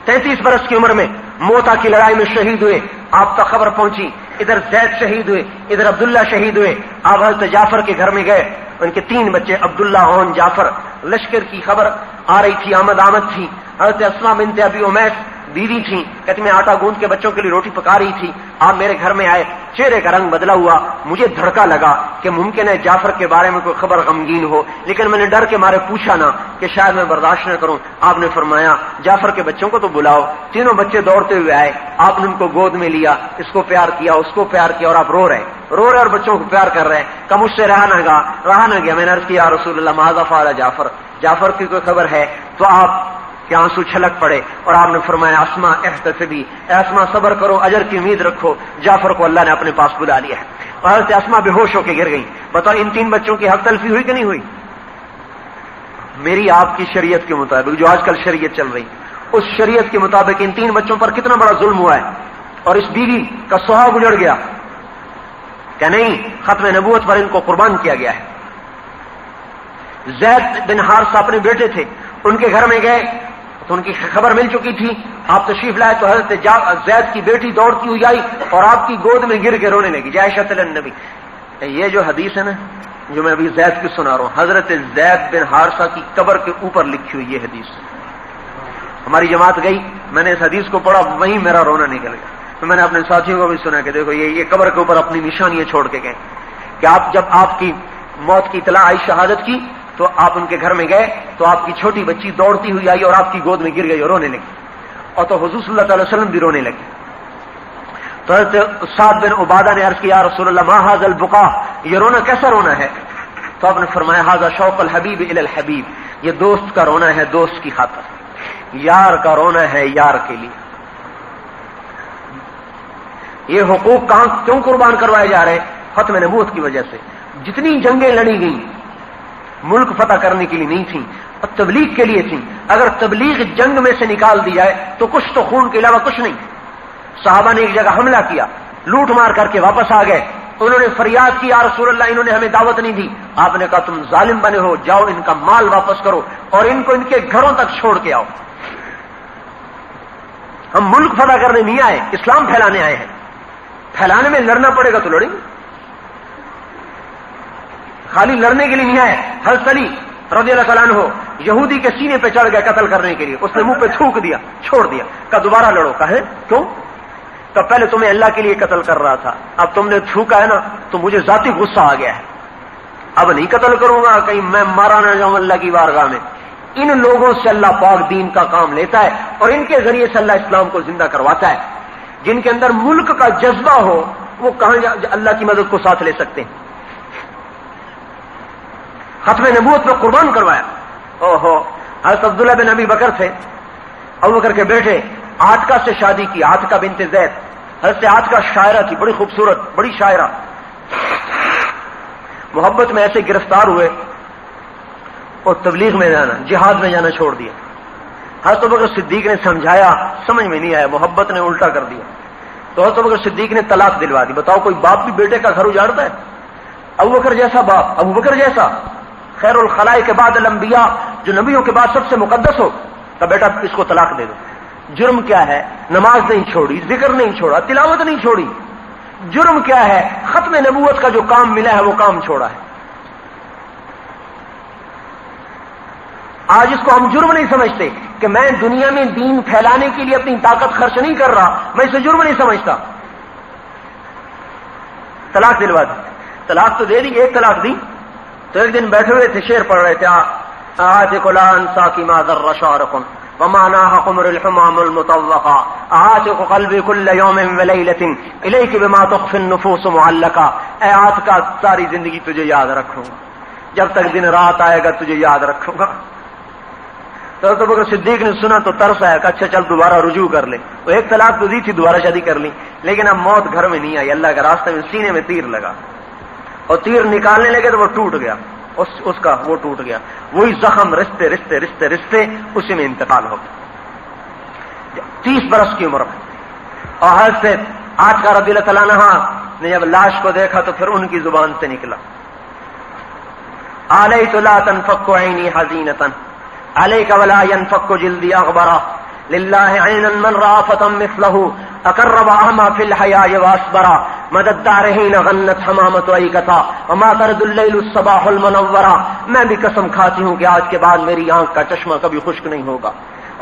33 برس کی عمر میں موتا کی لڑائی میں شہید ہوئے، آپ تک خبر پہنچی، ادھر زید شہید ہوئے، ادھر عبداللہ شہید ہوئے. آپ حضرت جعفر کے گھر میں گئے، ان کے 3 بچے عبداللہ اور جعفر. لشکر کی خبر آ رہی تھی، آمد تھی. حضرت اسماء بنت ابی امیس بیوی تھی، کہتی میں آٹا گوندھ کے بچوں کے لیے روٹی پکا رہی تھی، آپ میرے گھر میں آئے. چہرے کا رنگ بدلا ہوا، مجھے دھڑکا لگا کہ ممکن ہے جعفر کے بارے میں کوئی خبر غمگین ہو، لیکن میں نے ڈر کے مارے پوچھا نہ کہ شاید میں برداشت نہ کروں. آپ نے فرمایا جعفر کے بچوں کو تو بلاؤ. تینوں بچے دوڑتے ہوئے آئے، آپ نے ان کو گود میں لیا، اس کو پیار کیا، اس کو پیار کیا، اور آپ رو رہے اور بچوں کو پیار کر رہے. کہ مجھ سے رہا نہ گیا. میں نے عرض کیا رسول اللہ ماذا فعل جعفر کی کوئی خبر ہے؟ تو آپ کہ آنسو چھلک پڑے اور آپ نے فرمایا اسماء احتسبی، اے اسماء صبر کرو، اجر کی امید رکھو، جعفر کو اللہ نے اپنے پاس بلا لیا ہے. اور حضرت اسماء بے ہوش ہو کے گر گئی. بتاؤ ان 3 بچوں کی حق تلفی ہوئی کہ نہیں ہوئی؟ میری آپ کی شریعت کے مطابق، جو آج کل شریعت چل رہی، اس شریعت کے مطابق ان 3 بچوں پر کتنا بڑا ظلم ہوا ہے. اور اس بیوی کا سہاگ اجڑ گیا کہ نہیں، ختم نبوت پر ان کو قربان کیا گیا ہے. زید بن حارثہ اپنے بیٹے تھے، ان کے گھر میں گئے تو ان کی خبر مل چکی تھی. آپ تشریف لائے تو حضرت زید کی بیٹی دوڑتی ہوئی آئی اور آپ کی گود میں گر کے رونے لگی. جائشۃ النبی. یہ جو حدیث ہے نا جو میں ابھی زید کی سنا رہا ہوں، حضرت زید بن حارثہ کی قبر کے اوپر لکھی ہوئی یہ حدیث. ہماری جماعت گئی، میں نے اس حدیث کو پڑھا، وہیں میرا رونا نکل گیا. تو میں نے اپنے ساتھیوں کو بھی سنا کہ دیکھو یہ قبر کے اوپر اپنی نشانیاں چھوڑ کے گئے کہ جب آپ کی موت کی اطلاع آئی شہادت کی تو آپ ان کے گھر میں گئے تو آپ کی چھوٹی بچی دوڑتی ہوئی آئی اور آپ کی گود میں گر گئی اور رونے لگی. اور تو حضور صلی اللہ تعالی وسلم بھی رونے لگے. تو حضرت سعد بن عبادہ نے عرض کیا رسول اللہ ما ھذا البقاء، یہ رونا کیسا رونا ہے؟ تو آپ نے فرمایا ھذا شوق الحبیب الی الحبیب، یہ دوست کا رونا ہے دوست کی خاطر، یار کا رونا ہے یار کے لیے. یہ حقوق کیوں قربان کروائے جا رہے؟ ختم نبوت کی وجہ سے. جتنی جنگیں لڑی گئیں ملک فتح کرنے کے لیے نہیں تھیں اور تبلیغ کے لیے تھیں. اگر تبلیغ جنگ میں سے نکال دی جائے تو کچھ تو خون کے علاوہ کچھ نہیں. صحابہ نے ایک جگہ حملہ کیا، لوٹ مار کر کے واپس آ گئے. انہوں نے فریاد کی یا رسول اللہ انہوں نے ہمیں دعوت نہیں دی. آپ نے کہا تم ظالم بنے ہو، جاؤ ان کا مال واپس کرو اور ان کو ان کے گھروں تک چھوڑ کے آؤ. ہم ملک فتح کرنے نہیں آئے، اسلام پھیلانے آئے ہیں. پھیلانے میں لڑنا پڑے گا تو لڑیں گے، خالی لڑنے کے لیے نہیں آئے. حضرت علی رضی اللہ تعالیٰ عنہ یہودی کے سینے پہ چڑھ گئے قتل کرنے کے لیے، اس نے منہ پہ تھوک دیا، چھوڑ دیا. کہا دوبارہ لڑو. کہا ہے کیوں؟ تو پہلے تمہیں اللہ کے لیے قتل کر رہا تھا، اب تم نے تھوکا ہے نا تو مجھے ذاتی غصہ آ گیا ہے، اب نہیں قتل کروں گا، کہیں میں مارا نہ جاؤں اللہ کی بارگاہ میں. ان لوگوں سے اللہ پاک دین کا کام لیتا ہے اور ان کے ذریعے سے اللہ اسلام کو زندہ کرواتا ہے. جن کے اندر ملک کا جذبہ ہو وہ کہاں اللہ کی مدد کو ساتھ لے سکتے ہیں. ختم نبوت میں قربان کروایا. حضرت عبداللہ بن ابی بکر تھے، ابو بکر کے بیٹے، عاتکہ سے شادی کی، عاتکہ بنت زید. حضرت عاتکہ شاعرہ تھی، بڑی خوبصورت، بڑی شاعرہ. محبت میں ایسے گرفتار ہوئے اور تبلیغ میں جانا، جہاد میں جانا چھوڑ دیا. حضرت ابوبکر صدیق نے سمجھایا، سمجھ میں نہیں آیا، محبت نے الٹا کر دیا. تو حضرت ابوبکر صدیق نے طلاق دلوا دی. بتاؤ کوئی باپ بھی بیٹے کا گھر اجاڑتا ہے؟ ابوبکر جیسا باپ، ابوبکر جیسا خیر الخلائق کے بعد الانبیاء، جو نبیوں کے بعد سب سے مقدس ہو، تو بیٹا اس کو طلاق دے دو. جرم کیا ہے؟ نماز نہیں چھوڑی، ذکر نہیں چھوڑا، تلاوت نہیں چھوڑی. جرم کیا ہے؟ ختم نبوت کا جو کام ملا ہے وہ کام چھوڑا ہے. آج اس کو ہم جرم نہیں سمجھتے کہ میں دنیا میں دین پھیلانے کے لیے اپنی طاقت خرچ نہیں کر رہا، میں اسے جرم نہیں سمجھتا. طلاق دلوا دی. طلاق تو دے دی، ایک طلاق دی. تو ایک دن بیٹھے ہوئے تھے، شعر پڑھ رہے تھے، آتق لا انسا کی ما ذر شارق ومعناها قمر الحمام المطوقا آتق قلبی کل یوم ولیلۃ الیک بما تخفی النفوس معلقا. اے عاتقہ ساری زندگی تجھے یاد رکھوں گا، جب تک دن رات آئے گا تجھے یاد رکھوں گا. تو ابوبکر صدیق نے سنا تو ترس آیا کہ اچھا چل دوبارہ رجوع کر لے. تو ایک طلاق تو دی تھی، دوبارہ شادی کر لی، لیکن اب موت گھر میں نہیں آئی. اللہ کے راستے میں سینے میں تیر لگا اور تیر نکالنے لگے تو وہ ٹوٹ گیا، اس کا وہ ٹوٹ گیا. وہی زخم رستے رستے رستے رستے اسی میں انتقال ہو گیا 30 برس کی عمر میں. اور حضرت عاتکہ رضی اللہ تعالیٰ عنہ نے جب لاش کو دیکھا تو پھر ان کی زبان سے نکلا علیت لا تنفک عینی حزینۃ علیک ولا ينفک جلدی اغبرا للہ عینا من رافتا مثلہ اقرب احما فی الحیا واسبرا مدد دارہین غنت حمامت ویکتا وما ترد اللیل الصباح المنورا. میں بھی قسم کھاتی ہوں کہ آج کے بعد میری آنکھ کا چشمہ کبھی خشک نہیں ہوگا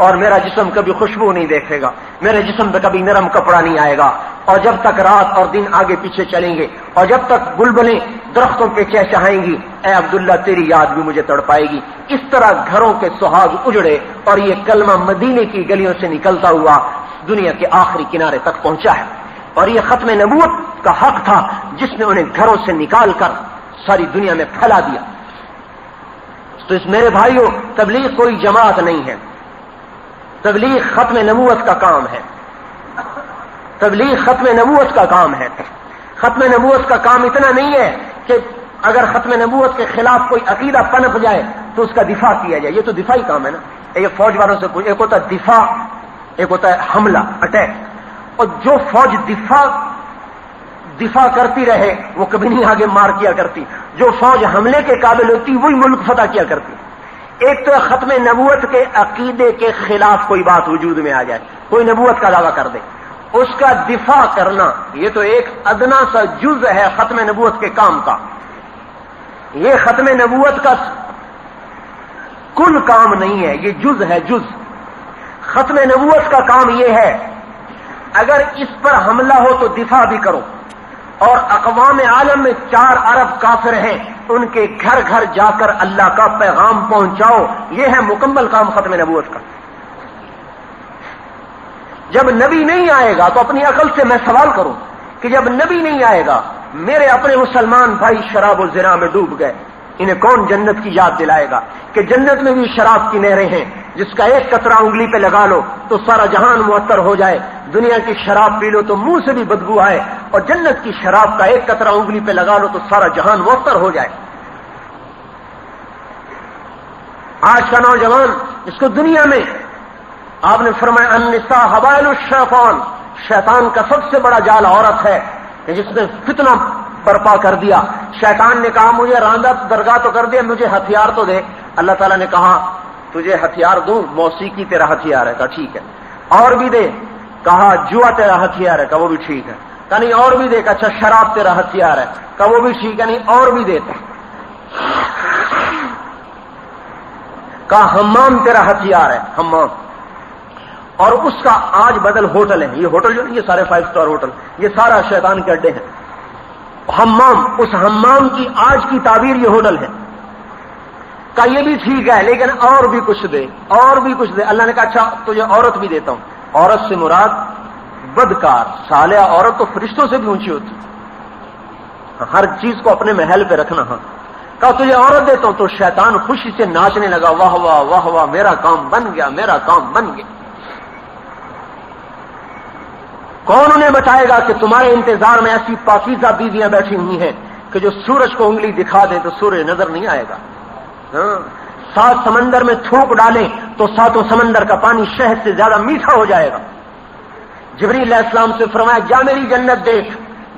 اور میرا جسم کبھی خوشبو نہیں دیکھے گا, میرے جسم پہ کبھی نرم کپڑا نہیں آئے گا. اور جب تک رات اور دن آگے پیچھے چلیں گے اور جب تک بلبلیں درختوں پہ چہچہائیں گی, اے عبداللہ تیری یاد بھی مجھے تڑپائے گی. اس طرح گھروں کے سہاگ اجڑے اور یہ کلمہ مدینے کی گلیوں سے نکلتا ہوا دنیا کے آخری کنارے تک پہنچا ہے. اور یہ ختم نبوت کا حق تھا جس نے انہیں گھروں سے نکال کر ساری دنیا میں پھیلا دیا. تو اس میرے بھائیوں, تبلیغ کوئی جماعت نہیں ہے, تبلیغ ختم نبوت کا کام ہے. تبلیغ ختم نبوت کا کام ہے. ختم نبوت کا کام اتنا نہیں ہے کہ اگر ختم نبوت کے خلاف کوئی عقیدہ پنپ جائے تو اس کا دفاع کیا جائے. یہ تو دفاعی کام ہے نا. یہ فوج والوں سے ایک ہوتا ہے دفاع, ایک ہوتا ہے حملہ, اٹیک. اور جو فوج دفاع کرتی رہے وہ کبھی نہیں آگے مار کیا کرتی. جو فوج حملے کے قابل ہوتی وہی ملک فتح کیا کرتی. ایک تو ختم نبوت کے عقیدے کے خلاف کوئی بات وجود میں آ جائے, کوئی نبوت کا دعویٰ کر دے, اس کا دفاع کرنا یہ تو ایک ادنا سا جز ہے ختم نبوت کے کام کا. یہ ختم نبوت کا کل کام نہیں ہے, یہ جز ہے, جز. ختم نبوت کا کام یہ ہے اگر اس پر حملہ ہو تو دفاع بھی کرو. اور اقوام عالم میں 4 ارب کافر ہیں, ان کے گھر گھر جا کر اللہ کا پیغام پہنچاؤ. یہ ہے مکمل کام ختم نبوت کا. جب نبی نہیں آئے گا تو اپنی عقل سے میں سوال کروں کہ جب نبی نہیں آئے گا, میرے اپنے مسلمان بھائی شراب و زنا میں ڈوب گئے, انہیں کون جنت کی یاد دلائے گا کہ جنت میں بھی شراب کی نہریں ہیں جس کا ایک قطرہ انگلی پہ لگا لو تو سارا جہان معطر ہو جائے. دنیا کی شراب پی لو تو منہ سے بھی بدبو آئے, اور جنت کی شراب کا ایک قطرہ انگلی پہ لگا لو تو سارا جہان معطر ہو جائے. آج کا نوجوان اس کو دنیا میں آپ نے فرمایا النساء حبائل الشیطان, شیطان کا سب سے بڑا جال عورت ہے کہ جس نے فتنہ برپا کر دیا. شیطان نے کہا مجھے راندہ درگاہ تو کر دیا, مجھے ہتھیار تو دے. اللہ تعالیٰ نے کہا تجھے ہتھیار دوں, موسیقی تیرا ہتھیار ہے. کہا ٹھیک ہے. اور بھی دے. کہا جوا تیرا ہتھیار ہے. کہا وہ بھی ٹھیک ہے. کہا نہیں اور بھی دے. کہا اچھا شراب تیرا ہتھیار ہے. کہا وہ بھی ٹھیک ہے, نہیں اور بھی دیتا. کہا حمام تیرا ہتھیار ہے, حمام. اور اس کا آج بدل ہوٹل ہے. یہ ہوٹل جو نہیں, یہ سارے 5 اسٹار ہوٹل, یہ سارا شیطان کے اڈے ہیں. حمام, اس حمام کی آج کی تعبیر یہ ہوٹل ہے. کہا یہ بھی ٹھیک ہے لیکن اور بھی کچھ دے, اور بھی کچھ دے. اللہ نے کہا اچھا تجھے عورت بھی دیتا ہوں. عورت سے مراد بدکار صالحہ عورت تو فرشتوں سے بھی اونچی ہوتی, ہر چیز کو اپنے محل پہ رکھنا. ہاں کہا تجھے عورت دیتا ہوں. تو شیطان خوشی سے ناچنے لگا, واہ واہ واہ واہ, میرا کام بن گیا, میرا کام بن گیا. کون انہیں بتائے گا کہ تمہارے انتظار میں ایسی پاکیزہ بیویاں بیٹھی ہوئی ہیں کہ جو سورج کو انگلی دکھا دیں تو سورج نظر نہیں آئے گا. 7 سمندر میں تھوک ڈالیں تو 7 سمندر کا پانی شہد سے زیادہ میٹھا ہو جائے گا. جبریل علیہ السلام سے فرمایا جا میری جنت دیکھ.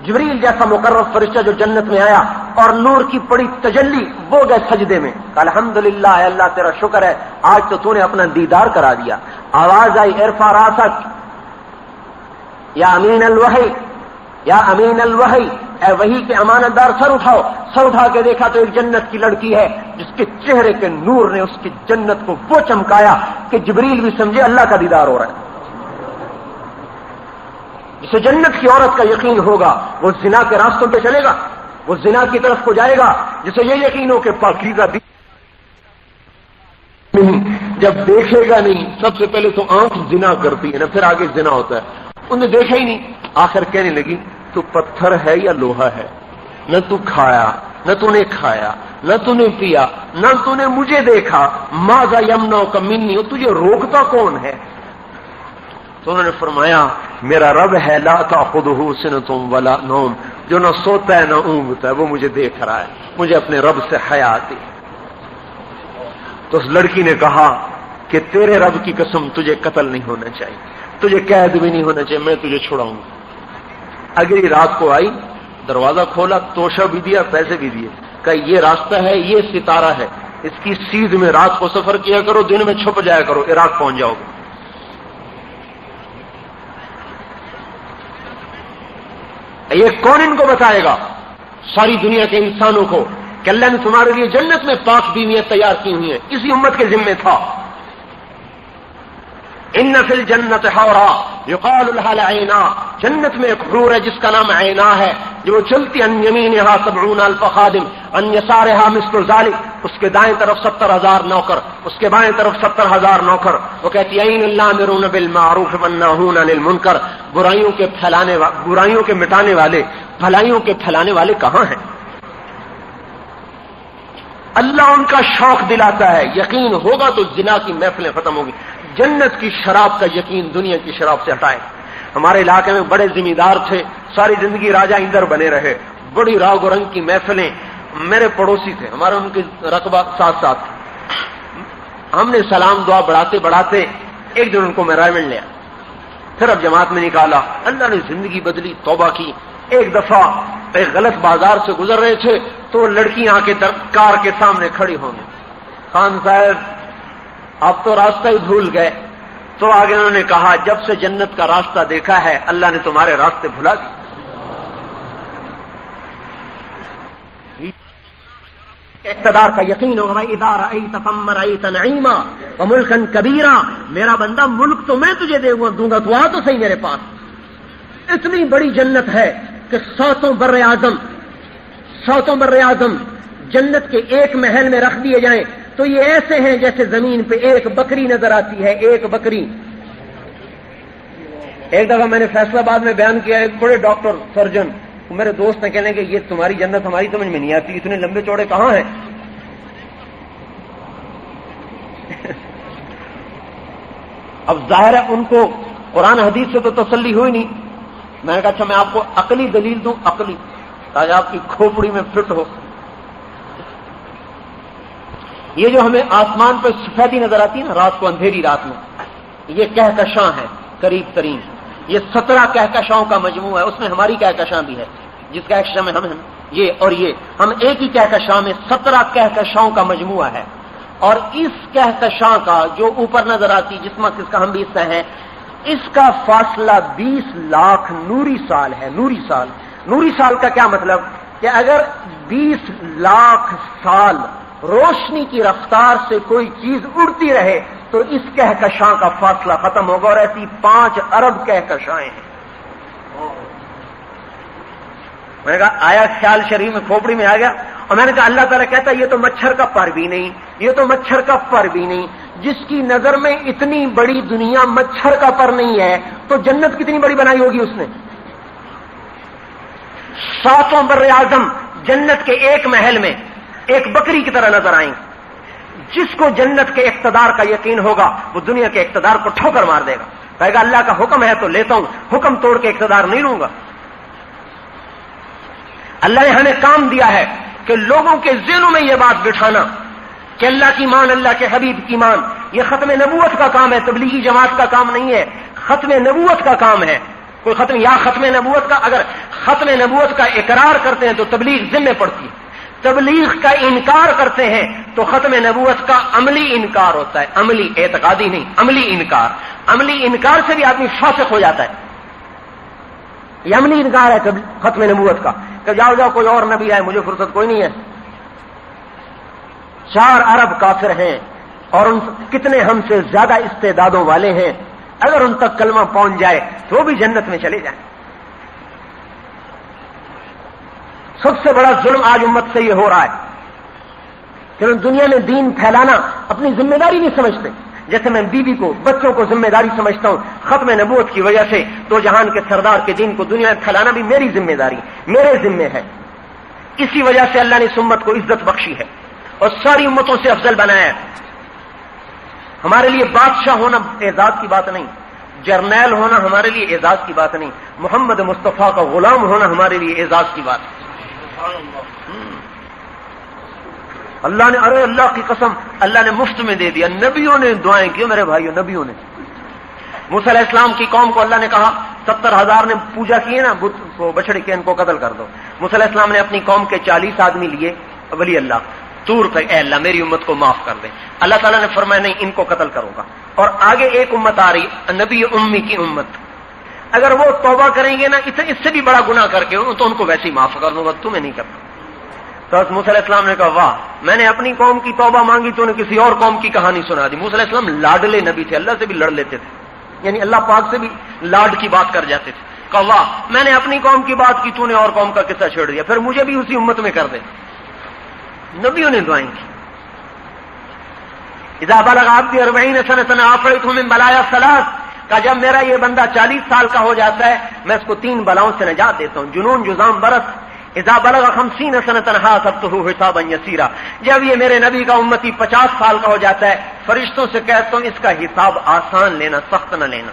جبریل جیسا مقرب فرشتہ جو جنت میں آیا اور نور کی بڑی تجلی, وہ گئے سجدے میں. الحمدللہ, اے اللہ تیرا شکر ہے آج تو نے اپنا دیدار کرا دیا. آواز آئی ارفع راسک یا امین الوحی, یا امین الوحی, اے وحی کے امانت دار سر اٹھاؤ. سر اٹھا کے دیکھا تو ایک جنت کی لڑکی ہے جس کے چہرے کے نور نے اس کی جنت کو وہ چمکایا کہ جبریل بھی سمجھے اللہ کا دیدار ہو رہا ہے. جسے جنت کی عورت کا یقین ہوگا وہ زنا کے راستوں پہ چلے گا, وہ زنا کی طرف کو جائے گا. جسے یہ یقین ہو کہ پاکیزہ نہیں, جب دیکھے گا نہیں, سب سے پہلے تو آنکھ زنا کرتی ہے نا, پھر آگے زنا ہوتا ہے. انہیں دیکھا ہی نہیں, آخر کہنے لگی تو پتھر ہے یا لوہا ہے, نہ تو کھایا نہ تو نے کھایا نہ تو نے پیا نہ تو نے مجھے دیکھا, ماذا یمنعک منی, تجھے روکتا کون ہے؟ تو انہوں نے فرمایا میرا رب ہے لا تأخذہ سنۃ ولا نوم, جو نہ سوتا ہے نہ اونگتا ہے, وہ مجھے دیکھ رہا ہے, مجھے اپنے رب سے حیا آتی. تو اس لڑکی نے کہا کہ تیرے رب کی قسم تجھے قتل نہیں ہونا چاہیے, تجھے قید بھی نہیں ہونا چاہیے, میں تجھے چھڑاؤں گا. اگلی رات کو آئی, دروازہ کھولا, توشہ بھی دیا, پیسے بھی دیے. کہ یہ راستہ ہے, یہ ستارہ ہے, اس کی سیدھ میں رات کو سفر کیا کرو, دن میں چھپ جایا کرو, عراق پہنچ جاؤ گے. یہ کون ان کو بتائے گا؟ ساری دنیا کے انسانوں کو کہ اللہ نے تمہارے لیے جنت میں پاک بیویاں تیار کی ہوئی ہیں. اسی امت کے ذمے تھا. ان فی الجنت حورا یقال لها العینا، جنت میں ایک حور ہے جس کا نام عینا ہے، جو چلتی ان یمینہا 70,000 خادم ان یسارہا مثل ذلک، اس کے دائیں طرف 70,000 نوکر، اس کے بائیں طرف 70,000 نوکر. وہ کہتی ہے این الامرون بالمعروف والناہون عن المنکر، برائیوں کے مٹانے والے، بھلائیوں کے پھیلانے والے کہاں ہیں؟ اللہ ان کا شوق دلاتا ہے. یقین ہوگا تو زنا کی محفلیں ختم ہوگی. جنت کی شراب کا یقین دنیا کی شراب سے ہٹائے. ہمارے علاقے میں بڑے ذمہ دار تھے، ساری زندگی راجہ اندر بنے رہے، بڑی راگ و رنگ کی محفلیں. میرے پڑوسی تھے، ہمارا ان کی رقبہ ساتھ ساتھ تھا. ہم نے سلام دعا بڑھاتے ایک دن ان کو میں رائے مل لیا، پھر اب جماعت میں نکالا. اللہ نے زندگی بدلی، توبہ کی. ایک دفعہ ایک غلط بازار سے گزر رہے تھے تو لڑکی آ کے کار کے سامنے کھڑی ہوں گی. خان صاحب آپ تو راستہ ہی بھول گئے. تو آگے انہوں نے کہا جب سے جنت کا راستہ دیکھا ہے اللہ نے تمہارے راستے بھلا دیے. اقتدار کا یقین ہوگا. اذا رأیت ثم رأیت نعیما وملکا کبیرا، میرا بندہ ملک تو میں تجھے دوں گا، تو آ تو صحیح میرے پاس. اتنی بڑی جنت ہے کہ ساتوں بر اعظم جنت کے ایک محل میں رکھ دیے جائیں تو یہ ایسے ہیں جیسے زمین پہ ایک بکری نظر آتی ہے. ایک بکری. ایک دفعہ میں نے فیصلہ آباد میں بیان کیا، ایک بڑے ڈاکٹر سرجن میرے دوست نے کہنے کہ یہ تمہاری جنت ہماری سمجھ میں نہیں آتی، اتنے لمبے چوڑے کہاں ہیں؟ اب ظاہر ہے ان کو قرآن حدیث سے تو تسلی ہوئی نہیں. میں نے کہا اچھا میں آپ کو عقلی دلیل دوں، عقلی، تاکہ آپ کی کھوپڑی میں فٹ ہو. یہ جو ہمیں آسمان پہ سفیدی نظر آتی ہے نا رات کو، اندھیری رات میں، یہ کہکشاں ہے قریب ترین. یہ 17 کہکشاؤں کا مجموعہ ہے. اس میں ہماری کہکشاں بھی ہے، جس کہکشاں میں ہم ہیں یہ اور یہ، ہم ایک ہی کہکشاں میں 17 کہکشاؤں کا مجموعہ ہے. اور اس کہکشاں کا جو اوپر نظر آتی جسم جس کا ہم بھی حصہ ہیں، اس کا فاصلہ 20 لاکھ نوری سال ہے. نوری سال کا کیا مطلب کہ اگر 20 لاکھ سال روشنی کی رفتار سے کوئی چیز اڑتی رہے تو اس کہکشاں کا فاصلہ ختم ہوگا. اور ایسی 5 ارب کہکشائیں ہیں. میں نے کہا آیا خیال شریف میں کھوپڑی میں آ گیا. اور میں نے کہا اللہ تعالیٰ کہتا ہے یہ تو مچھر کا پر بھی نہیں، یہ تو مچھر کا پر بھی نہیں. جس کی نظر میں اتنی بڑی دنیا مچھر کا پر نہیں ہے تو جنت کتنی بڑی بنائی ہوگی اس نے. 7 بر اعظم جنت کے ایک محل میں ایک بکری کی طرح نظر آئیں. جس کو جنت کے اقتدار کا یقین ہوگا وہ دنیا کے اقتدار کو ٹھوکر مار دے گا. کہے گا اللہ کا حکم ہے تو لیتا ہوں، حکم توڑ کے اقتدار نہیں لوں گا. اللہ نے ہمیں کام دیا ہے کہ لوگوں کے ذہنوں میں یہ بات بٹھانا کہ اللہ کی مان، اللہ کے حبیب کی مان. یہ ختم نبوت کا کام ہے، تبلیغی جماعت کا کام نہیں ہے. ختم نبوت کا کام ہے. کوئی ختم نبوت کا، اگر ختم نبوت کا اقرار کرتے ہیں تو تبلیغ ذمہ پڑتی ہے. تبلیغ کا انکار کرتے ہیں تو ختم نبوت کا عملی انکار ہوتا ہے. عملی، اعتقادی نہیں، عملی انکار. عملی انکار سے بھی آدمی فاسق ہو جاتا ہے. یہ عملی انکار ہے ختم نبوت کا کہ جاؤ کوئی اور نبی ہے، مجھے فرصت کوئی نہیں ہے. 4 ارب کافر ہیں اور ان کتنے ہم سے زیادہ استعدادوں والے ہیں. اگر ان تک کلمہ پہنچ جائے تو وہ بھی جنت میں چلے جائیں. سب سے بڑا ظلم آج امت سے یہ ہو رہا ہے کہ دنیا میں دین پھیلانا اپنی ذمہ داری نہیں سمجھتے. جیسے میں بیوی کو، بچوں کو ذمہ داری سمجھتا ہوں، ختم نبوت کی وجہ سے تو جہان کے سردار کے دین کو دنیا میں پھیلانا بھی میری ذمہ داری، میرے ذمہ ہے. اسی وجہ سے اللہ نے اس امت کو عزت بخشی ہے اور ساری امتوں سے افضل بنایا ہے. ہمارے لیے بادشاہ ہونا اعزاز کی بات نہیں، جرنیل ہونا ہمارے لیے اعزاز کی بات نہیں، محمد مصطفیٰ کا غلام ہونا ہمارے لیے اعزاز کی بات ہے. اللہ نے، ارے اللہ کی قسم، اللہ نے مفت میں دے دیا. نبیوں نے دعائیں کی میرے بھائیوں، نبیوں نے. موسیٰ علیہ السلام کی قوم کو اللہ نے کہا 70,000 نے پوجا کی ہے نا بت کو، بچڑے کے، ان کو قتل کر دو. موسیٰ علیہ السلام نے اپنی قوم کے 40 آدمی لیے، ولی اللہ طور پہ، اے اللہ میری امت کو معاف کر دے. اللہ تعالیٰ نے فرمایا نہیں، ان کو قتل کروں گا. اور آگے ایک امت آ رہی، نبی امی کی امت. اگر وہ توبہ کریں گے نا اس سے بھی بڑا گناہ کر کے تو ان کو ویسے ہی معاف کر دوں گا، تمہیں نہیں کرنا۔ تو حضرت موسیٰ علیہ السلام نے کہا واہ، میں نے اپنی قوم کی توبہ مانگی تو نے کسی اور قوم کی کہانی سنا دی۔ موسیٰ علیہ السلام لاڈلے نبی تھے، اللہ سے بھی لڑ لیتے تھے، یعنی اللہ پاک سے بھی لاڈ کی بات کر جاتے تھے۔ کہا واہ، میں نے اپنی قوم کی بات کی، تو نے اور قوم کا قصہ چھیڑ دیا، پھر مجھے بھی اسی امت میں کر دے۔ نبیوں نے دعائیں کی۔ اذا بلغ عبدی 40 سنة عافیتہ من بلایا ثلاث، کہ جب میرا یہ بندہ 40 سال کا ہو جاتا ہے میں اس کو 3 بلاؤں سے نجات دیتا ہوں، جنون، جذام، برس۔ اذا بلغ 50 سنة حاسبته حسابا یسیرا، جب یہ میرے نبی کا امتی 50 سال کا ہو جاتا ہے فرشتوں سے کہتا ہوں اس کا حساب آسان لینا، سخت نہ لینا۔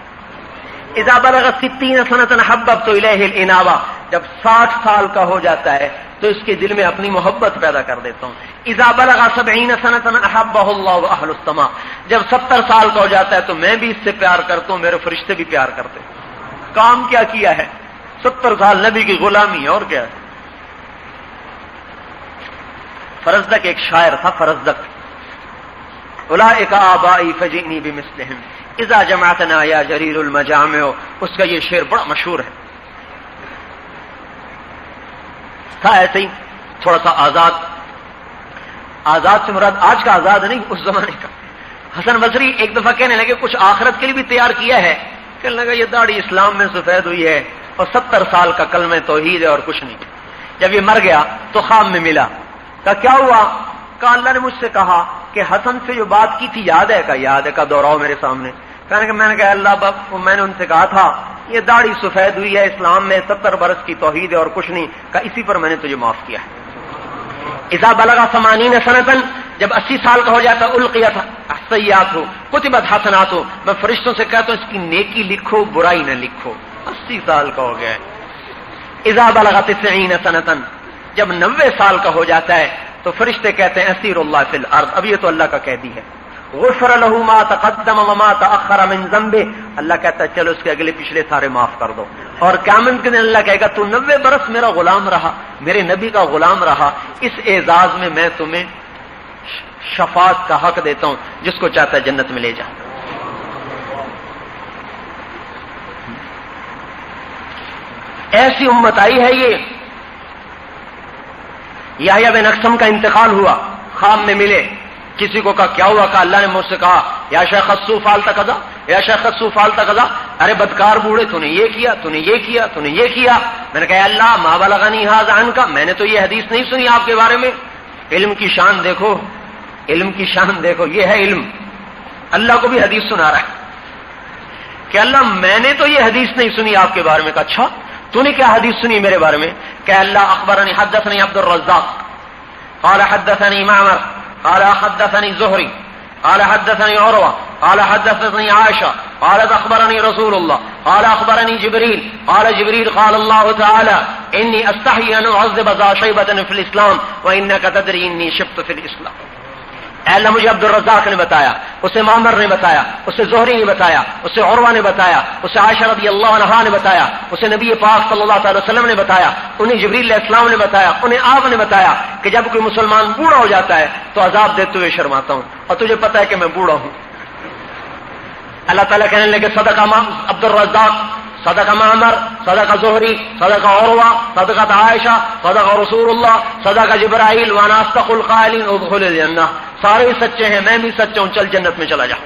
اذا بلغ 60 سنة حببت الیہ الانابہ، جب 60 سال کا ہو جاتا ہے تو اس کے دل میں اپنی محبت پیدا کر دیتا ہوں۔ اذا بلغ 70 سنة احبہ اللہ واہل السماء، جب 70 سال کا ہو جاتا ہے تو میں بھی اس سے پیار کرتا ہوں، میرے فرشتے بھی پیار کرتے ہیں۔ کام کیا کیا ہے؟ 70 سال نبی کی غلامی ہے، اور کیا ہے؟ فرزدق ایک شاعر تھا، فرزدق، اولئک آبائی فجئنی بمثلہم اذا جمعتنا یا جریر المجامع، اس کا یہ شعر بڑا مشہور ہے۔ تھا ایسے ہی تھوڑا سا آزاد سے مراد آج کا آزاد نہیں، اس زمانے کا۔ حسن بصری ایک دفعہ کہنے لگے کچھ آخرت کے لیے بھی تیار کیا ہے؟ کہنے لگا یہ داڑھی اسلام میں سفید ہوئی ہے اور 70 سال کا کلمہ توحید ہے اور کچھ نہیں۔ جب یہ مر گیا تو خواب میں ملا، کہا کیا ہوا؟ کہا اللہ نے مجھ سے کہا کہ حسن سے جو بات کی تھی یاد ہے؟ کہا یاد ہے۔ کہا دوہراؤ میرے سامنے۔ کہنے کہ میں نے کہا اللہ باپ، میں نے ان سے کہا تھا یہ داڑھی سفید ہوئی ہے اسلام میں 70 برس کی توحید ہے اور کچھ نہیں۔ کہا اسی پر میں نے تجھے معاف کیا ہے۔ اذا بلغ 80 سنة، جب 80 سال کا ہو جاتا القیت السیئات کتبت حسنات، میں فرشتوں سے کہتا ہوں اس کی نیکی لکھو، برائی نہ لکھو۔ 80 سال کا ہو گیا ہے۔ اذا بلغ 90 سنة، جب 90 سال کا ہو جاتا ہے تو فرشتے کہتے ہیں اسیر اللہ فی الارض، اب یہ تو اللہ کا قیدی ہے۔ غفر له ما تقدم وما تأخر من ذنبه، اللہ کہتا ہے چلو اس کے اگلے پچھلے سارے معاف کر دو۔ اور قیامت کے دن اللہ کہے گا تو 90 برس میرا غلام رہا، میرے نبی کا غلام رہا، اس اعزاز میں میں تمہیں شفاعت کا حق دیتا ہوں، جس کو چاہتا ہے جنت میں لے جا۔ ایسی امت آئی ہے یہ۔ یحییٰ بن اقسم کا انتقال ہوا، خواب میں ملے، کسی کو کہا کیا ہوا؟ کہا اللہ نے مجھ سے کہا یا شیخ خصو فعلت کذا، یا شیخ خصو فعلت کذا، ارے بدکار بوڑھے تو نے یہ کیا، تو نے یہ کیا، تو نے یہ کیا۔ میں نے کہا اللہ ما بلغنی ھذا عنک، میں نے تو یہ حدیث نہیں سنی آپ کے بارے میں۔ علم کی شان دیکھو، علم کی شان دیکھو، یہ ہے علم۔ اللہ کو بھی حدیث سنا رہا ہے کہ اللہ میں نے تو یہ حدیث نہیں سنی آپ کے بارے میں۔ کہا اچھا تو نے کیا حدیث سنی میرے بارے میں؟ کہ اللہ اخبرنی حدثنی عبد الرزاق قال حدثني معمر قال حدثني زهري قال حدثني عروة قال حدثني عائشة قالت أخبرني رسول الله قال أخبرني جبريل قال جبريل قال الله تعالى إني أستحي أن أعذب ذا شيبة في الإسلام وإنك تدري إني شبت في الإسلام۔ اے اللہ مجھے عبد الرزاق نے بتایا، اسے معمر نے بتایا، اسے زہری نے بتایا، اسے عروہ نے بتایا، اسے عائشہ رضی اللہ عنہا نے بتایا، اسے نبی پاک صلی اللہ علیہ وسلم نے بتایا، انہیں جبریل علیہ السلام نے بتایا، انہیں آپ نے بتایا کہ جب کوئی مسلمان بوڑھا ہو جاتا ہے تو عذاب دیتے ہوئے شرماتا ہوں، اور تجھے پتا ہے کہ میں بوڑھا ہوں۔ اللہ تعالیٰ کہنے لگے صدق عبد الرزاق، صدق معمر، صدق زہری، صدق عروہ، صدقت عائشہ، صدق رسول اللہ، صدق جبرائیل، وانا اصدق القائلین ادخل الجنہ۔ سارے سچے ہیں، میں بھی سچا ہوں، چل جنت میں چلا جا۔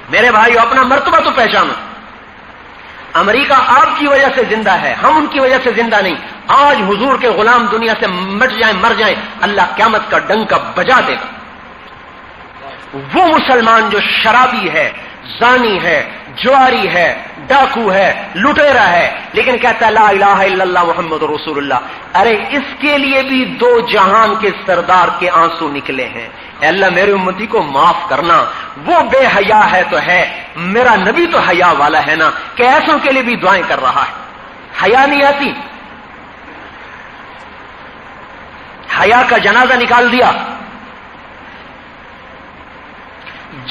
میرے بھائیو اپنا مرتبہ تو پہچانو۔ امریکہ آپ کی وجہ سے زندہ ہے، ہم ان کی وجہ سے زندہ نہیں۔ آج حضور کے غلام دنیا سے مٹ جائیں، مر جائیں، اللہ قیامت کا ڈنکا بجا دے گا۔ وہ مسلمان جو شرابی ہے، زانی ہے، جواری ہے، ڈاکو ہے، لٹیرا ہے، لیکن کہتا ہے لا الہ الا اللہ محمد رسول اللہ، ارے اس کے لیے بھی 2 جہان کے سردار کے آنسو نکلے ہیں۔ اے اللہ میرے امتی کو معاف کرنا، وہ بے حیا ہے تو ہے، میرا نبی تو حیا والا ہے نا، کہ ایسوں کے لیے بھی دعائیں کر رہا ہے۔ حیا نہیں آتی، حیا کا جنازہ نکال دیا۔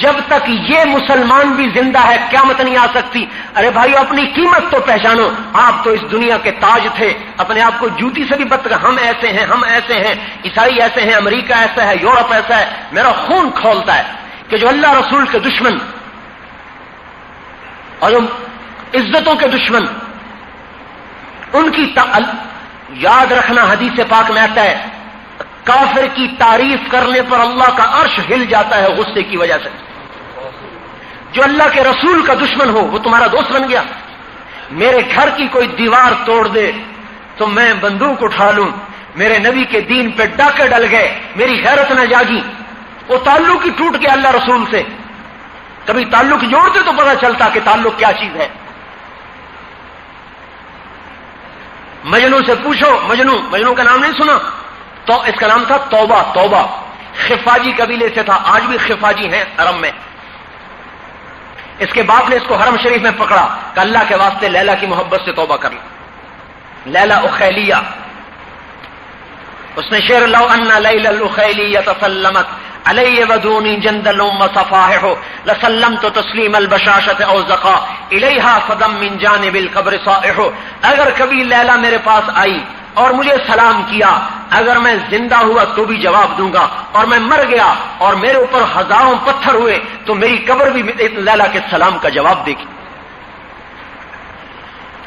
جب تک یہ مسلمان بھی زندہ ہے قیامت نہیں آ سکتی۔ ارے بھائیو اپنی قیمت تو پہچانو، آپ تو اس دنیا کے تاج تھے، اپنے آپ کو جوتی سے بھی بدتر، ہم ایسے ہیں، ہم ایسے ہیں، عیسائی ایسے ہیں، امریکہ ایسا ہے، یورپ ایسا ہے۔ میرا خون کھولتا ہے کہ جو اللہ رسول کے دشمن اور جو عزتوں کے دشمن ان کی یاد رکھنا، حدیث پاک میں آتا ہے کافر کی تعریف کرنے پر اللہ کا عرش ہل جاتا ہے غصے کی وجہ سے. جو اللہ کے رسول کا دشمن ہو وہ تمہارا دوست بن گیا. میرے گھر کی کوئی دیوار توڑ دے تو میں بندوق اٹھا لوں. میرے نبی کے دین پہ ڈاکے ڈل گئے، میری غیرت نہ جاگی، وہ تعلق ہی ٹوٹ گیا اللہ رسول سے. کبھی تعلق جوڑتے تو پتہ چلتا کہ تعلق کیا چیز ہے. مجنو سے پوچھو، مجنو کا نام نہیں سنا؟ تو اس کا نام تھا توبہ. خفاجی قبیلے سے تھا، آج بھی خفاجی ہیں حرم میں. اس کے باپ نے اس کو حرم شریف میں پکڑا کہ اللہ کے واسطے لیلا کی محبت سے توبہ کر لی. لیلا اخیلیہ، اس نے شعر لو ان لیلا الاخیلیہ تسلمت علی ودونی جندل صفاحہ لسلمت تسلیم البشاشۃ او زقا الیہا صدم من جانب القبر صائح. اگر کبھی لیلا میرے پاس آئی اور مجھے سلام کیا، اگر میں زندہ ہوا تو بھی جواب دوں گا، اور میں مر گیا اور میرے اوپر ہزاروں پتھر ہوئے تو میری قبر بھی لیلا کے سلام کا جواب دے گی.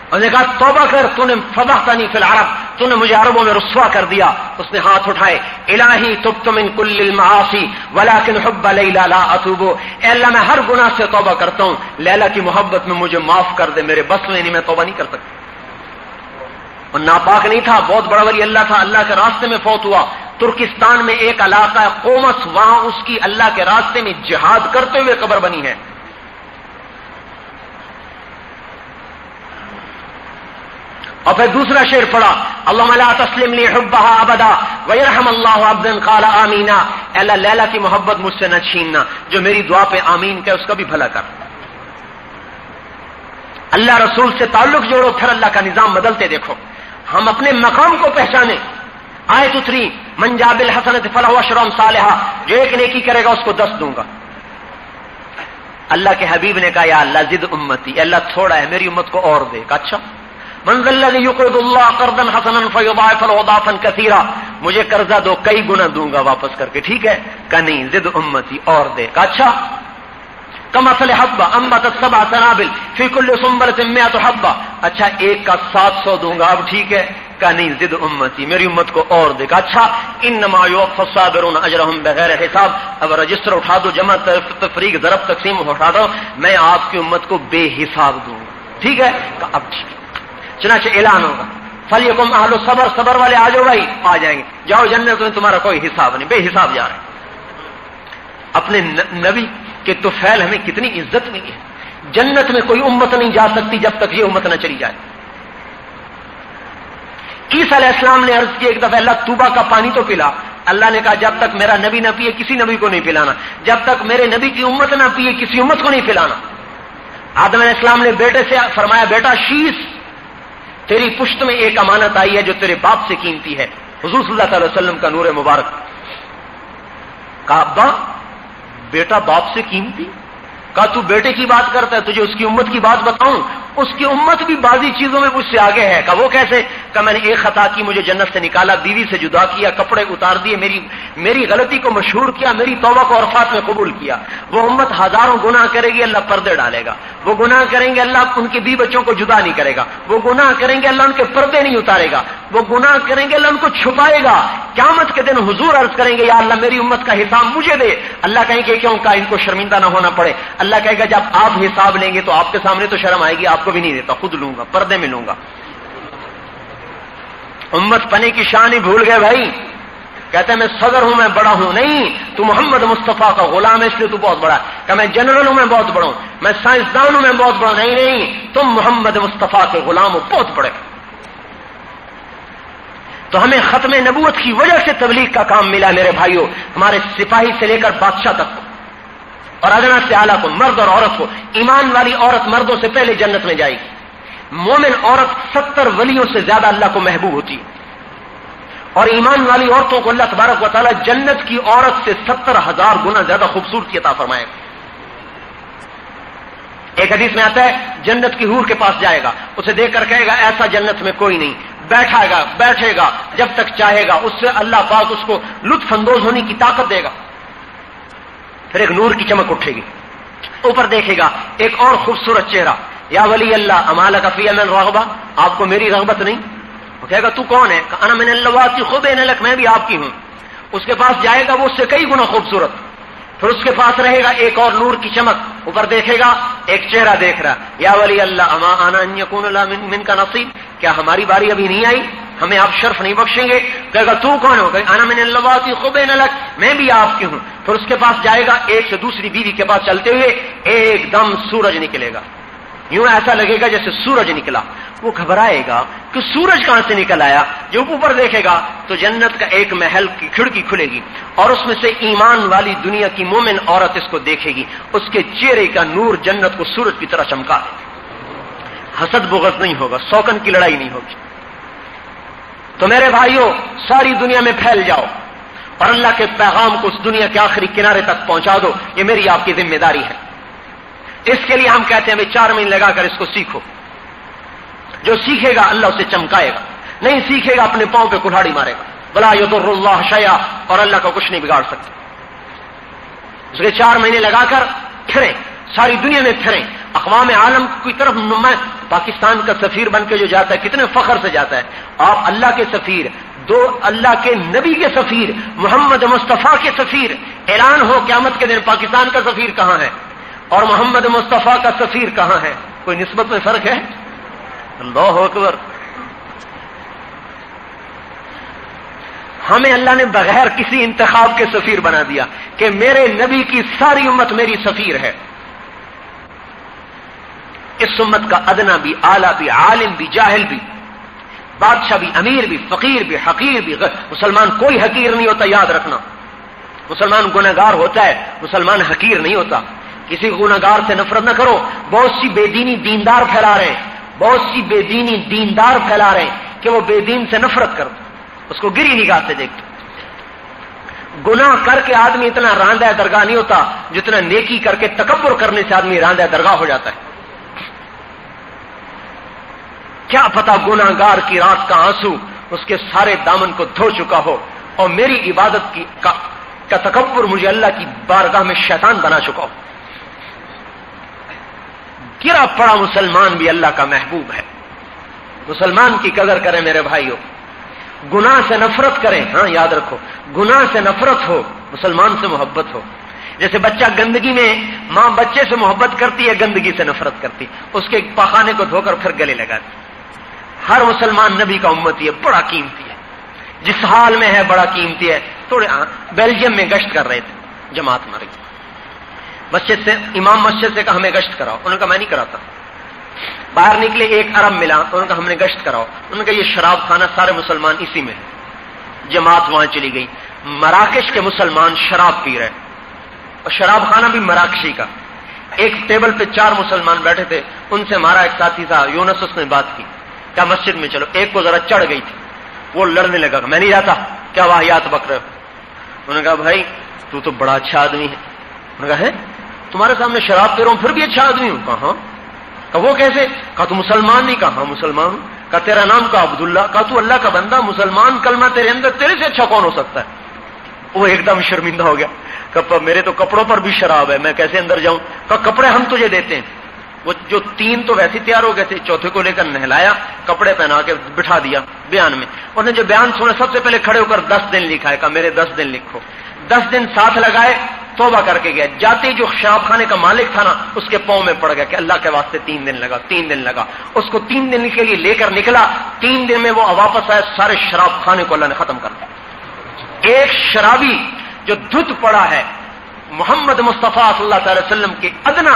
اور نے کہا توبہ کر، تو نے فضحتنی فی العرب، تو نے مجھے عربوں میں رسوا کر دیا. اس نے ہاتھ اٹھائے، الہی تبت من کل المعاصی ولکن حب لیلا لا اتوب. اے اللہ میں ہر گناہ سے توبہ کرتا ہوں، لیلا کی محبت میں مجھے معاف کر دے، میرے بس میں نہیں، میں توبہ نہیں کر سکتا. اور ناپاک نہیں تھا، بہت بڑا ولی اللہ تھا، اللہ کے راستے میں فوت ہوا. ترکستان میں ایک علاقہ ہے قومس، وہاں اس کی اللہ کے راستے میں جہاد کرتے ہوئے قبر بنی ہے. اور پھر دوسرا شعر پڑھا، اللہم لا تسلم لی حبہا ابدا ویرحم اللہ عبدا قال آمینا. اللہ لیلا کی محبت مجھ سے نہ چھیننا، جو میری دعا پہ آمین کہ اس کا بھی بھلا کر. اللہ رسول سے تعلق جوڑو، پھر اللہ کا نظام بدلتے دیکھو. ہم اپنے مقام کو پہچانے. آیت اتری من جاء بالحسنۃ فلہ عشر امثالھا، جو ایک نیکی کرے گا اس کو 10 دوں گا. اللہ کے حبیب نے کہا یا اللہ زد امتی، اللہ تھوڑا ہے میری امت کو اور دے. کہا اچھا، من ذا الذی یقرض اللہ قرضا حسنا فیضاعف له اضعافا کثیرا، مجھے قرضہ دو کئی گنا دوں گا واپس کر کے. ٹھیک ہے، کہا نہیں زد امتی اور دے. کہا اچھا، کمثل حبہ انبتت 7 سنابل فی کل سنبلۃ 100 حبہ، اچھا ایک کا 700 دوں گا. اب ٹھیک ہے، کہا نہیں زد امتی، میری امت کو اور دے. کہا اچھا، انما یوفی الصابرون اجرهم بغیر حساب. اب رجسٹر اٹھا دو، جمع تفریق ضرب تقسیم اٹھا دو، میں آپ کی امت کو بے حساب دوں گا. ٹھیک ہے، کہا اب ٹھیک ہے. چنانچہ اعلان ہوگا فلیکم اہل الصبر، صبر والے آ جاؤ بھائی، آ جائیں گے. جاؤ جنت میں، تمہارا کوئی حساب نہیں، بے حساب جا رہے ہیں. اپنے نبی کہ طفیل ہمیں کتنی عزت ملی ہے. جنت میں کوئی امت نہیں جا سکتی جب تک یہ امت نہ چلی جائے. عیسیٰ علیہ السلام نے عرض کی ایک دفعہ اللہ توبہ کا پانی تو پلا. اللہ نے کہا جب تک میرا نبی نہ پیے کسی نبی کو نہیں پلانا، جب تک میرے نبی کی امت نہ پیے کسی امت کو نہیں پلانا. آدم علیہ السلام نے بیٹے سے فرمایا بیٹا شیش، تیری پشت میں ایک امانت آئی ہے جو تیرے باپ سے قیمتی ہے، حضور صلی اللہ علیہ وسلم کا نور مبارک. کہا ابا بیٹا باپ سے قیمتی؟ کہا تو بیٹے کی بات کرتا ہے، تجھے اس کی امت کی بات بتاؤں؟ اس کی امت بھی بعضی چیزوں میں مجھ سے آگے ہے. کہا وہ کیسے؟ کہ میں نے ایک خطا کی، مجھے جنت سے نکالا، بیوی سے جدا کیا، کپڑے اتار دیے، میری غلطی کو مشہور کیا، میری توبہ کو عرفات میں قبول کیا. وہ امت ہزاروں گناہ کرے گی، اللہ پردے ڈالے گا. وہ گناہ کریں گے، اللہ ان کے بیوی بچوں کو جدا نہیں کرے گا. وہ گناہ کریں گے، اللہ ان کے پردے نہیں اتارے گا. وہ گناہ کریں گے، اللہ ان کو چھپائے گا. قیامت کے دن حضور عرض کریں گے یا اللہ میری امت کا حساب مجھے دے. اللہ کہیں گے کیوں؟ کہا ان کو شرمندہ نہ ہونا پڑے. اللہ کہے گا جب آپ حساب لیں گے تو آپ کے سامنے تو شرم آئے گی، آپ کو بھی نہیں دیتا، خود لوں گا، پردے میں لوں گا. امت پنے کی شان ہی بھول گئے بھائی. کہتے ہیں میں صدر ہوں، میں بڑا ہوں. نہیں، تو محمد مصطفیٰ کا غلام ہے اس لیے تو بہت بڑا. کہ میں جنرل ہوں، میں بہت بڑا ہوں. میں سائنسدان ہوں، میں بہت بڑا ہوں. نہیں، تم محمد مصطفیٰ کے غلام ہو، بہت بڑے. تو ہمیں ختم نبوت کی وجہ سے تبلیغ کا کام ملا میرے بھائیوں. ہمارے سپاہی سے لے کر بادشاہ تک اور ادنا سے اعلیٰ کو، مرد اور عورت کو. ایمان والی عورت مردوں سے پہلے جنت میں جائے گی. مومن عورت 70 ولیوں سے زیادہ اللہ کو محبوب ہوتی ہے. اور ایمان والی عورتوں کو اللہ تبارک و تعالیٰ جنت کی عورت سے 70,000 گنا زیادہ خوبصورتی عطا فرمائے گا. ایک حدیث میں آتا ہے جنت کی حور کے پاس جائے گا، اسے دیکھ کر کہے گا ایسا جنت میں کوئی نہیں. بیٹھے گا جب تک چاہے گا، اس سے اللہ پاک اس کو لطف اندوز ہونے کی طاقت دے گا. پھر ایک نور کی چمک اٹھے گی، اوپر دیکھے گا ایک اور خوبصورت چہرہ، یا ولی اللہ اما لک فی من رغبہ، آپ کو میری رغبت نہیں؟ وہ کہے گا تو کون ہے؟ انا من اللواتی خبین لک، میں بھی آپ کی ہوں۔ اس کے پاس جائے گا وہ اس سے کئی گنا خوبصورت، پھر اس کے پاس رہے گا ایک اور نور کی چمک، اوپر دیکھے گا ایک چہرہ دیکھ رہا، یا ولی اللہ اما انا ان یکون لنا من کا نصیب، کیا ہماری باری ابھی نہیں آئی، ہمیں آپ شرف نہیں بخشیں گے؟ کہے گا تو کون ہو؟ انا من اللواتی خبین لک، میں بھی آپ کی ہوں۔ پھر اس کے پاس جائے گا، ایک سے دوسری بیوی کے پاس چلتے ہوئے ایک دم سورج نکلے گا، یوں ایسا لگے گا جیسے سورج نکلا، وہ گھبرائے گا کہ سورج کہاں سے نکل آیا۔ جب اوپر دیکھے گا تو جنت کا ایک محل کی کھڑکی کھلے گی اور اس میں سے ایمان والی دنیا کی مومن عورت اس کو دیکھے گی، اس کے چہرے کا نور جنت کو سورج کی طرح چمکا دے، حسد بغض نہیں ہوگا، سوکن کی لڑائی نہیں ہوگی۔ تو میرے بھائیوں، ساری دنیا میں پھیل جاؤ اور اللہ کے پیغام کو اس دنیا کے آخری کنارے تک پہنچا دو، یہ میری آپ کی ذمہ داری ہے۔ اس کے لیے ہم کہتے ہیں 4 مہینے لگا کر اس کو سیکھو، جو سیکھے گا اللہ اسے چمکائے گا، نہیں سیکھے گا اپنے پاؤں پہ کلہاڑی مارے گا، بلا یضر اللہ شیئا، اور اللہ کا کچھ نہیں بگاڑ سکتا۔ اس کے 4 مہینے لگا کر پھریں، ساری دنیا میں پھریں، اقوام عالم کی طرف۔ میں پاکستان کا سفیر بن کے جو جاتا ہے کتنے فخر سے جاتا ہے، آپ اللہ کے سفیر، دو اللہ کے نبی کے سفیر، محمد مصطفیٰ کے سفیر، اعلان ہو قیامت کے دن پاکستان کا سفیر کہاں ہے اور محمد مصطفیٰ کا سفیر کہاں ہے، کوئی نسبت میں فرق ہے؟ اللہ اکبر۔ ہمیں اللہ نے بغیر کسی انتخاب کے سفیر بنا دیا کہ میرے نبی کی ساری امت میری سفیر ہے۔ اس امت کا ادنا بھی، اعلیٰ بھی، عالم بھی، جاہل بھی، بادشاہ بھی، امیر بھی، فقیر بھی، حقیر بھی، مسلمان کوئی حقیر نہیں ہوتا، یاد رکھنا۔ مسلمان گنہگار ہوتا ہے، مسلمان حقیر نہیں ہوتا۔ کسی گنہگار سے نفرت نہ کرو۔ بہت سی بے دینی دیندار پھیلا رہے ہیں، بہت سی بے دینی دیندار پھیلا رہے ہیں کہ وہ بے دین سے نفرت کرتا، اس کو گری نگاہ سے دیکھتا۔ گناہ کر کے آدمی اتنا راندہ درگاہ نہیں ہوتا جتنا نیکی کر کے تکبر کرنے سے آدمی راندہ درگاہ ہو جاتا ہے۔ کیا پتا گناہگار کی رات کا آنسو اس کے سارے دامن کو دھو چکا ہو اور میری عبادت کا تکبر مجھے اللہ کی بارگاہ میں شیطان بنا چکا ہو۔ گرا پڑا مسلمان بھی اللہ کا محبوب ہے۔ مسلمان کی قدر کریں میرے بھائیوں، گناہ سے نفرت کریں۔ ہاں یاد رکھو، گناہ سے نفرت ہو، مسلمان سے محبت ہو۔ جیسے بچہ گندگی میں، ماں بچے سے محبت کرتی ہے، گندگی سے نفرت کرتی، اس کے پاخانے کو دھو کر پھر گلے لگاتی۔ ہر مسلمان نبی کا امتی ہے، بڑا قیمتی ہے، جس حال میں ہے بڑا قیمتی ہے۔ تھوڑے بیلجیم میں گشت کر رہے تھے، جماعت مر گئی، مسجد سے امام مسجد سے کہا ہمیں گشت کراؤ، انہوں نے کہا میں نہیں کراتا۔ باہر نکلے ایک عرب ملا، انہوں نے کہا ہم نے گشت کراؤ، انہوں نے کہا یہ شراب خانہ سارے مسلمان اسی میں ہے۔ جماعت وہاں چلی گئی، مراکش کے مسلمان شراب پی رہے اور شراب خانہ بھی مراکشی کا۔ ایک ٹیبل پہ 4 مسلمان بیٹھے تھے، ان سے ہمارا ایک ساتھی تھا یونس، اس نے بات کی، کیا مسجد میں چلو۔ ایک کو ذرا چڑھ گئی تھی، وہ لڑنے لگا، میں نہیں جاتا، کیا واہیات بک رہے ہو؟ انہوں نے کہا بھائی تو بڑا اچھا آدمی ہے۔ انہوں نے کہا ہے تمہارے سامنے شراب پی رہا ہوں پھر بھی اچھا آدمی ہوں؟ کہا ہاں۔ کہا وہ کیسے؟ کہا تو مسلمان نہیں؟ کہا ہاں مسلمان ہوں۔ کہا تیرا نام؟ کہا عبداللہ۔ کہا تو اللہ کا بندہ، مسلمان کلمہ تیرے اندر، تیرے سے اچھا کون ہو سکتا ہے؟ وہ ایک دم شرمندہ ہو گیا، کہ میرے تو کپڑوں پر بھی شراب ہے، میں کیسے اندر جاؤں؟ کہا کپڑے ہم تجھے دیتے ہیں۔ وہ جو 3 تو ویسے تیار ہو گئے تھے، چوتھے کو لے کر نہلایا، کپڑے پہنا کے بٹھا دیا بیان میں۔ انہوں نے جو بیان سنا سب سے پہلے کھڑے ہو کر 10 دن لکھا ہے، کہا میرے 10 دن لکھو۔ 10 دن ساتھ لگائے، توبہ کر کے گیا۔ جاتے جو شراب خانے کا مالک تھا نا، اس کے پاؤں میں پڑ گیا کہ اللہ کے واسطے 3 دن لگا، 3 دن لگا۔ اس کو 3 دن کے لیے لے کر نکلا، 3 دن میں وہ واپس آیا، سارے شراب خانے کو اللہ نے ختم کر دیا۔ ایک شرابی جو دھت پڑا ہے محمد مصطفیٰ صلی اللہ تعالی وسلم کے ادنا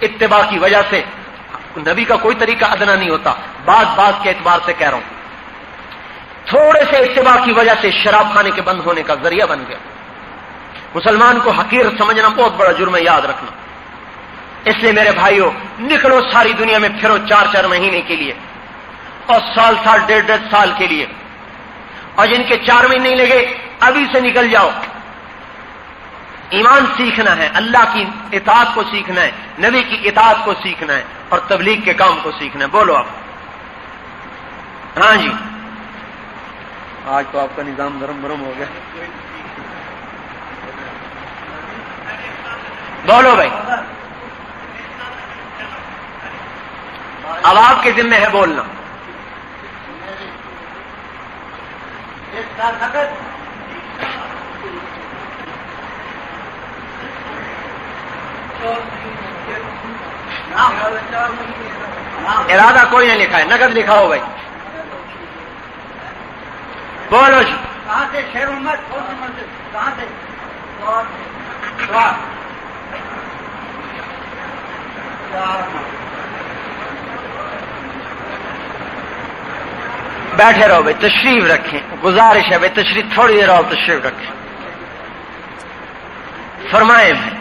اتباع کی وجہ سے، نبی کا کوئی طریقہ ادنا نہیں ہوتا، بات کے اعتبار سے کہہ رہا ہوں، تھوڑے سے اتباع کی وجہ سے شراب خانے کے بند ہونے کا ذریعہ بن گیا۔ مسلمان کو حقیر سمجھنا بہت بڑا جرم ہے، یاد رکھنا۔ اس لیے میرے بھائیوں، نکلو ساری دنیا میں پھرو 4 مہینے کے لیے اور سال 1.5 سال کے لیے، اور جن کے 4 مہینے نہیں لگے ابھی سے نکل جاؤ۔ ایمان سیکھنا ہے، اللہ کی اطاعت کو سیکھنا ہے، نبی کی اطاعت کو سیکھنا ہے، اور تبلیغ کے کام کو سیکھنا ہے۔ بولو آپ۔ ہاں جی، آج تو آپ کا نظام نرم برم ہو گیا۔ بولو بھائی۔ اب آپ کے ذمہ ہے بولنا. ارادہ کوئی نہیں لکھا ہے, نقد لکھا ہو بھائی. بولو جی.
کہاں سے شیر محمد کہاں سے
بیٹھے رہو بھائی, تشریف رکھیں. گزارش ہے بھائی تشریف تھوڑی دیر اور تشریف رکھیں. فرمائیں بھائی,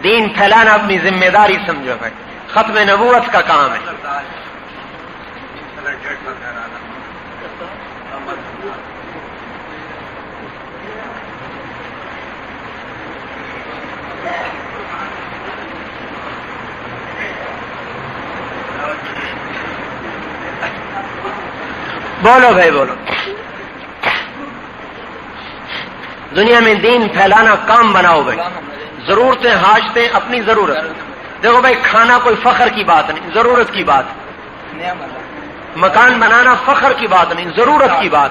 دین پھیلانا اپنی ذمہ داری سمجھو بھائی, ختم نبوت کا کام ہے. بولو بھائی بولو. دنیا میں دین پھیلانا کام بناؤ بھائی. ضرورتیں حاجتیں اپنی ضرورت. دیکھو بھائی, کھانا کوئی فخر کی بات نہیں, ضرورت کی بات. مکان بنانا فخر کی بات نہیں, ضرورت کی بات.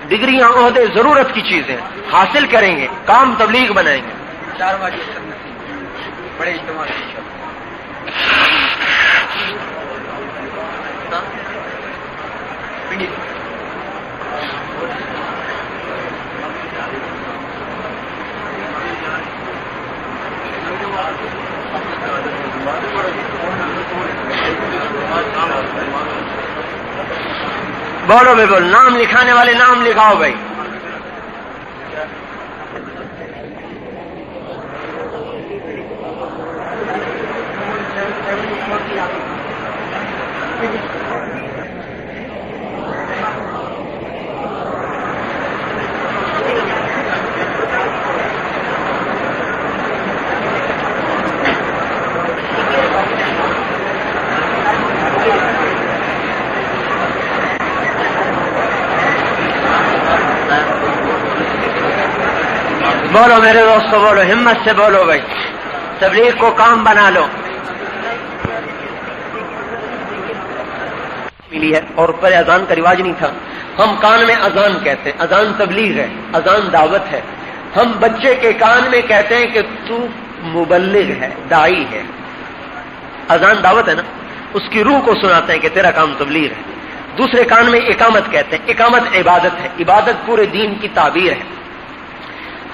ڈگریاں عہدے ضرورت کی چیزیں, حاصل کریں گے, کام تبلیغ بنائیں گے.
بڑے اجتماع
بولو بھائی بولو. نام لکھانے والے نام لکھاؤ بھائی. بولو میرے دوستو, بولو, ہمت سے بولو بھائی. تبلیغ کو کام بنا لو. ملی ہے اور پہلے اذان کا رواج نہیں تھا. ہم کان میں اذان کہتے ہیں, اذان تبلیغ ہے, اذان دعوت ہے. ہم بچے کے کان میں کہتے ہیں کہ تو مبلغ ہے, داعی ہے. اذان دعوت ہے نا, اس کی روح کو سناتے ہیں کہ تیرا کام تبلیغ ہے. دوسرے کان میں اقامت کہتے ہیں, اقامت عبادت ہے, عبادت پورے دین کی تعبیر ہے.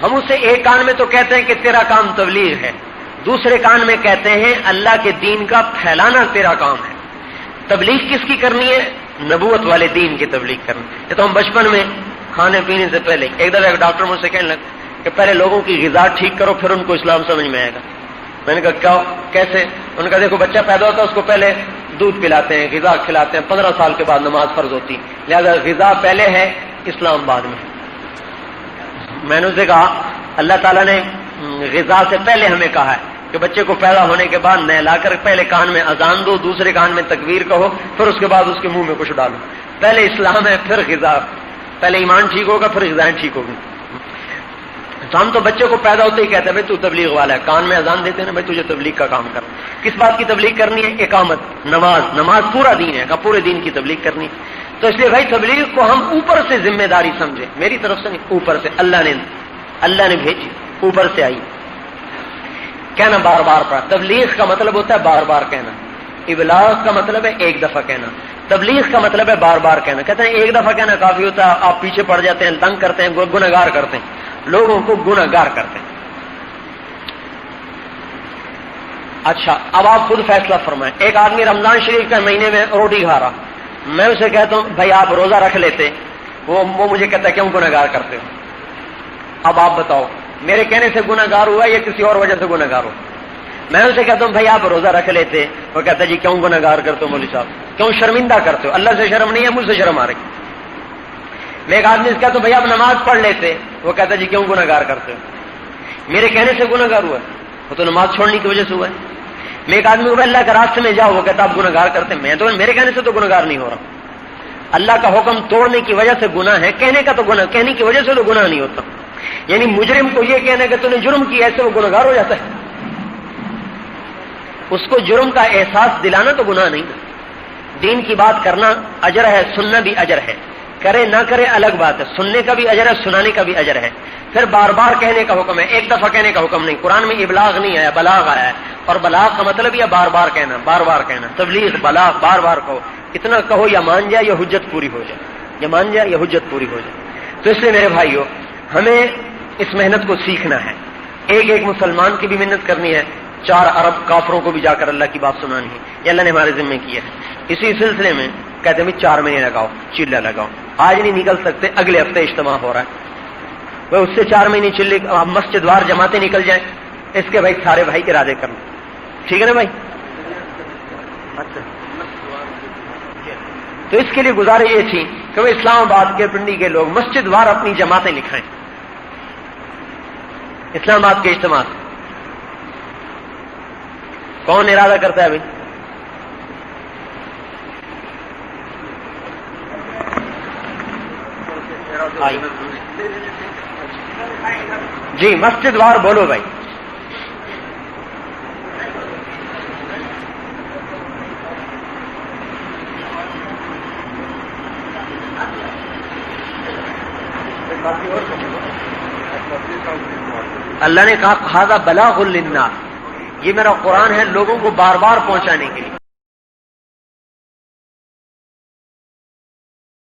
ہم اسے ایک کان میں تو کہتے ہیں کہ تیرا کام تبلیغ ہے, دوسرے کان میں کہتے ہیں اللہ کے دین کا پھیلانا تیرا کام ہے. تبلیغ کس کی کرنی ہے؟ نبوت والے دین کی تبلیغ کرنی. یہ تو ہم بچپن میں کھانے پینے سے پہلے ایک دفعہ ایک ڈاکٹر مجھ سے کہنے لگا کہ پہلے لوگوں کی غذا ٹھیک کرو پھر ان کو اسلام سمجھ میں آئے گا. میں نے کہا کیا, کیسے؟ ان کا دیکھو بچہ پیدا ہوتا ہے اس کو پہلے دودھ پلاتے ہیں, غذا کھلاتے ہیں, 15 سال کے بعد نماز فرض ہوتی, لہذا غذا پہلے ہے, اسلام بعد میں. میں نے اسے کہا اللہ تعالیٰ نے غذا سے پہلے ہمیں کہا ہے کہ بچے کو پیدا ہونے کے بعد نہلا کر پہلے کان میں اذان دو, دوسرے کان میں تکبیر کہو, پھر اس کے بعد اس کے منہ میں کچھ ڈالو. پہلے اسلام ہے پھر غذا, پہلے ایمان ٹھیک ہوگا پھر غذائیں ٹھیک ہوگی. تو ہم تو بچے کو پیدا ہوتے ہی کہتے ہیں بھائی تو تبلیغ والا ہے, کان میں اذان دیتے ہیں نا بھائی تجھے تبلیغ کا کام کر. کس بات کی تبلیغ کرنی ہے؟ اقامت, نماز. نماز پورا دین ہے, پورے دین کی تبلیغ کرنی. تو اس لیے بھائی تبلیغ کو ہم اوپر سے ذمہ داری سمجھیں, میری طرف سے نہیں, اوپر سے. اللہ نے بھیجی, اوپر سے آئی. کہنا بار بار پڑا. تبلیغ کا مطلب ہوتا ہے بار بار کہنا, ابلاغ کا مطلب ہے ایک دفعہ کہنا, تبلیغ کا مطلب ہے بار بار کہنا. کہتے ہیں ایک دفعہ کہنا کافی ہوتا ہے, آپ پیچھے پڑ جاتے ہیں, تنگ کرتے ہیں, گنہگار کرتے ہیں, لوگوں کو گنہگار کرتے ہیں. اچھا اب آپ خود فیصلہ فرمائیں. ایک آدمی رمضان شریف کے مہینے میں روٹی کھا رہا, میں اسے کہتا ہوں بھائی آپ روزہ رکھ لیتے, وہ مجھے کہتا ہے کیوں گنہگار کرتے ہو؟ اب آپ بتاؤ میرے کہنے سے گنہگار ہوا یا کسی اور وجہ سے گنہگار ہو؟ میں اسے کہتا ہوں بھائی آپ روزہ رکھ لیتے, وہ کہتا ہے جی کیوں گنہگار کرتے ہو مولوی صاحب, کیوں شرمندہ کرتے ہو؟ اللہ سے شرم نہیں ہے, مجھ سے شرم آ رہی. میں ایک آدمی سے کہتا ہوں بھائی آپ نماز پڑھ لیتے, وہ کہتا ہے جی کیوں گنہگار کرتے ہو؟ میرے کہنے سے گنہگار ہوا, وہ تو نماز چھوڑنے کی وجہ سے ہوا ہے. میں ایک آدمی کو اللہ کے راستے میں جاؤ, وہ کہتا آپ گنہگار کرتے ہیں, میں تو میرے کہنے سے تو گنہگار نہیں ہو رہا. اللہ کا حکم توڑنے کی وجہ سے گناہ ہے, کہنے کا تو گناہ, کہنے کی وجہ سے تو گناہ نہیں ہوتا. یعنی مجرم کو یہ کہنا کہ تو نے جرم کیا, ایسے وہ گنہگار ہو جاتا ہے.
اس کو جرم کا احساس دلانا تو گناہ نہیں ہے. دین کی بات کرنا اجر ہے، سننا بھی اجر ہے، کرے نہ کرے الگ بات ہے، سننے کا بھی اجر ہے، سنانے کا بھی اجر ہے. پھر بار بار کہنے کا حکم ہے، ایک دفعہ کہنے کا حکم نہیں. قرآن میں ابلاغ نہیں آیا، بلاغ آیا ہے، اور بلاغ کا مطلب یہ بار بار کہنا، بار بار کہنا. تبلیغ بلاغ بار بار کہو، اتنا کہو یا مان جائے یا حجت پوری ہو جائے، یا مان جائے یا حجت پوری ہو جائے. تو اس لیے میرے بھائیوں ہمیں اس محنت کو سیکھنا ہے. ایک ایک مسلمان کی بھی محنت کرنی ہے، 4 ارب کافروں کو بھی جا کر اللہ کی بات سنانی ہے. یہ اللہ نے ہمارے ذمہ کیا ہے. اسی سلسلے میں کہتے ہیں 4 مہینے لگاؤ، چلہ لگاؤ. آج نہیں نکل سکتے، اگلے ہفتے اجتماع ہو رہا ہے، وہ اس سے 4 مہینے چلے مسجد وار جماعتیں نکل جائیں. اس کے بھائی سارے بھائی ارادے کر لیں، ٹھیک ہے نا بھائی؟ تو اس کے لیے گزارش یہ تھی کہ وہ اسلام آباد کے پنڈی کے لوگ مسجد وار اپنی جماعتیں لکھائیں اسلام آباد کے اجتماع سے. کون ارادہ کرتا ہے بھائی؟ جی مسجد وار بولو بھائی. اللہ نے کہا ھذا بلاغ للناس، یہ میرا قرآن ہے لوگوں کو بار بار پہنچانے کے لیے.